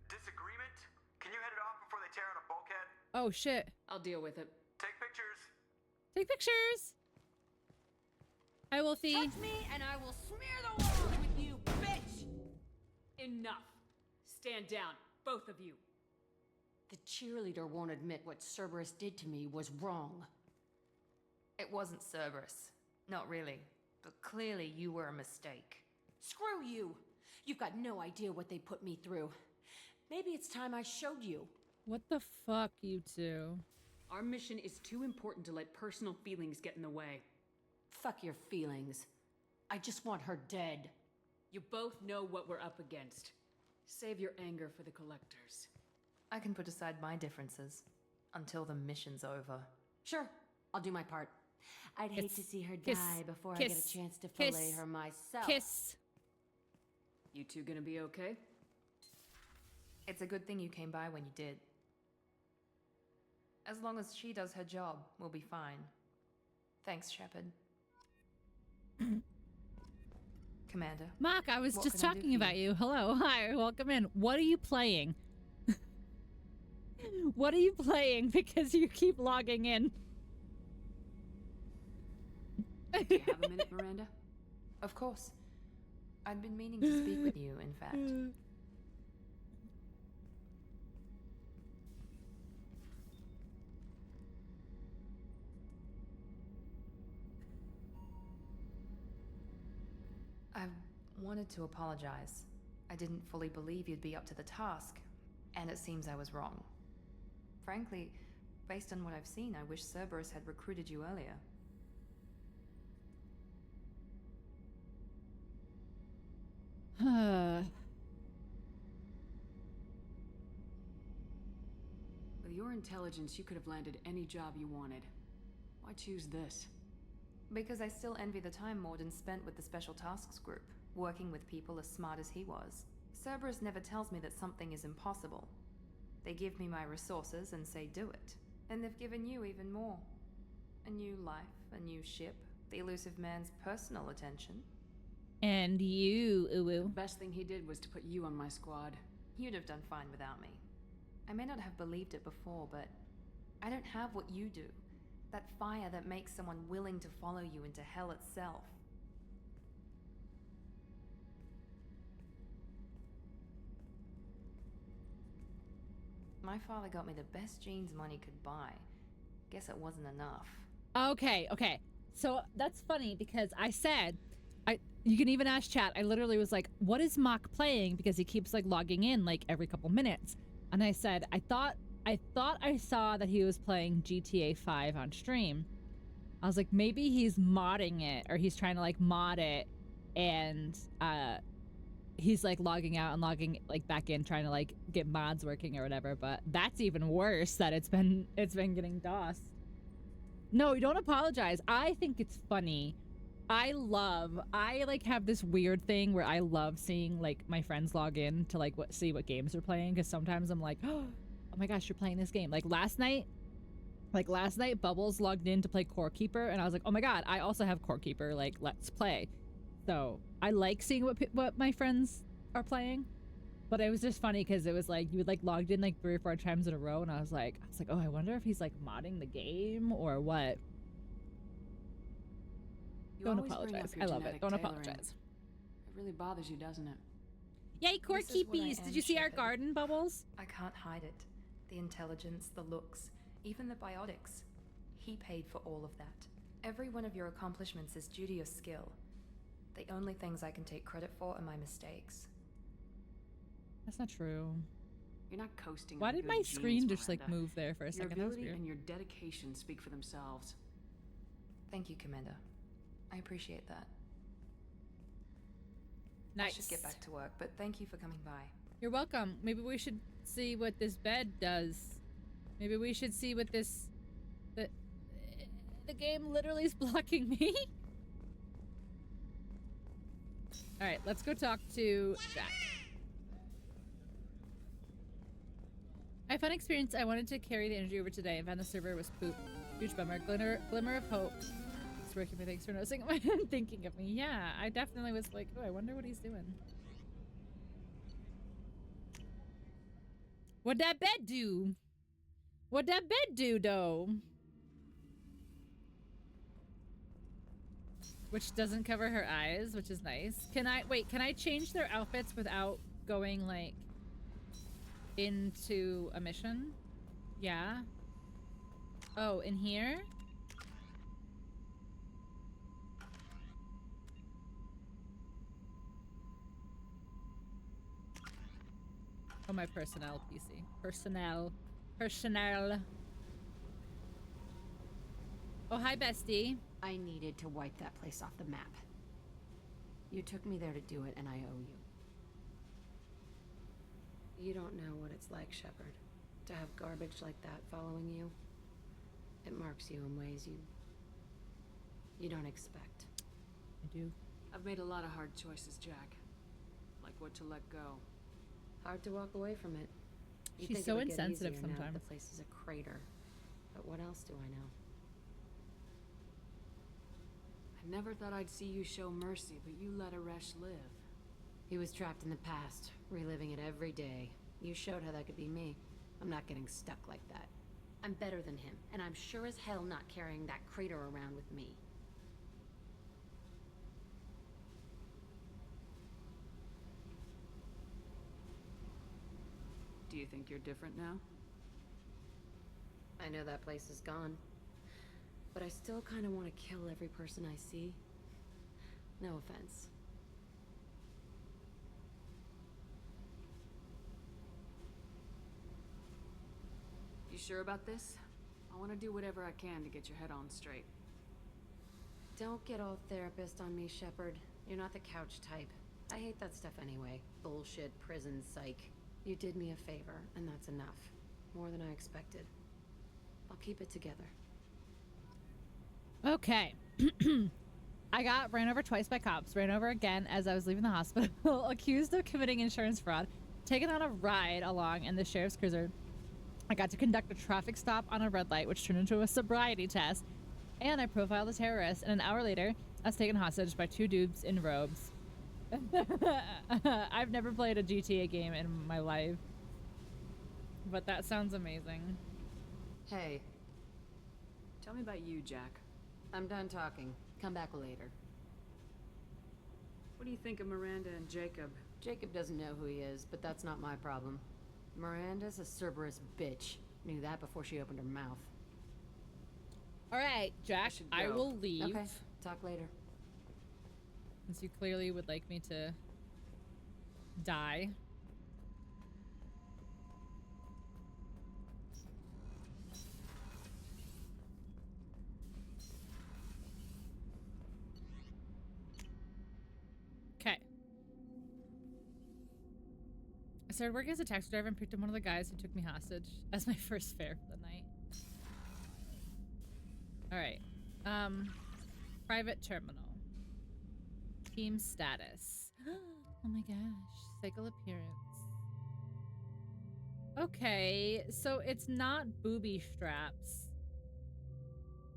Disagreement? Can you head it off before they tear out a bulkhead? Oh shit. I'll deal with it. Take pictures. Take pictures. Hi, Wolfie. Touch me and I will smear the walls with you, bitch! Enough. Stand down, both of you. The cheerleader won't admit what Cerberus did to me was wrong. It wasn't Cerberus. Not really. But clearly you were a mistake. Screw you! You've got no idea what they put me through. Maybe it's time I showed you. What the fuck, you two? Our mission is too important to let personal feelings get in the way. Fuck your feelings. I just want her dead. You both know what we're up against. Save your anger for the collectors. I can put aside my differences until the mission's over. Sure, I'll do my part. I'd hate to see her Kiss. die before I Kiss. get a chance to Kiss. fillet her myself. Kiss. You two gonna be okay? It's a good thing you came by when you did. As long as she does her job, we'll be fine. Thanks, Shepard. Commander. Mark, I was what just can I do talking for about you. Hello. Hi. Welcome in. What are you playing? What are you playing? Because you keep logging in. Do you have a minute, Miranda? Of course. I'd been meaning to speak with you, in fact. I wanted to apologize. I didn't fully believe you'd be up to the task, and it seems I was wrong. Frankly, based on what I've seen, I wish Cerberus had recruited you earlier. With your intelligence, you could have landed any job you wanted. Why choose this? Because I still envy the time Morden spent with the Special Tasks Group, working with people as smart as he was. Cerberus never tells me that something is impossible. They give me my resources and say do it. And they've given you even more. A new life, a new ship, the elusive man's personal attention. And you, Uwu. The best thing he did was to put you on my squad. You'd have done fine without me. I may not have believed it before, but I don't have what you do. That fire that makes someone willing to follow you into hell itself. My father got me the best jeans money could buy. Guess it wasn't enough. Okay, okay. So that's funny because I said, you can even ask chat. I literally was like, what is Mock playing? Because he keeps like logging in like every couple minutes. And I said, I thought I saw that he was playing GTA 5 on stream. I was like, maybe he's modding it or he's trying to like mod it and he's like logging out and logging like back in trying to like get mods working or whatever. But that's even worse that it's been getting DOS. No, you don't apologize. I think it's funny. I like have this weird thing where I love seeing like my friends log in to like see what games they're playing, because sometimes I'm like, oh my gosh, you're playing this game. Like last night Bubbles logged in to play Core Keeper and I was like, oh my god, I also have Core Keeper, like let's play. So I like seeing what my friends are playing, But it was just funny because it was like you would like logged in like 3 or 4 times in a row, and I was like, oh, I wonder if he's like modding the game or what. Don't apologize. I love it. Don't apologize. It really bothers you, doesn't it? Yay, core This is what I keepies! am, Did you see our Shepard. garden, Bubbles? I can't hide it. The intelligence, the looks, even the biotics. He paid for all of that. Every one of your accomplishments is due to your skill. The only things I can take credit for are my mistakes. That's not true. You're not coasting. Why on did good my genes, screen just like Miranda. move there for a second? That Your was ability weird. and your dedication speak for themselves. Thank you, Commander. I appreciate that. Nice. I should get back to work, but thank you for coming by. You're welcome. Maybe we should see what this bed does. Maybe we should see what this... The game literally is blocking me. Alright, let's go talk to Jack. I had fun experience. I wanted to carry the energy over today and found the server was poop. Huge bummer. Glimmer of hope. It's working. Thanks for noticing. I'm thinking of me. Yeah, I definitely was like, oh, I wonder what he's doing. What'd that bed do? What'd that bed do, though? Which doesn't cover her eyes, which is nice. Can I change their outfits without going, like, into a mission? Yeah. Oh, in here? Oh, my personnel PC. Personnel. Oh, hi, bestie. I needed to wipe that place off the map. You took me there to do it, and I owe you. You don't know what it's like, Shepard, to have garbage like that following you. It marks you in ways you don't expect. I do. I've made a lot of hard choices, Jack. Like what to let go. Hard to walk away from it. You'd She's think so it would get insensitive easier now that sometimes. the place is a crater. But what else do I know? I never thought I'd see you show mercy, but you let Aresh live. He was trapped in the past, reliving it every day. You showed how that could be me. I'm not getting stuck like that. I'm better than him, and I'm sure as hell not carrying that crater around with me. Do you think you're different now? I know that place is gone. But I still kind of want to kill every person I see. No offense. You sure about this? I want to do whatever I can to get your head on straight. Don't get all therapist on me, Shepard. You're not the couch type. I hate that stuff anyway. Bullshit, prison, psych. You did me a favor, and that's enough. More than I expected. I'll keep it together. Okay. I got ran over twice by cops, ran over again as I was leaving the hospital, accused of committing insurance fraud, taken on a ride along in the sheriff's cruiser. I got to conduct a traffic stop on a red light, which turned into a sobriety test, and I profiled a terrorist, and an hour later, I was taken hostage by 2 dudes in robes. I've never played a GTA game in my life, but that sounds amazing. Hey. Tell me about you, Jack. I'm done talking. Come back later. What do you think of Miranda and Jacob? Jacob doesn't know who he is, but that's not my problem. Miranda's a Cerberus bitch. Knew that before she opened her mouth. Alright, Jack, I will leave. Okay, talk later. Since you clearly would like me to die. Okay. I started working as a taxi driver and picked up one of the guys who took me hostage as my first fare for the night. Alright. Private terminal. Team status. Oh my gosh. Cycle appearance. Okay, so it's not booby straps.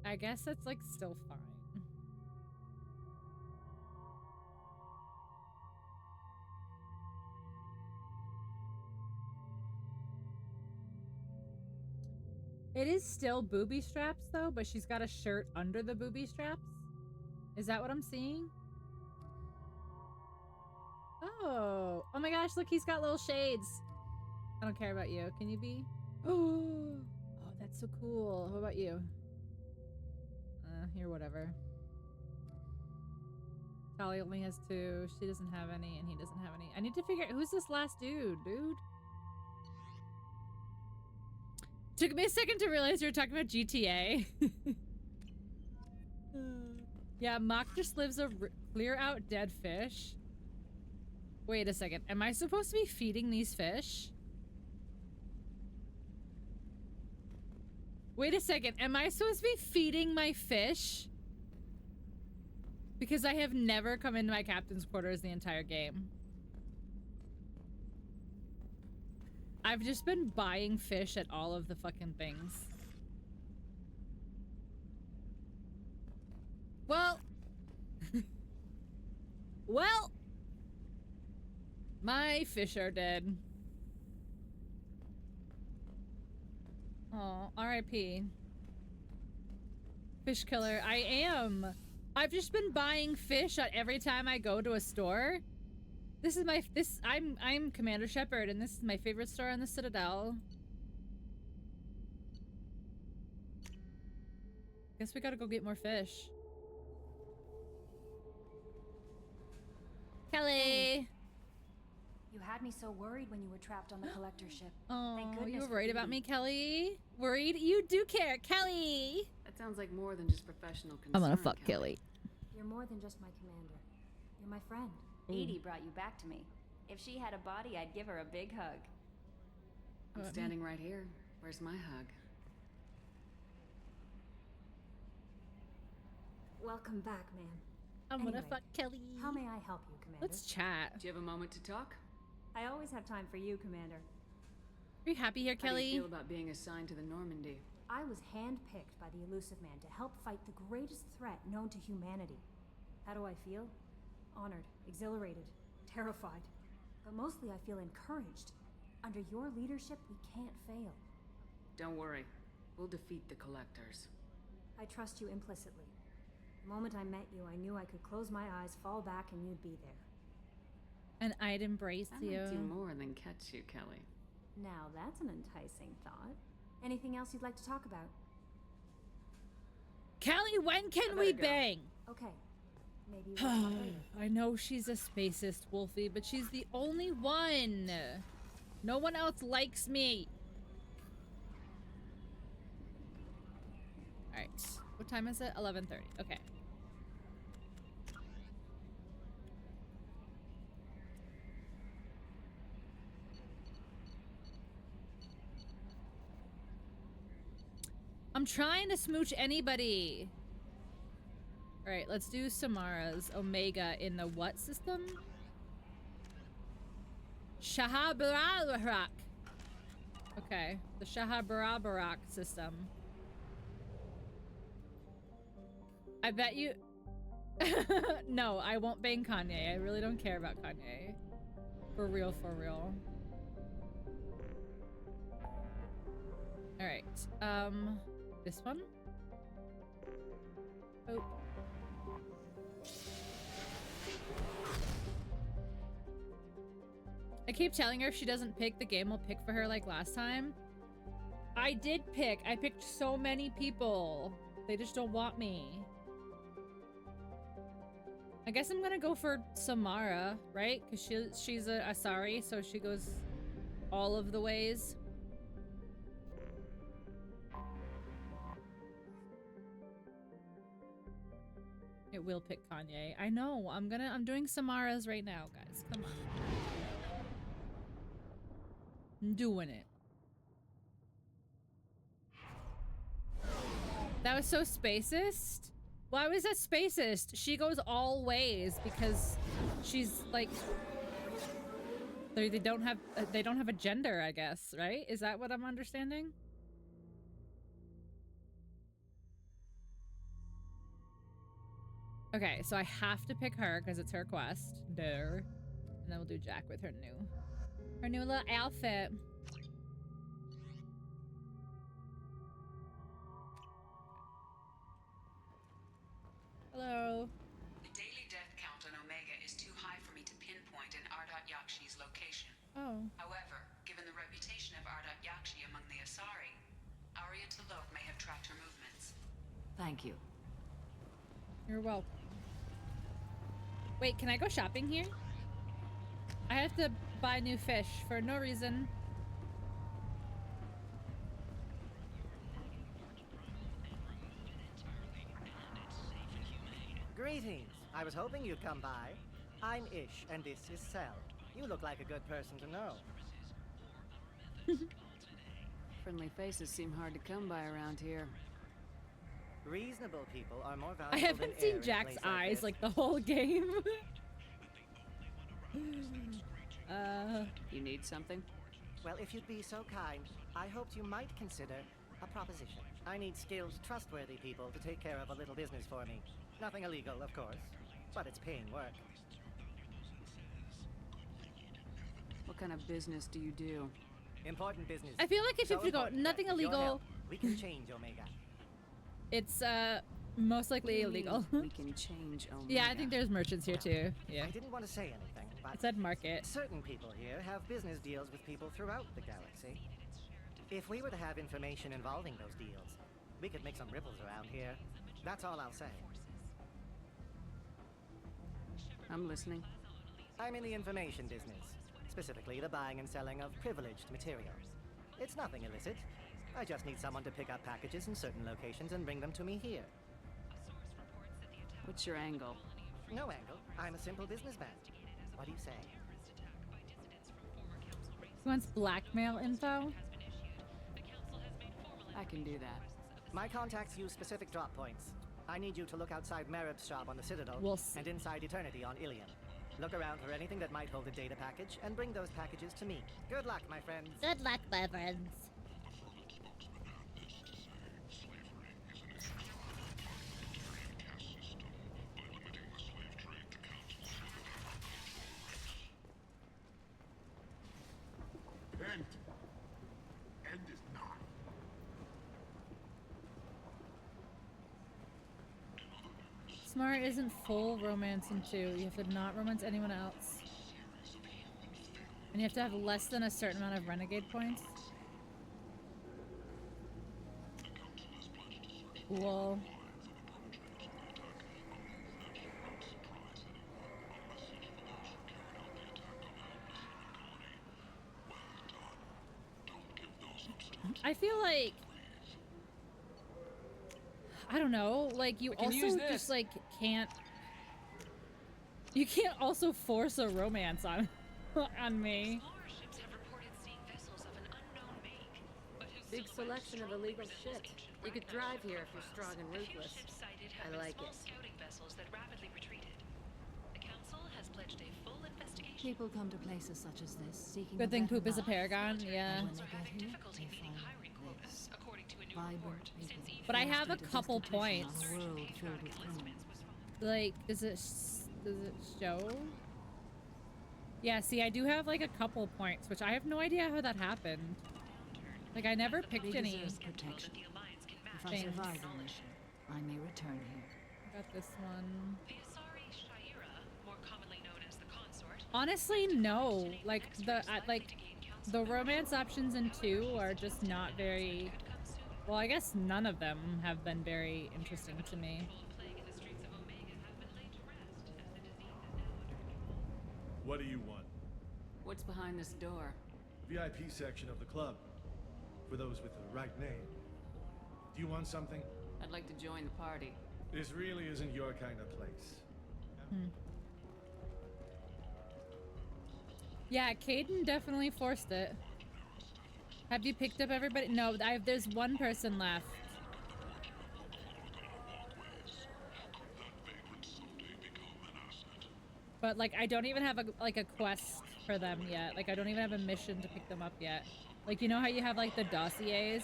I guess that's like still fine. It is still booby straps though, but she's got a shirt under the booby straps. Is that what I'm seeing? Oh my gosh, look, he's got little shades. I don't care about you. Can you be? Oh, that's so cool. What about you? You're whatever. Tali only has 2. She doesn't have any, and he doesn't have any. I need to figure out who's this last dude. Took me a second to realize you were talking about GTA. Yeah, Mock just lives a clear out dead fish. Wait a second. Am I supposed to be feeding these fish? Wait a second. Am I supposed to be feeding my fish? Because I have never come into my captain's quarters the entire game. I've just been buying fish at all of the fucking things. Well. Well. My fish are dead. Oh, R.I.P. Fish killer. I am. I've just been buying fish at every time I go to a store. This is my I'm Commander Shepard, and this is my favorite store on the Citadel. Guess we gotta go get more fish. Kelly! You had me so worried when you were trapped on the collector ship. Oh, Thank goodness you were for worried about me, Kelly? Worried? You do care, Kelly! That sounds like more than just professional concern. I'm gonna fuck Kelly. You're more than just my commander. You're my friend. Edie brought you back to me. If she had a body, I'd give her a big hug. I'm standing right here. Where's my hug? Welcome back, ma'am. I'm gonna fuck Kelly. How may I help you, Commander? Let's chat. Do you have a moment to talk? I always have time for you, Commander. Are you happy here, Kelly? How do you feel about being assigned to the Normandy? I was handpicked by the Elusive Man to help fight the greatest threat known to humanity. How do I feel? Honored, exhilarated, terrified. But mostly I feel encouraged. Under your leadership, we can't fail. Don't worry. We'll defeat the Collectors. I trust you implicitly. The moment I met you, I knew I could close my eyes, fall back, and you'd be there. And I'd embrace you. I might do more than catch you, Kelly. Now that's an enticing thought. Anything else you'd like to talk about? Kelly, when can we bang? Okay. Maybe we'll talk later. I know she's a spacist, Wolfie, but she's the only one. No one else likes me. All right. What time is it? 11:30. Okay. I'm trying to smooch anybody. All right, let's do Samara's Omega in the what system? Shahabarabarak. Okay, the Shahabarabarak system. I bet you... No, I won't bang Kanye. I really don't care about Kanye. For real, for real. All right, this one? Oh. I keep telling her if she doesn't pick, the game will pick for her like last time. I did pick. I picked so many people. They just don't want me. I guess I'm gonna go for Samara, right? Because she's a Asari, so she goes all of the ways. It will pick Kanye. I know. I'm doing Samara's right now, guys. Come on. I'm doing it. That was so spacist. Why was that spacist? She goes all ways because she's like they don't have a gender, I guess, right? Is that what I'm understanding? Okay, so I have to pick her because it's her quest. There. And then we'll do Jack with her new little outfit. Hello. The daily death count on Omega is too high for me to pinpoint an Ardat Yakshi's location. Oh. However, given the reputation of Ardat Yakshi among the Asari, Arya T'Loak may have tracked her movements. Thank you. You're welcome. Wait, can I go shopping here? I have to buy new fish for no reason. Greetings. I was hoping you'd come by. I'm Ish, and this is Sel. You look like a good person to know. Friendly faces seem hard to come by around here. Reasonable people are more I valuable haven't than seen air in a Jack's place eyes this. like the whole game. You need something? Well, if you'd be so kind, I hoped you might consider a proposition. I need skilled, trustworthy people to take care of a little business for me. Nothing illegal, of course, but it's paying work. What kind of business do you do? Important business. I feel like if So you go important nothing that with your illegal, help, we can change Omega. it's most likely illegal. We can change Omega. Yeah, I think there's merchants here too. Yeah. I didn't want to say anything, but It said market. certain people here have business deals with people throughout the galaxy. If we were to have information involving those deals, we could make some ripples around here. That's all I'll say. I'm listening. I'm in the information business, specifically the buying and selling of privileged materials. It's nothing illicit. I just need someone to pick up packages in certain locations and bring them to me here. What's your angle? No angle. I'm a simple businessman. What do you say? He wants blackmail info. I can do that. My contacts use specific drop points. I need you to look outside Merib's shop on the Citadel We'll see. and inside Eternity on Ilion. Look around for anything that might hold a data package and bring those packages to me. Good luck, my friends. Good luck, my friends. End is not. Smart isn't full romance in 2. You have to not romance anyone else. And you have to have less than a certain amount of renegade points. Cool. I feel like, I don't know, like you can use also this. just like can't, you can't also force a romance on on me. Big selection of illegal shit. You could thrive here if you're strong and ruthless. I like it. People come to places such as this seeking Good a thing better Poop is a life. paragon, yeah. And when they get here, they find this. Vibrant people. But I have a forced into couple destitution points. on a world filled with criminals. Like, does it show? Yeah, see, I do have like a couple points, which I have no idea how that happened. Like, I never picked They any. deserve protection. If I things. survive the mission, I may return here. Got this one. Honestly, no. Like the romance options in 2 are just not very. Well, I guess none of them have been very interesting to me. What do you want? What's behind this door? VIP section of the club. For those with the right name. Do you want something? I'd like to join the party. This really isn't your kind of place. Yeah, Caden definitely forced it. Have you picked up everybody? No, there's one person left. But like, I don't even have a quest for them yet. Like, I don't even have a mission to pick them up yet. Like, you know how you have like the dossiers?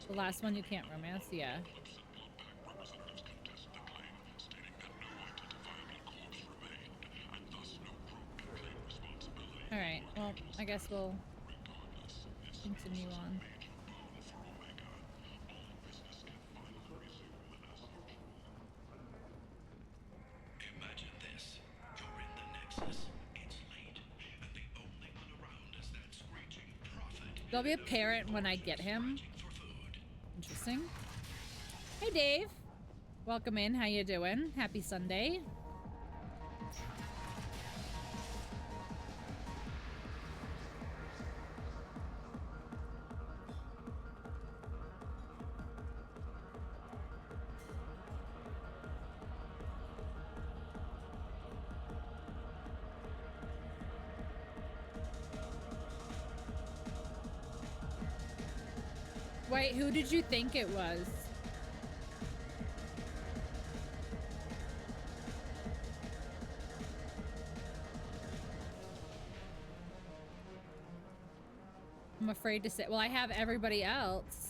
The last one you can't romance? Yeah. Alright, well, I guess we'll continue on. There'll be a parent when I get him. Interesting. Hey, Dave. Welcome in. How you doing? Happy Sunday. Wait, who did you think it was? I'm afraid to say. Well, I have everybody else.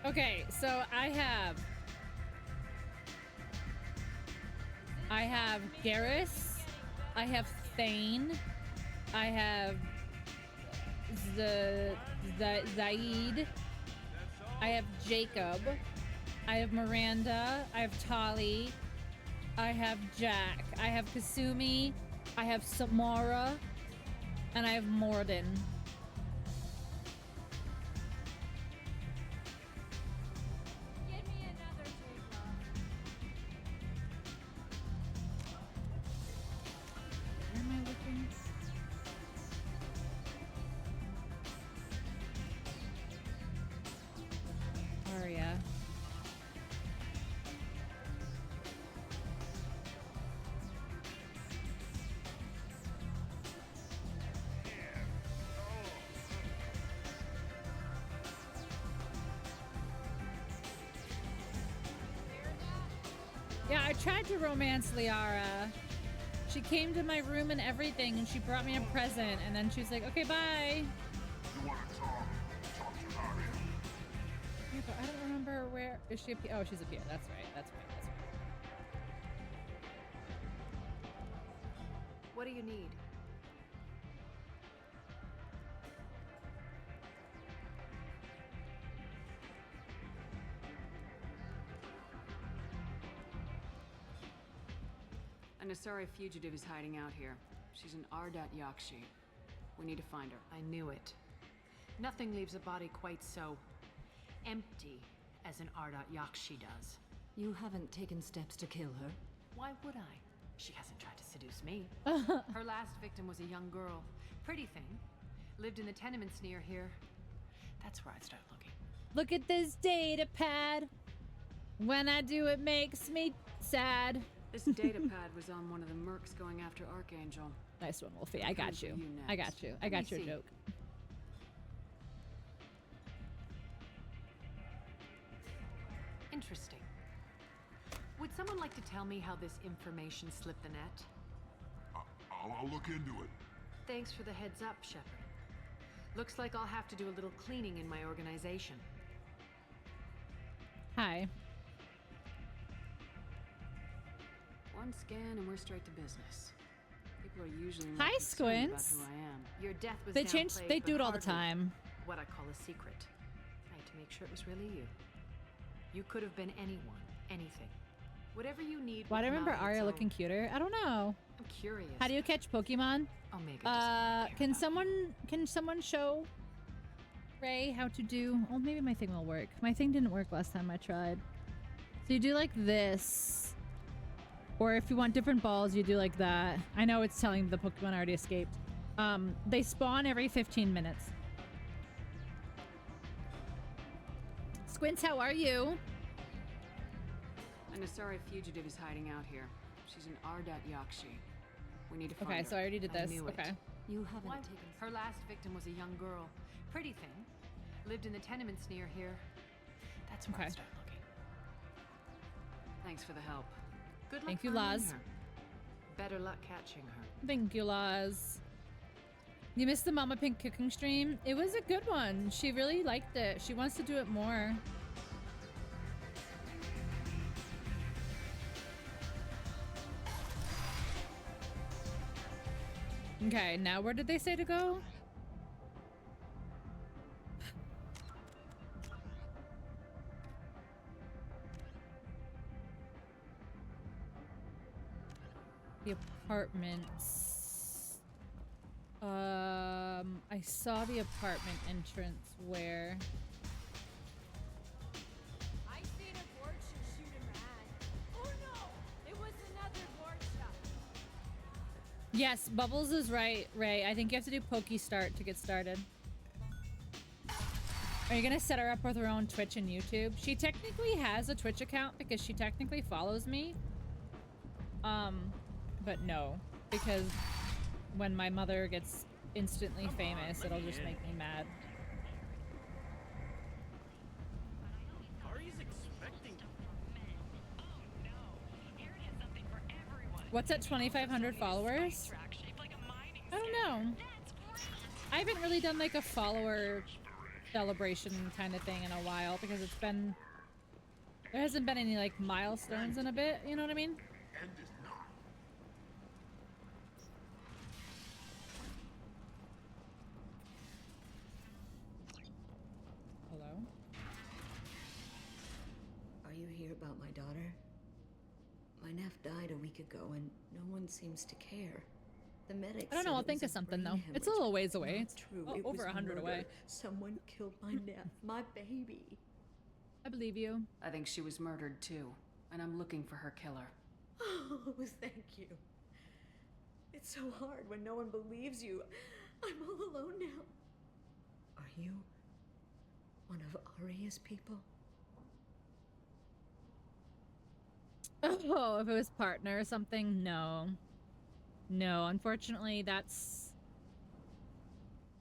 Okay, so I have Garrus, I have Thane, I have Zaid, I have Jacob, I have Miranda, I have Tali, I have Jack, I have Kasumi, I have Samara, and I have Morden. Yeah, I tried to romance Liara. She came to my room and everything, and she brought me a present, and then she's like, okay, bye. You want to talk to Ari. Yeah, but I don't remember where... Is she up here? Oh, she's up here. That's right. That's right. That's right. What do you need? An Asari fugitive is hiding out here. She's an Ardat Yakshi. We need to find her. I knew it. Nothing leaves a body quite so empty as an Ardat Yakshi does. You haven't taken steps to kill her? Why would I? She hasn't tried to seduce me. Her last victim was a young girl. Pretty thing. Lived in the tenements near here. That's where I'd start looking. Look at this data pad. When I do, it makes me sad. This data pad was on one of the mercs going after Archangel. Nice one, Wolfie. I got you. I got you. I got your joke. Interesting. Would someone like to tell me how this information slipped the net? I'll look into it. Thanks for the heads up, Shepard. Looks like I'll have to do a little cleaning in my organization. Hi. One scan and we're straight to business. People are usually Hi, more concerned about Squints. who I am. Your death was They change. downplayed, They but do it all the hardly time. What I call a secret. I had to make sure it was really you. You could have been anyone, anything. Whatever you need. Why do I will come remember out on Arya its looking own. cuter? I don't know. I'm curious. How do you catch Pokemon? Omega. Can someone show Ray how to do? Oh, maybe my thing will work. My thing didn't work last time I tried. So you do like this, or if you want different balls, you do like that. I know it's telling the Pokemon already escaped. They spawn every 15 minutes. Squints, how are you? An Asari fugitive is hiding out here. She's an Ardat Yakshi. We need to find her. Okay, so I already did this. knew it. Okay. You haven't taken. Her last victim was a young girl. Pretty thing. Lived in the tenements near here. That's where I start looking. Thanks for the help. Good luck Thank you, finding Laz. her. Better luck catching her. Thank you, Laz. You missed the Mama Pink cooking stream? It was a good one. She really liked it. She wants to do it more. Okay, now where did they say to go? The apartments. I saw the apartment entrance where... I seen a Borgia shoot a man. Oh no! It was another Borgia. Yes, Bubbles is right, Ray. I think you have to do Pokey Start to get started. Are you gonna set her up with her own Twitch and YouTube? She technically has a Twitch account because she technically follows me. But no, because when my mother gets instantly famous, it'll just make me mad. Ari's expecting. What's at 2,500 followers? I don't know. I haven't really done like a follower celebration kind of thing in a while because it's been... There hasn't been any like milestones in a bit, you know what I mean? Hello? Are you here about my daughter? My nephew died a week ago and no one seems to care. The medics I don't know, said I'll it think was of a something brain though. It's a little ways hemorrhage. away. Not It's true. over It was 100 murder. away. Someone killed my nephew, my baby. I believe you. I think she was murdered too, and I'm looking for her killer. Oh, thank you. It's so hard when no one believes you. I'm all alone now. Are you one of Aria's people? Oh, if it was partner or something, no. No, unfortunately, that's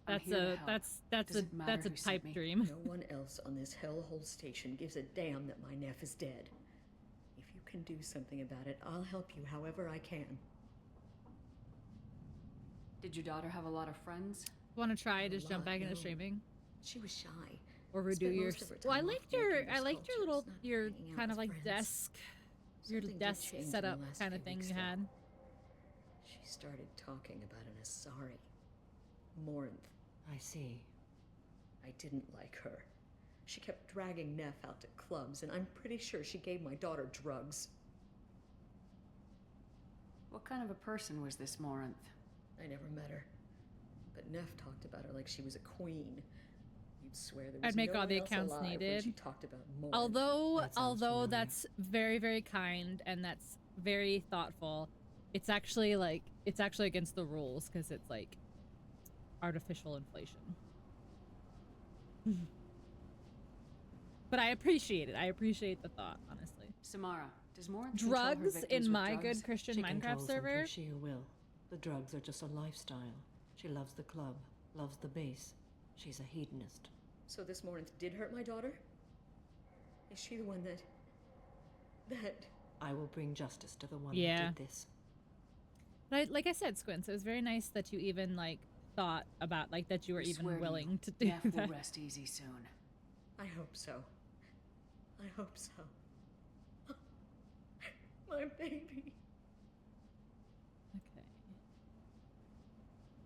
a pipe dream. No one else on this hellhole station gives a damn that my nephew is dead. If you can do something about it, I'll help you however I can. Did your daughter have a lot of friends? Want to try just A jump lot, back into no. streaming? She was shy. Or redo Spent your... most of her Well, I time liked off your... making I liked your sculptures, little... not Your hanging out kind of with like friends. desk... Your Something did desk change in the setup last kind of few thing weeks, you though. had. She started talking about an Asari. Morinth. I see. I didn't like her. She kept dragging Neff out to clubs, and I'm pretty sure she gave my daughter drugs. What kind of a person was this Morinth? I never met her. But Neff talked about her like she was a queen. You'd swear there was I'd make no all the one else accounts alive when needed. she talked about Morinth. Although that's very, very kind and that's very thoughtful, it's actually against the rules because it's like artificial inflation. But I appreciate it. I appreciate the thought, honestly. Samara, does Morinth control her Drugs victims in with my drugs? good Christian She Minecraft controls them server? through sheer will. The drugs are just a lifestyle. She loves the club, loves the base. She's a hedonist. So this Morinth did hurt my daughter? Is she the one that... I will bring justice to the one Yeah. who did this. But like I said, Squints, it was very nice that you even like thought about like that you were We even swear to willing you, to do Neff that. will rest easy soon. I hope so. I hope so. My baby. Okay.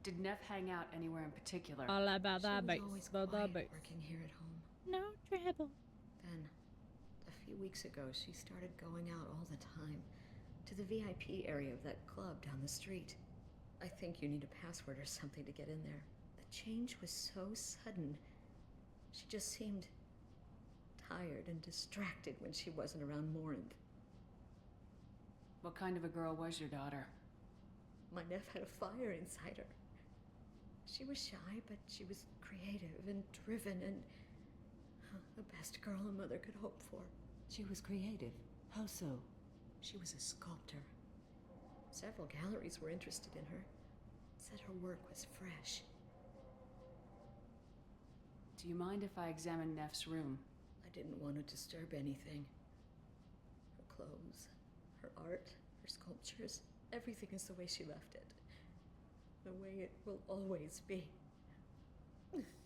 Did Neff hang out anywhere in particular? All about She that was base. always About that quiet base. working here at home. No trouble. Then, a few weeks ago, she started going out all the time to the VIP area of that club down the street. I think you need a password or something to get in there. The change was so sudden. She just seemed tired and distracted when she wasn't around Morinth. What kind of a girl was your daughter? My nephew had a fire inside her. She was shy, but she was creative and driven and the best girl a mother could hope for. She was creative. How so? She was a sculptor. Several galleries were interested in her. Said her work was fresh. Do you mind if I examine Neff's room? I didn't want to disturb anything. Her clothes, her art, her sculptures, everything is the way she left it. The way it will always be.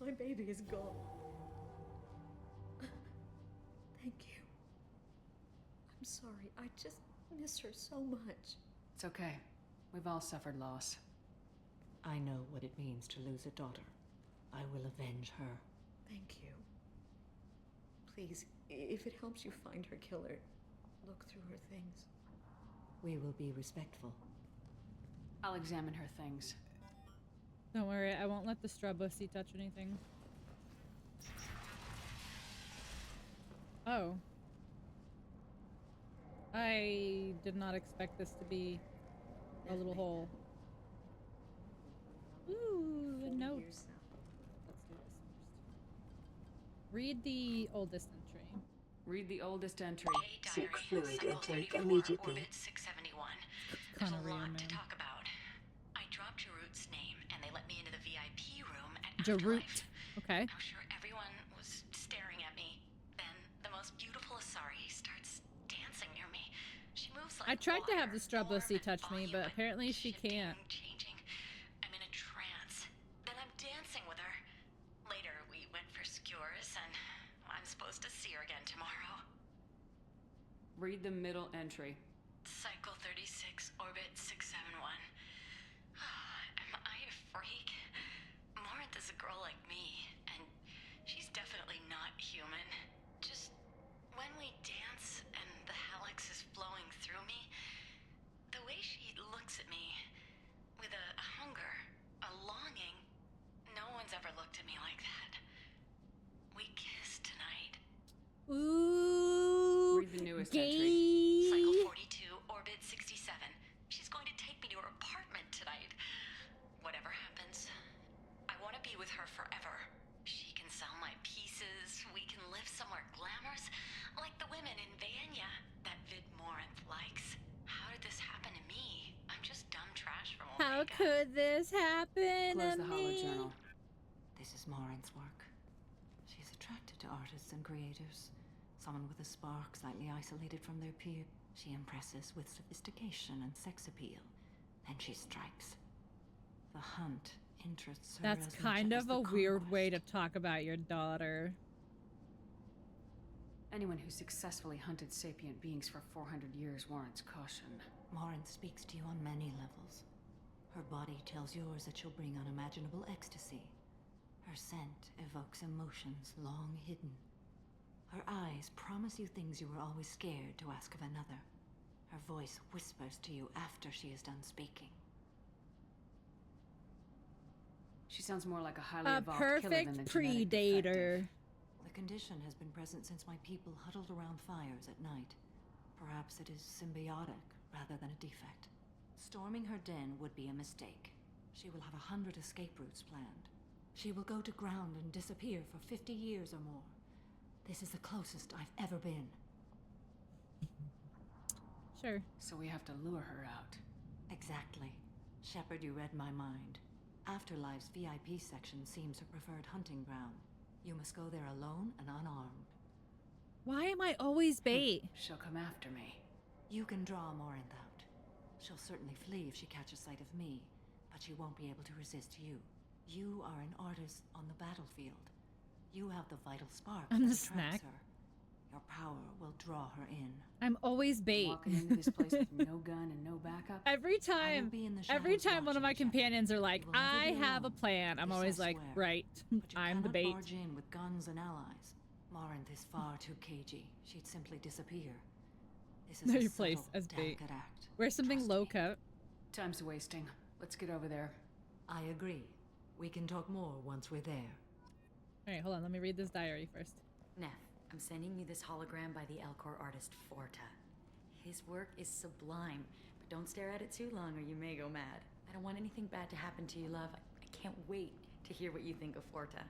My baby is gone. Thank you. I'm sorry. I just miss her so much. It's okay. We've all suffered loss. I know what it means to lose a daughter. I will avenge her. Thank you. Please, if it helps you find her killer, look through her things. We will be respectful. I'll examine her things. Don't worry, I won't let the Strabossi touch anything. Oh. I did not expect this to be a little hole. Ooh, a note. Let's do this first. Read the oldest entry. Read the oldest entry. Seek fluid intake immediately. Orbit 671. There's a lot to talk about. I dropped Jarut's name, and they let me into the VIP room at Jarut. Okay. I'm sure everyone was staring at me. Then the most beautiful Asari starts dancing near me. She moves like I tried to have the Strabossi touch me, but apparently she can't. changing. I'm in a trance. Then I'm dancing with her. Later, we went for skewers, and I'm supposed to see her again tomorrow. Read the middle entry. Cycle 36, orbit 671. Am I a freak? Morinth is a girl like me, and she's definitely not human. Just when we dance and the hallex is flowing through me, the way she looks at me with a hunger, a longing, no one's ever looked at me like that. We kiss tonight. Ooh. Read the newest gay. entry. Cycle 42, orbit 67. She's going to take me to her apartment tonight. Whatever happens, I want to be with her forever. She can sell my pieces. We can live somewhere glamorous, like the women in Vanya that Vid Morinth likes. How did this happen to me? I'm just dumb trash from Omega. How could this happen Close to the me? holojournal. This is Morinth's work. She's attracted to artists and creators. Someone with a spark, slightly isolated from their peer. She impresses with sophistication and sex appeal. Then she strikes. The hunt interests her. That's as much kind as of the a weird conquest. way to talk about your daughter. Anyone who successfully hunted sapient beings for 400 years warrants caution. Morinth speaks to you on many levels. Her body tells yours that she'll bring unimaginable ecstasy. Her scent evokes emotions long hidden. Her eyes promise you things you were always scared to ask of another. Her voice whispers to you after she is done speaking. She sounds more like a highly A evolved killer than perfect a genetic predator. defective. The condition has been present since my people huddled around fires at night. Perhaps it is symbiotic rather than a defect. Storming her den would be a mistake. She will have 100 escape routes planned. She will go to ground and disappear for 50 years or more. This is the closest I've ever been. Sure. So we have to lure her out. Exactly. Shepard, you read my mind. Afterlife's VIP section seems her preferred hunting ground. You must go there alone and unarmed. Why am I always bait? She'll come after me. You can draw Morinth out. She'll certainly flee if she catches sight of me, but she won't be able to resist you. You are an artist on the battlefield. You have the vital spark I'm that the attracts snack. her. Your power will draw her in. I'm always bait. Walking into this place with no gun and no backup. Every time one of my companions are like, I have a plan, I'm always like, right, I'm the bait. Barge in with guns and allies. Morinth is far too cagey. She'd simply disappear. This is Know a your place subtle, as bait. delicate act. Wear something low cut. Time's wasting. Let's get over there. I agree. We can talk more once we're there. Alright, hold on, let me read this diary first. Neff, I'm sending you this hologram by the Elcor artist Forta. His work is sublime, but don't stare at it too long or you may go mad. I don't want anything bad to happen to you, love. I can't wait to hear what you think of Forta.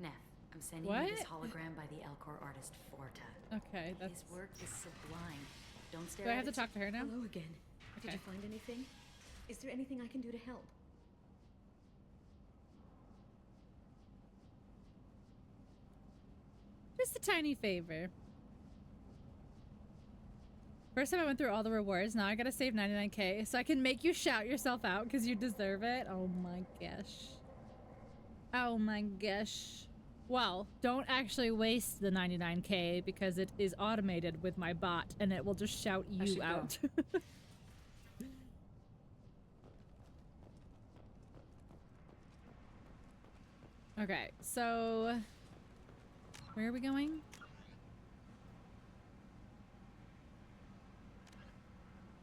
Neff, I'm sending you this hologram by the Elcor artist Forta. Okay, that's... His work is sublime. Don't stare Do I at have to it talk to her now? Hello again. Did Okay. you find anything? Is there anything I can do to help? Just a tiny favor. First time I went through all the rewards, now I gotta save 99k so I can make you shout yourself out because you deserve it. Oh my gosh. Oh my gosh. Well, don't actually waste the 99k because it is automated with my bot and it will just shout you out. Okay, so where are we going?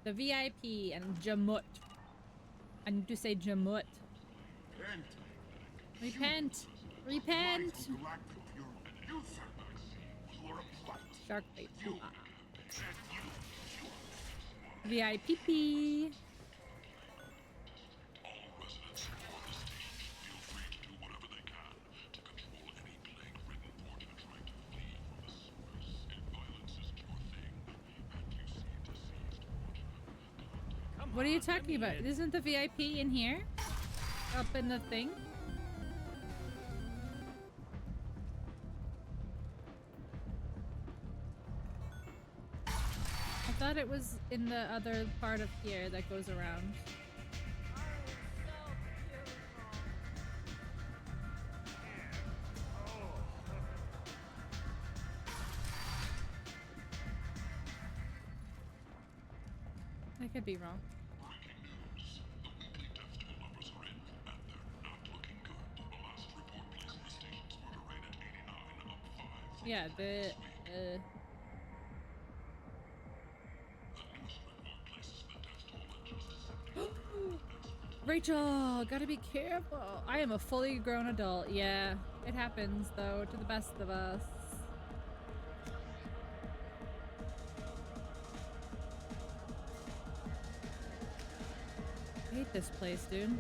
The VIP and Jamut. I need to say Jamut. Repent! Repent! Shark bait. VIP. What are you talking about? Isn't the VIP in here? Up in the thing? I thought it was in the other part of here that goes around. I could be wrong. Yeah, the Rachel, gotta be careful. I am a fully grown adult. Yeah, it happens though to the best of us. I hate this place, dude.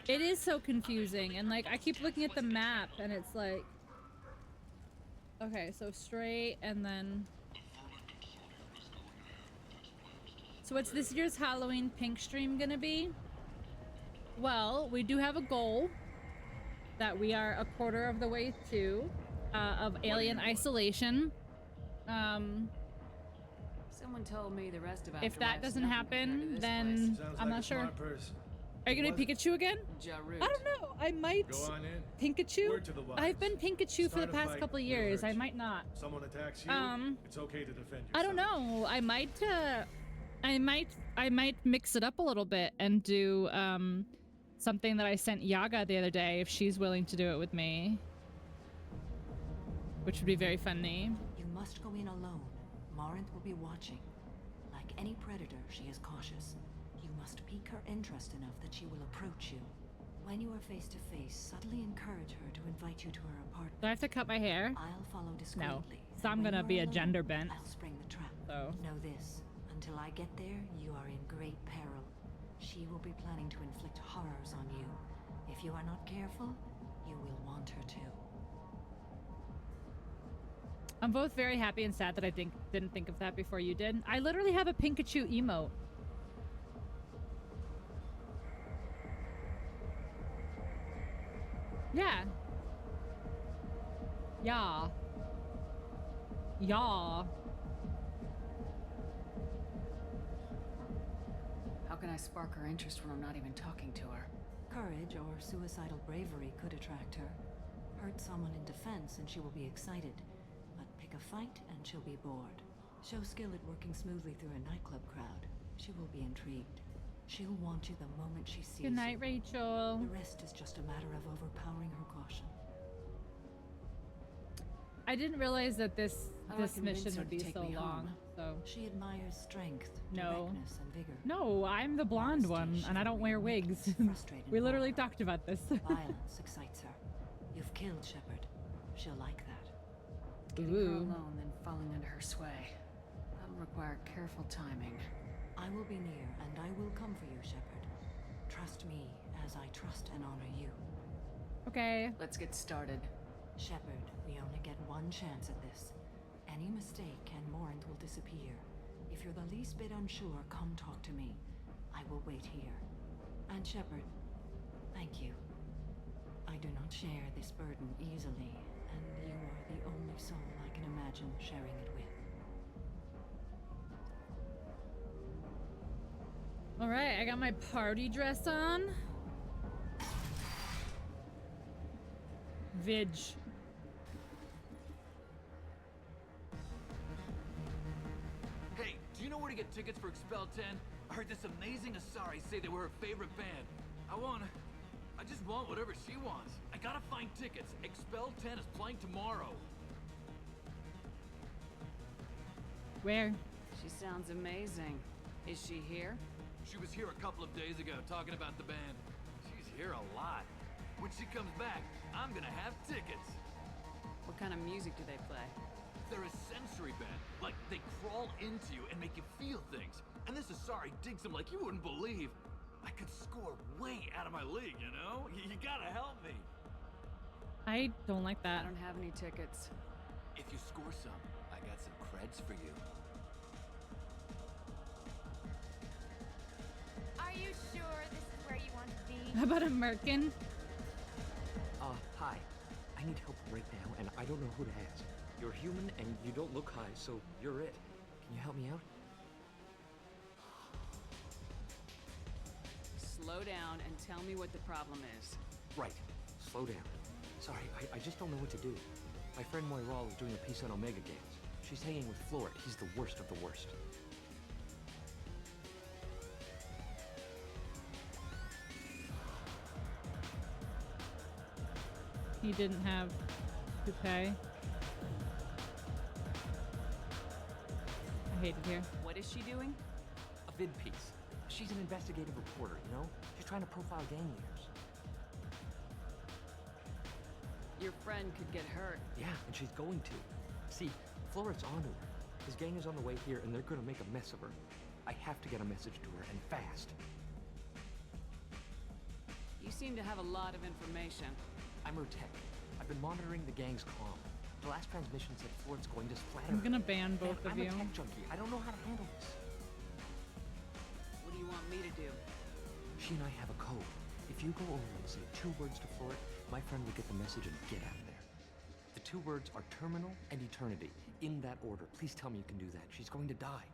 It is so confusing, and like I keep looking at the map and it's like, okay, so straight and then, so what's this year's Halloween pink stream gonna be? Well, we do have a goal that we are a quarter of the way to of Alien Isolation. Someone told me the rest of If that doesn't happen, then I'm not sure. Are you gonna Pikachu again? I don't know. I might Pikachu. I've been Pikachu for the past couple of years. I might not. Someone attacks you, it's okay to defend yourself. I don't know. I might mix it up a little bit and do something that I sent Yaga the other day if she's willing to do it with me, which would be very funny. You must go in alone. Morinth will be watching. Like any predator, she is cautious. You must pique her interest enough that she will approach you. When you are face to face, subtly encourage her to invite you to her apartment. Do I have to cut my hair? I'll follow discreetly. No. So I'm gonna be a gender bent. I'll spring the trap. So know this. Until I get there, you are in great peril. She will be planning to inflict horrors on you. If you are not careful, you will want her to. I'm both very happy and sad that I didn't think of that before you did. I literally have a Pikachu emote. Yeah. Yeah. Yeah. How can I spark her interest when I'm not even talking to her? Courage or suicidal bravery could attract her. Hurt someone in defense and she will be excited. But pick a fight and she'll be bored. Show skill at working smoothly through a nightclub crowd. She will be intrigued. She'll want you the moment she sees you. Good night, Rachel. The rest is just a matter of overpowering her caution. I didn't realize that this mission would be so long. So she admires strength, directness, and vigor. No, I'm the blonde one, and I don't wear wigs. We literally talked about this. Violence excites her. You've killed Shepard. She'll like that. Getting her alone, then falling under her sway. That'll require careful timing. I will be near, and I will come for you, Shepard. Trust me as I trust and honor you. Okay. Let's get started. Shepard, we only get one chance at this. Any mistake and Morinth will disappear. If you're the least bit unsure, come talk to me. I will wait here. And Shepard, thank you. I do not share this burden easily, and you are the only soul I can imagine sharing it with. All right, I got my party dress on. Vig. Hey, do you know where to get tickets for Expel 10? I heard this amazing Asari say they were her favorite band. I just want whatever she wants. I gotta find tickets. Expel 10 is playing tomorrow. Where? She sounds amazing. Is she here? She was here a couple of days ago talking about the band. She's here a lot. When she comes back, I'm gonna have tickets. What kind of music do they play? They're a sensory band. Like, they crawl into you and make you feel things. And this Asari digs them like you wouldn't believe. I could score way out of my league, you know? You gotta help me. I don't like that. I don't have any tickets. If you score some, I got some creds for you. Are you sure this is where you want to be? How about a merkin? Hi. I need help right now, and I don't know who to ask. You're human, and you don't look high, so you're it. Can you help me out? Slow down and tell me what the problem is. Right. Slow down. Sorry, I just don't know what to do. My friend Moiral is doing a piece on Omega Games. She's hanging with Floret. He's the worst of the worst. He didn't have to pay. I hate it here. What is she doing? A vid piece. She's an investigative reporter, you know? She's trying to profile gang leaders. Your friend could get hurt. Yeah, and she's going to. See, Floret's onto her. His gang is on the way here, and they're gonna make a mess of her. I have to get a message to her, and fast. You seem to have a lot of information. I'm her tech. I've been monitoring the gang's comm. The last transmission said Floret's going to splatter. I'm gonna ban both of I'm you. a tech junkie. I don't know how to handle this. What do you want me to do? She and I have a code. If you go over and say 2 words to Floret, my friend will get the message and get out of there. The 2 words are terminal and eternity. In that order. Please tell me you can do that. She's going to die.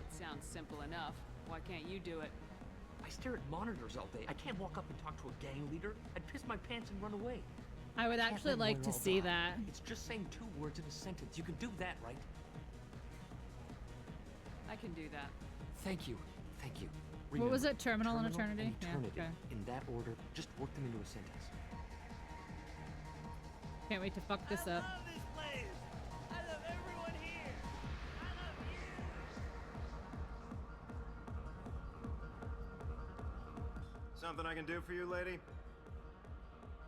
It sounds simple enough. Why can't you do it? I stare at monitors all day. I can't walk up and talk to a gang leader. I'd piss my pants and run away. I would actually like to see that. It's just saying 2 words in a sentence. You can do that, right? I can do that. Thank you. Thank you. What was it? Terminal and eternity? And eternity. Yeah, okay. In that order, just work them into a sentence. Can't wait to fuck this up. I love this place. I love everyone here. I love you. Something I can do for you, lady?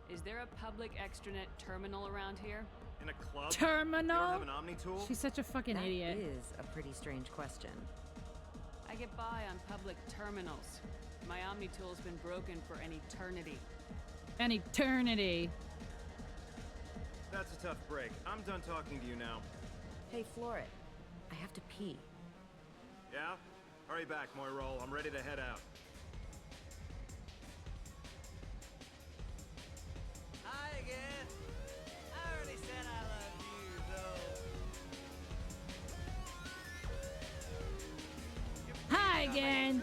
Is there a public extranet terminal around here? In a club? Terminal? You don't have an Omni tool? She's such a fucking idiot. That is a pretty strange question. I get by on public terminals. My Omni tool's been broken for an eternity. An eternity. That's a tough break. I'm done talking to you now. Hey, Floret. I have to pee. Yeah? Hurry back, Moiral. I'm ready to head out. Hi again. I already said I love you, though. Hi again.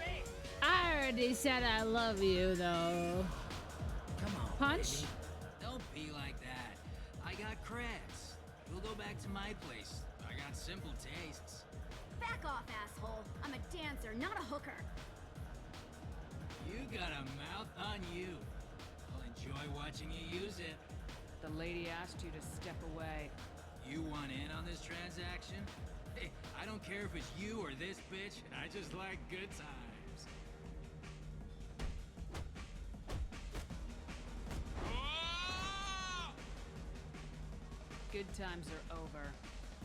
I already said I love you, though. Come on, Punch? baby. Don't be like that. I got creds. We'll go back to my place. I got simple tastes. Back off, asshole. I'm a dancer, not a hooker. You got a mouth on you. I'll enjoy watching you use it. The lady asked you to step away. You want in on this transaction? Hey, I don't care if it's you or this bitch. I just like good times. Good times are over.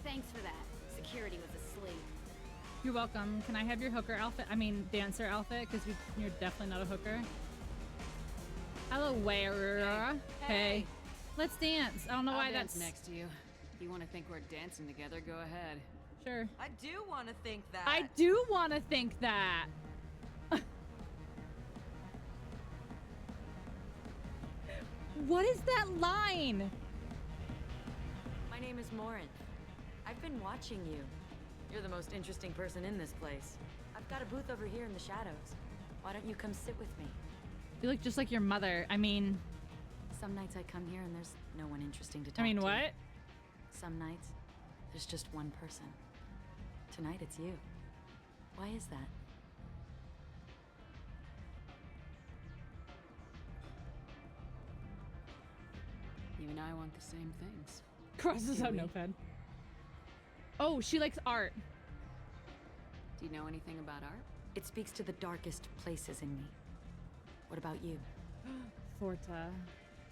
Thanks for that. Security was asleep. You're welcome. Can I have your hooker outfit? I mean, dancer outfit, because you're definitely not a hooker. Hello, wearer. Hey. Let's dance. I don't know why I'll dance that's next to you. If you want to think we're dancing together, go ahead. Sure. I do want to think that. I do want to think that. What is that line? My name is Morin. I've been watching you. You're the most interesting person in this place. I've got a booth over here in the shadows. Why don't you come sit with me? You look just like your mother. I mean... Some nights I come here and there's no one interesting to talk to. I mean, what? Some nights, there's just one person. Tonight it's you. Why is that? You and I want the same things. Crosses Do out we? notepad. Oh, she likes art. Do you know anything about art? It speaks to the darkest places in me. What about you? Forta.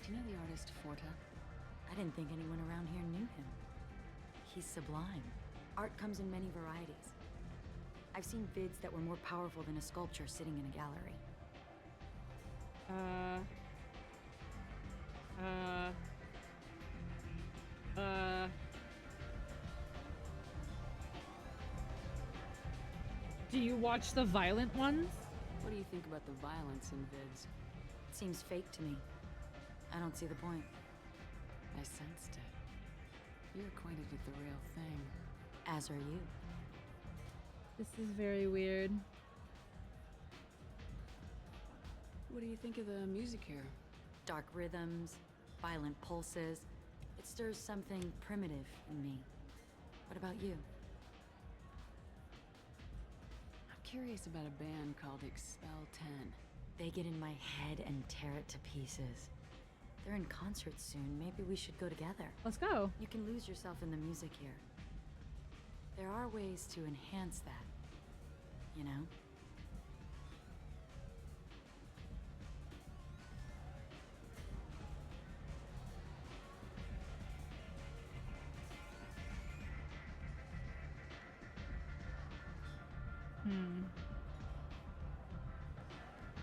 Do you know the artist Forta? I didn't think anyone around here knew him. He's sublime. Art comes in many varieties. I've seen vids that were more powerful than a sculpture sitting in a gallery. Do you watch the violent ones? What do you think about the violence in vids? It seems fake to me. I don't see the point. I sensed it. You're acquainted with the real thing. As are you. This is very weird. What do you think of the music here? Dark rhythms, violent pulses. It stirs something primitive in me. What about you? I'm curious about a band called Expel 10. They get in my head and tear it to pieces. They're in concert soon. Maybe we should go together. Let's go. You can lose yourself in the music here. There are ways to enhance that, you know?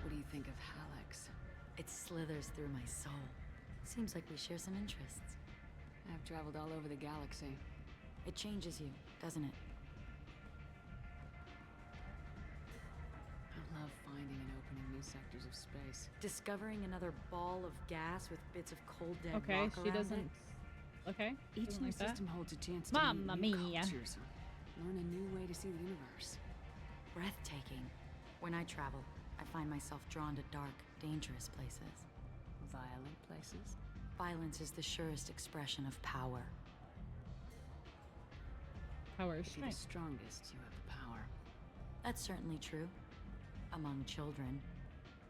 What do you think of Hallex? It slithers through my soul. Seems like we share some interests. I've traveled all over the galaxy. It changes you, doesn't it? I love finding and opening new sectors of space. Discovering another ball of gas with bits of cold dead Okay, rock she around doesn't. it. Okay. Each doesn't new like that. system holds a chance to Mamma meet new mia. cultures, learn a new way to see the universe. Breathtaking. When I travel, I find myself drawn to dark, dangerous places. Violent places? Violence is the surest expression of power. Power is If you're the strength. strongest, you have the power. That's certainly true. Among children.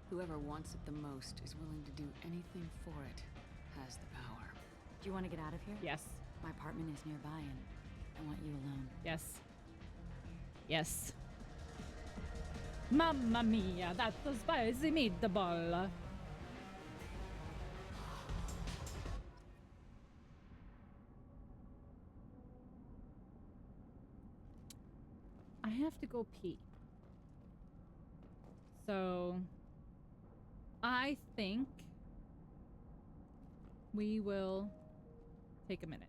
Whoever wants it the most is willing to do anything for it, has the power. Do you want to get out of here? Yes. My apartment is nearby and I want you alone. Yes. Yes. Mamma mia, that's a spicy meatball. I have to go pee. So I think we will take a minute.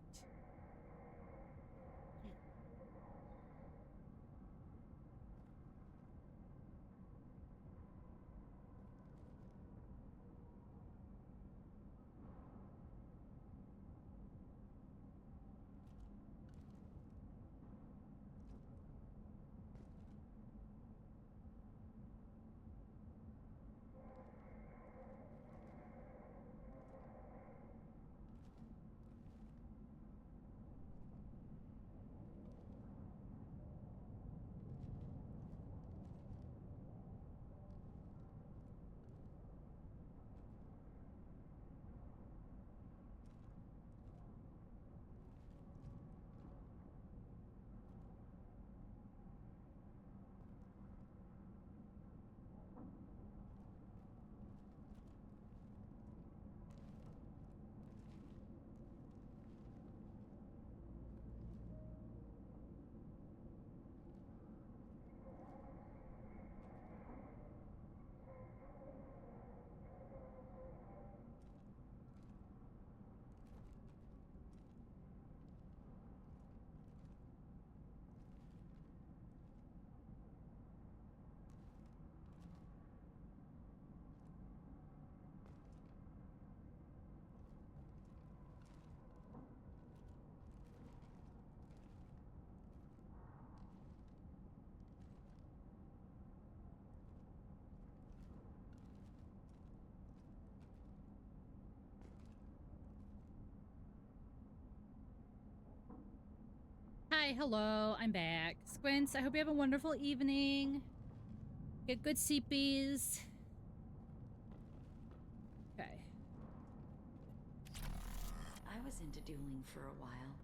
Hi, hello, I'm back. Squints, I hope you have a wonderful evening. Get good CPs. Okay. I was into dueling for a while.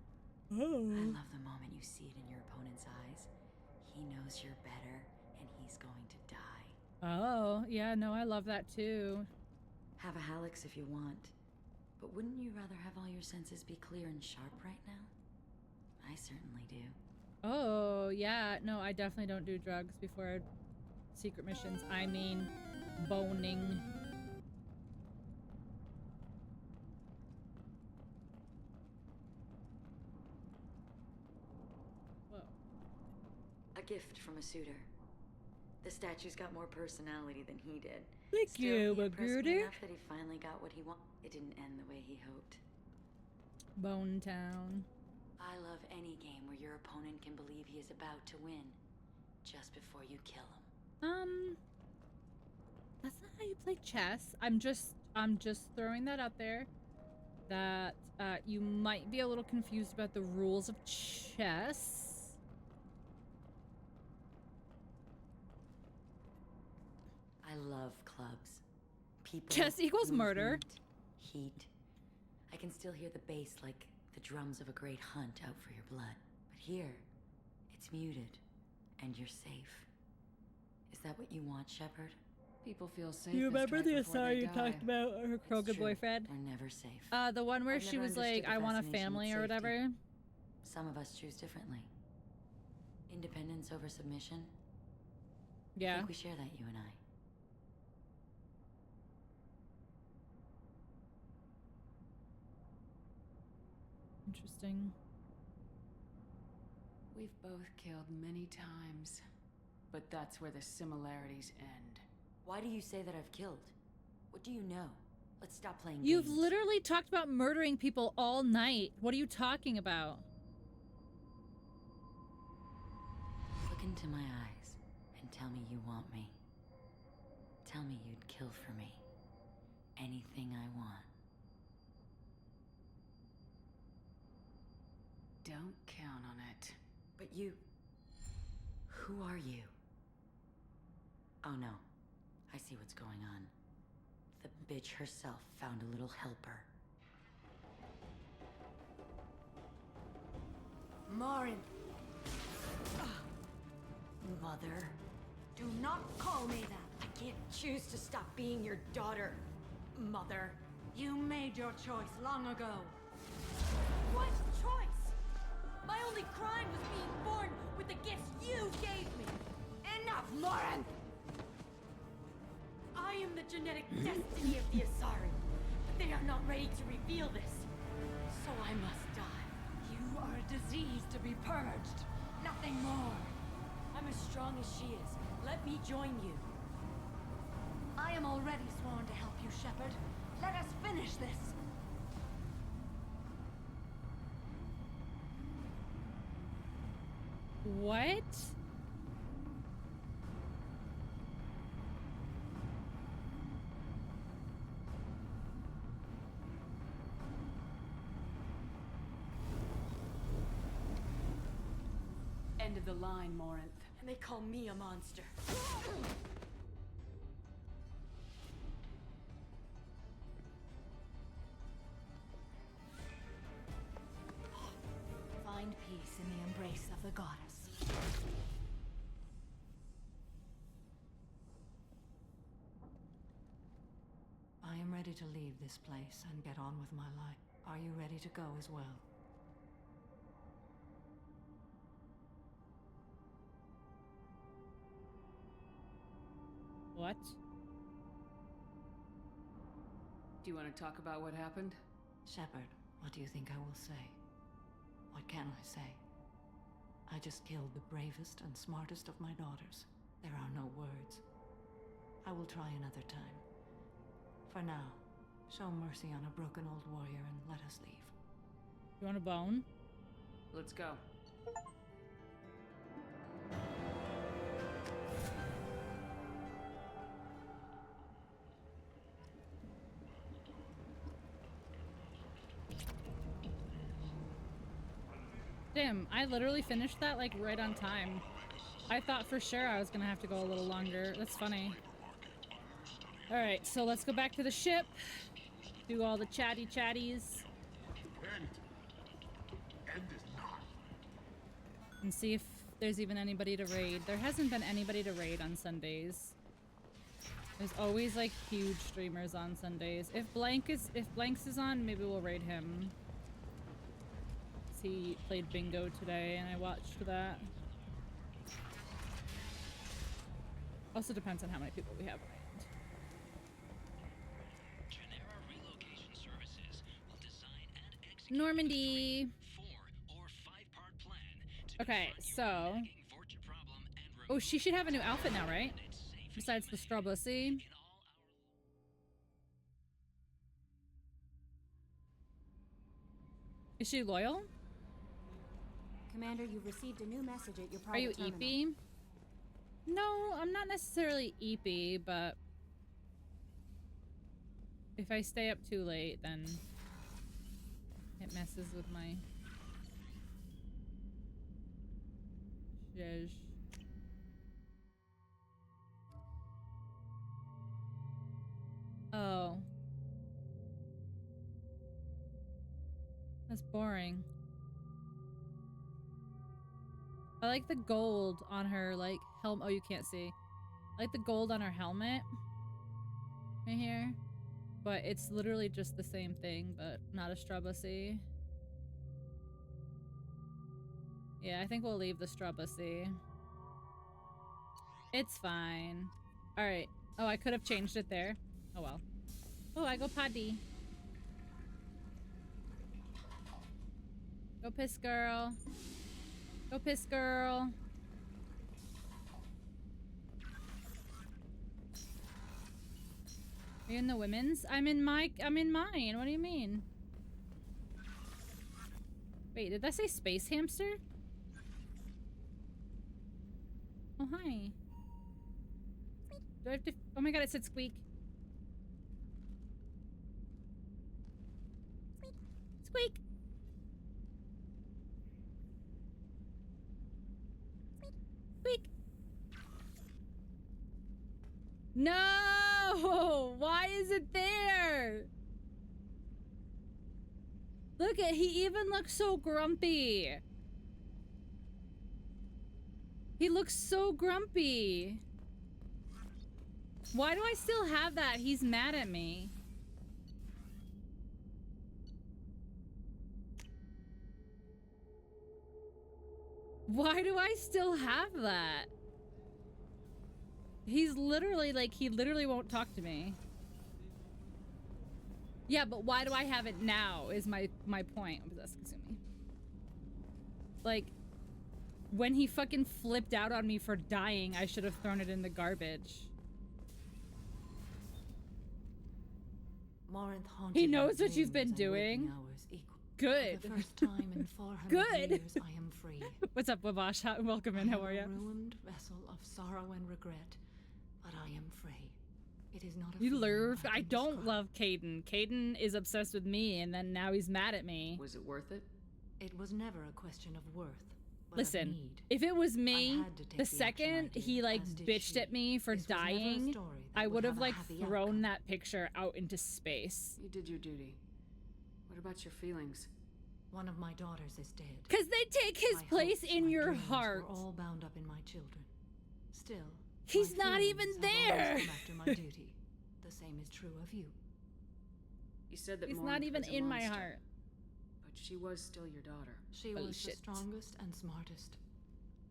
Oh. I love the moment you see it in your opponent's eyes. He knows you're better, and he's going to die. Oh, yeah, no, I love that too. Have a Halix if you want. But wouldn't you rather have all your senses be clear and sharp right now? I certainly do. Oh, yeah, no, I definitely don't do drugs before secret missions. I mean, boning. Whoa. A gift from a suitor. The statue's got more personality than he did. Thank Still, you, he impressed me Magruder. enough that he finally got what he wanted. It didn't end the way he hoped. Bone Town. I love any game where your opponent can believe he is about to win, just before you kill him. That's not how you play chess. I'm just throwing that out there. That you might be a little confused about the rules of chess. I love clubs. People. Chess equals murder. movement, Heat. I can still hear the bass like the drums of a great hunt out for your blood. But here, it's muted, and you're safe. Is that what you want, Shepard? People feel safe. You remember the Asari you die. talked about, her Krogan boyfriend? We're never safe. The one where I've she never was like, understood the I want a fascination family with or safety. whatever. Some of us choose differently. Independence over submission? I Yeah. think we share that, you and I. Interesting. We've both killed many times, but that's where the similarities end. Why do you say that I've killed? What do you know? Let's stop playing You've games. literally talked about murdering people all night. What are you talking about? Look into my eyes and tell me you want me. Tell me you'd kill for me. Anything I want. Don't count on it. But you... Who are you? Oh no. I see what's going on. The bitch herself found a little helper. Morin, Mother. do not call me that. I can't choose to stop being your daughter, Mother. You made your choice long ago. What choice? My only crime was being born with the gifts you gave me. Enough, Morin! I am the genetic destiny of the Asari, but they are not ready to reveal this. So I must die. You are a disease to be purged. Nothing more. I'm as strong as she is. Let me join you. I am already sworn to help you, Shepard. Let us finish this. What? End of the line, Morinth. And they call me a monster. Find peace in the embrace of the goddess. I am ready to leave this place and get on with my life. Are you ready to go as well? What? Do you want to talk about what happened? Shepard, what do you think I will say? What can I say? I just killed the bravest and smartest of my daughters. There are no words. I will try another time. For now, show mercy on a broken old warrior and let us leave. You want a bone? Let's go. Damn, I literally finished that like right on time. I thought for sure I was gonna have to go a little longer. That's funny. Alright, so let's go back to the ship. Do all the chatties. And see if there's even anybody to raid. There hasn't been anybody to raid on Sundays. There's always like huge streamers on Sundays. If Blanks is on, maybe we'll raid him. He played bingo today and I watched that. Also depends on how many people we have around. Normandy. Okay, so. Oh, she should have a new outfit now, right? Besides the straw bussy. Is she loyal? Commander, you've received a new message at your private Are you terminal. EP? No, I'm not necessarily EP, but if I stay up too late, then it messes with my zhuzh. Oh. That's boring. I like the gold on her, like, helmet. Oh, you can't see. I like the gold on her helmet. Right here. But it's literally just the same thing, but not a straw bussy. Yeah, I think we'll leave the straw bussy. It's fine. Alright. Oh, I could have changed it there. Oh well. Oh, I go potty. Go piss, girl. Go piss, girl. Are you in the women's? I'm in mine. What do you mean? Wait, did that say space hamster? Oh, hi. Do I have to... Oh my god, it said squeak. Squeak. Squeak. No! Why is it there? Look at, he even looks so grumpy. He looks so grumpy. Why do I still have that? He's mad at me. Why do I still have that? He's literally like, he literally won't talk to me. Yeah, but why do I have it now is my point. What was that, Kasumi? Like, when he fucking flipped out on me for dying, I should have thrown it in the garbage. He knows what you've been doing. Good. For the first time in 400 Good. years, I am free. What's up, Wabash? Welcome in. How are you? A ruined vessel of sorrow and regret, but I am free. It is not a You feeling lurv. I I can don't describe. love Caden. Caden is obsessed with me, and then now he's mad at me. Was it worth it? It was never a question of worth. But Listen, of need. if it was me, I had to take the action second I did, he like as did bitched she. at me for This was never a dying, story that I would would have have a like happy thrown outcome. that picture out into space. You did your duty. What about your feelings? One of my daughters is dead. Cause they take his My place hopes, in my your dreams heart. Were all bound up in my children. Still, He's my not even feelings have always there. come after my duty. The same is true of you. You said that He's Morinth not even was a in my monster, heart. but she was still your daughter. She Holy was shit. the strongest and smartest.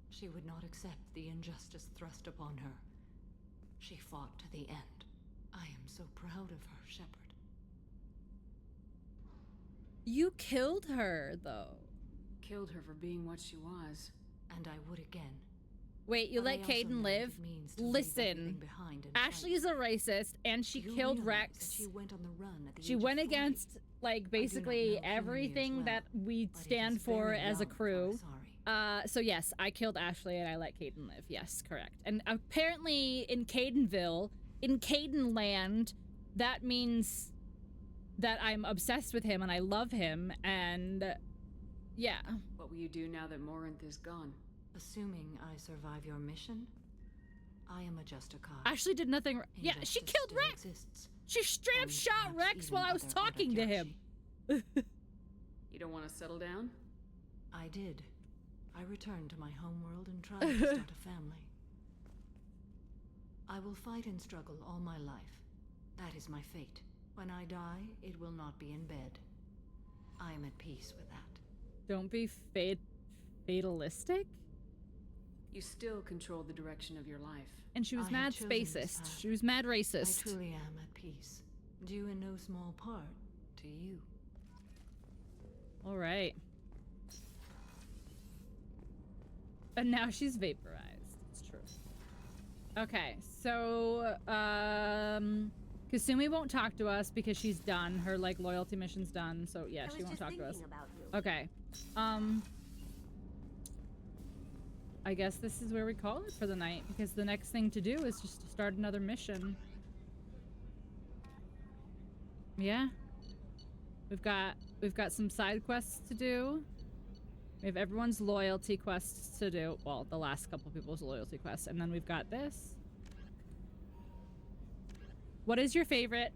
She would not accept the injustice thrust upon her. She fought to the end. I am so proud of her, Shepard. You killed her, though. Killed her for being what she was. And I would again. Wait, you But I let also Caden know live? what it means to leave Listen, everything behind and Ashley is a racist, and she Do you killed realize Rex. that she went on the run at the She age of went 40? against, like, basically know human everything years that well, we but it stand is for very as a young for crew. sorry. So yes, I killed Ashley and I let Caden live. Yes, correct. And apparently in Cadenville, in Caden land, that means that I'm obsessed with him and I love him, and Yeah. What will you do now that Morinth is gone? Assuming I survive your mission, I am a Justicar. Ashley did nothing. Yeah, she killed Rex. She straight up shot Rex while I was talking to him. You don't want to settle down? I did. I returned to my homeworld and tried to start a family. I will fight and struggle all my life. That is my fate. When I die, it will not be in bed. I am at peace with that. Don't be fatalistic. You still control the direction of your life. And she was I mad have chosen this spacist. path. She was mad racist. I truly am at peace. Due in no small part to you. All right. And now she's vaporized. It's true. Okay, so Kasumi won't talk to us because she's done. Her like loyalty mission's done. So yeah, she won't talk to us. Okay. I guess this is where we call it for the night because the next thing to do is just to start another mission. Yeah. We've got some side quests to do. We have everyone's loyalty quests to do. Well, the last couple people's loyalty quests. And then we've got this. What is your favorite?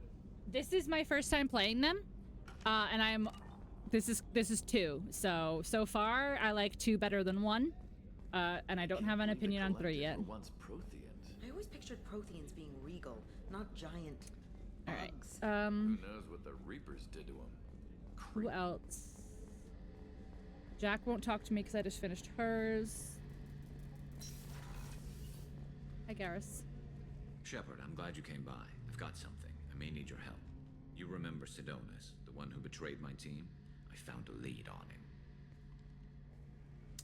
This is my first time playing them. And this is 2. So far I like 2 better than 1. And I don't have an opinion on 3 yet. I always pictured Protheans being regal, not giant. All right. Who knows what the Reapers did to him? Who else? Jack won't talk to me because I just finished hers. Hi, Garrus. Shepard, I'm glad you came by. I've got something. I may need your help. You remember Sidonus, the one who betrayed my team? I found a lead on him.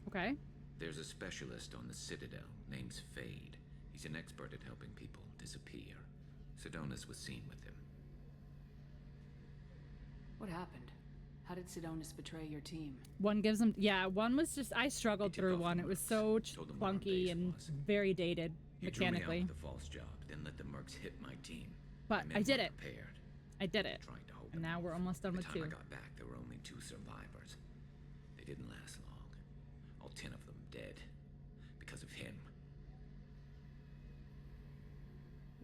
Okay. There's a specialist on the Citadel, name's Fade. He's an expert at helping people disappear. Sidonus was seen with him. What happened? How did Sidonus betray your team? One gives him, yeah, one was just, I struggled through one. It was so clunky and very dated mechanically. He drew me out with a false job, then let the mercs hit my team. But I did it. Prepared. I did it. And now we're almost done with 2. By the time I got back, there were only 2 survivors. They didn't last long. All 10 of them dead. Because of him.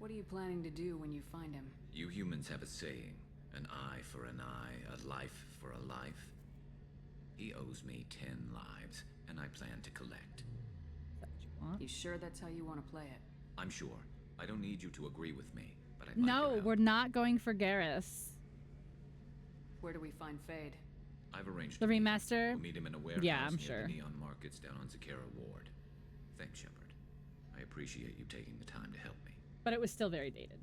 What are you planning to do when you find him? You humans have a saying. An eye for an eye, a life for a life. He owes me 10 lives, and I plan to collect. You sure that's how you want to play it? I'm sure. I don't need you to agree with me, but I'd No, we're not going for Garrus. Where do we find Fade? I've arranged the remaster. We'll meet him in a warehouse yeah, I'm near sure. the neon markets down on Zakera Ward. Thanks, Shepard. I appreciate you taking the time to help me. But it was still very dated.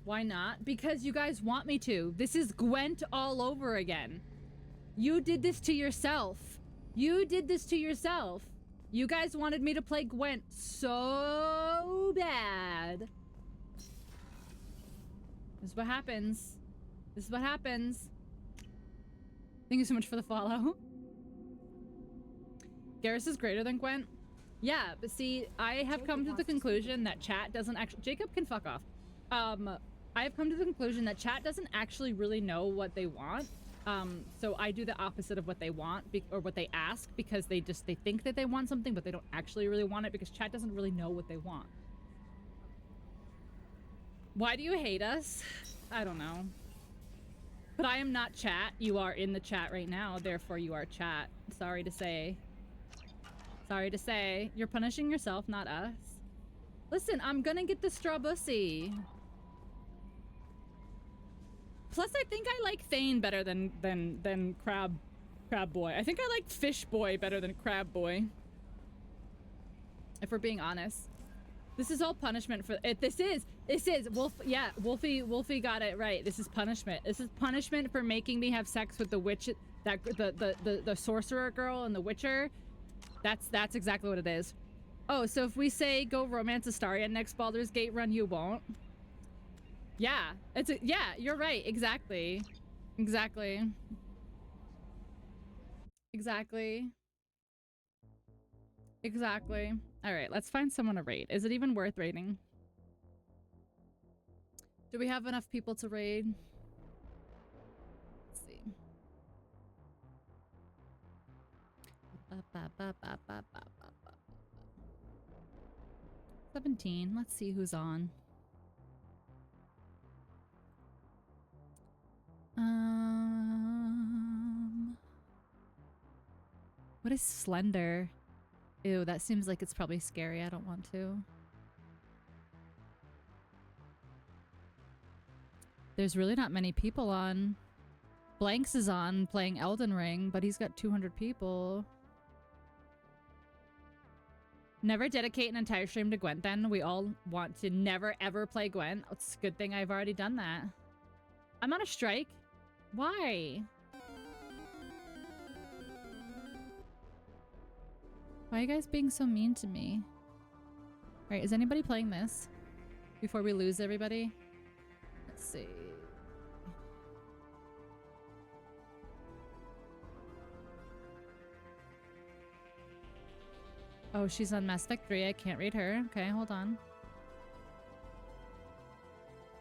Why not? Because you guys want me to. This is Gwent all over again. You did this to yourself. You did this to yourself. You guys wanted me to play Gwent so bad. This is what happens. This is what happens. Thank you so much for the follow. Garrus is greater than Gwent. Yeah, but see, I have come to the conclusion that chat doesn't actually... Jacob can fuck off. I have come to the conclusion that chat doesn't actually really know what they want. So I do the opposite of what they want, or what they ask, because they think that they want something, but they don't actually really want it, because chat doesn't really know what they want. Why do you hate us? I don't know. But I am not chat. You are in the chat right now, therefore you are chat. Sorry to say. Sorry to say. You're punishing yourself, not us. Listen, I'm gonna get the straw bussy. Plus, I think I like Thane better than Crab Boy. I think I like Fish Boy better than Crab Boy. If we're being honest. This is all punishment for it. This is Wolf. Yeah, Wolfie got it right. This is punishment. This is punishment for making me have sex with the witch, the sorcerer girl in The Witcher. That's exactly what it is. Oh, so if we say go romance Astaria next Baldur's Gate run, you won't. Yeah, yeah, you're right. Exactly. Exactly. All right, let's find someone to raid. Is it even worth raiding? Do we have enough people to raid? Let's see. Ba-ba-ba-ba-ba-ba-ba. 17. Let's see who's on. What is slender? Ew, that seems like it's probably scary. I don't want to. There's really not many people on. Blanks is on playing Elden Ring, but he's got 200 people. Never dedicate an entire stream to Gwent then. We all want to never ever play Gwent. It's a good thing I've already done that. I'm on a strike. Why? Why are you guys being so mean to me? Alright, is anybody playing this? Before we lose everybody? Let's see. Oh, she's on Mass Effect 3. I can't read her. Okay, hold on.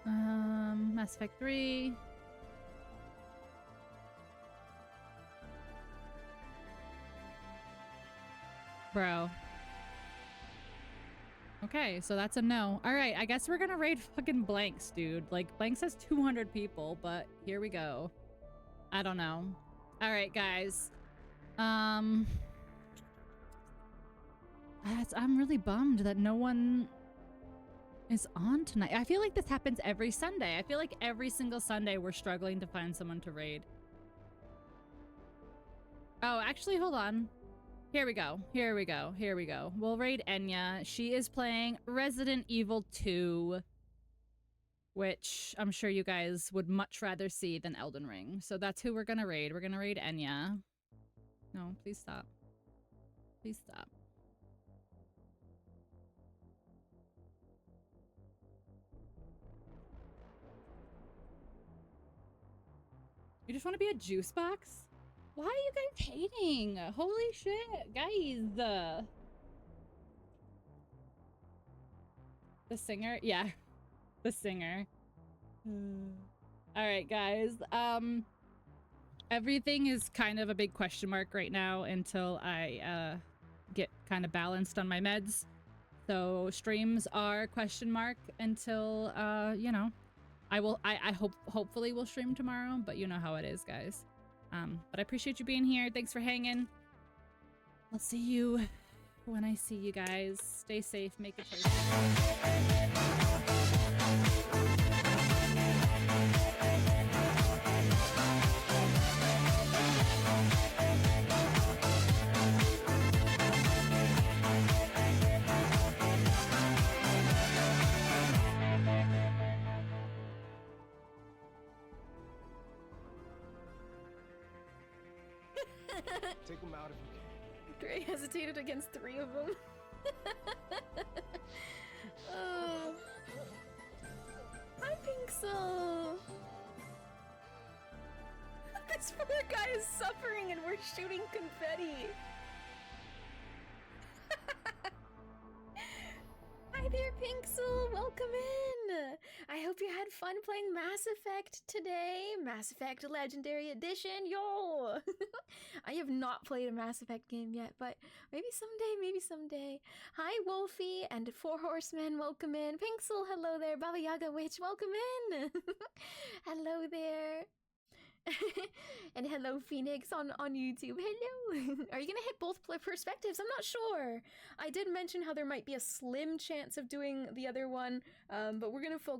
Mass Effect 3. Bro. Okay, so that's a no. Alright, I guess we're gonna raid fucking Blanks, dude. Like, Blanks has 200 people, but here we go. I don't know. Alright, guys. I'm really bummed that no one is on tonight. I feel like this happens every Sunday. I feel like every single Sunday we're struggling to find someone to raid. Oh, actually, hold on. Here we go. Here we go. Here we go. We'll raid Enya. She is playing Resident Evil 2, which I'm sure you guys would much rather see than Elden Ring. So that's who we're gonna raid. We're gonna raid Enya. No, please stop. Please stop. You just want to be a juice box? Why are you guys hating? Holy shit, guys. The singer? Yeah, the singer. All right, guys. Everything is kind of a big question mark right now until I get kind of balanced on my meds. So streams are question mark until you know, I hopefully will stream tomorrow, but you know how it is, guys. But I appreciate you being here. Thanks for hanging. I'll see you when I see you guys. Stay safe, make a choice. Take them out if you can. Gray hesitated against 3 of them. Oh. Hi, Pinxel. This poor guy is suffering and we're shooting confetti. Hi there, Pinxel. Welcome in. I hope you had fun playing Mass Effect today. Mass Effect Legendary Edition, yo! I have not played a Mass Effect game yet, but maybe someday. Hi, Wolfie and Four Horsemen, welcome in. Pinxel, hello there. Baba Yaga Witch, welcome in. Hello there. And hello, Phoenix on YouTube. Hello. Are you gonna hit both perspectives? I'm not sure. I did mention how there might be a slim chance of doing the other one, but we're gonna focus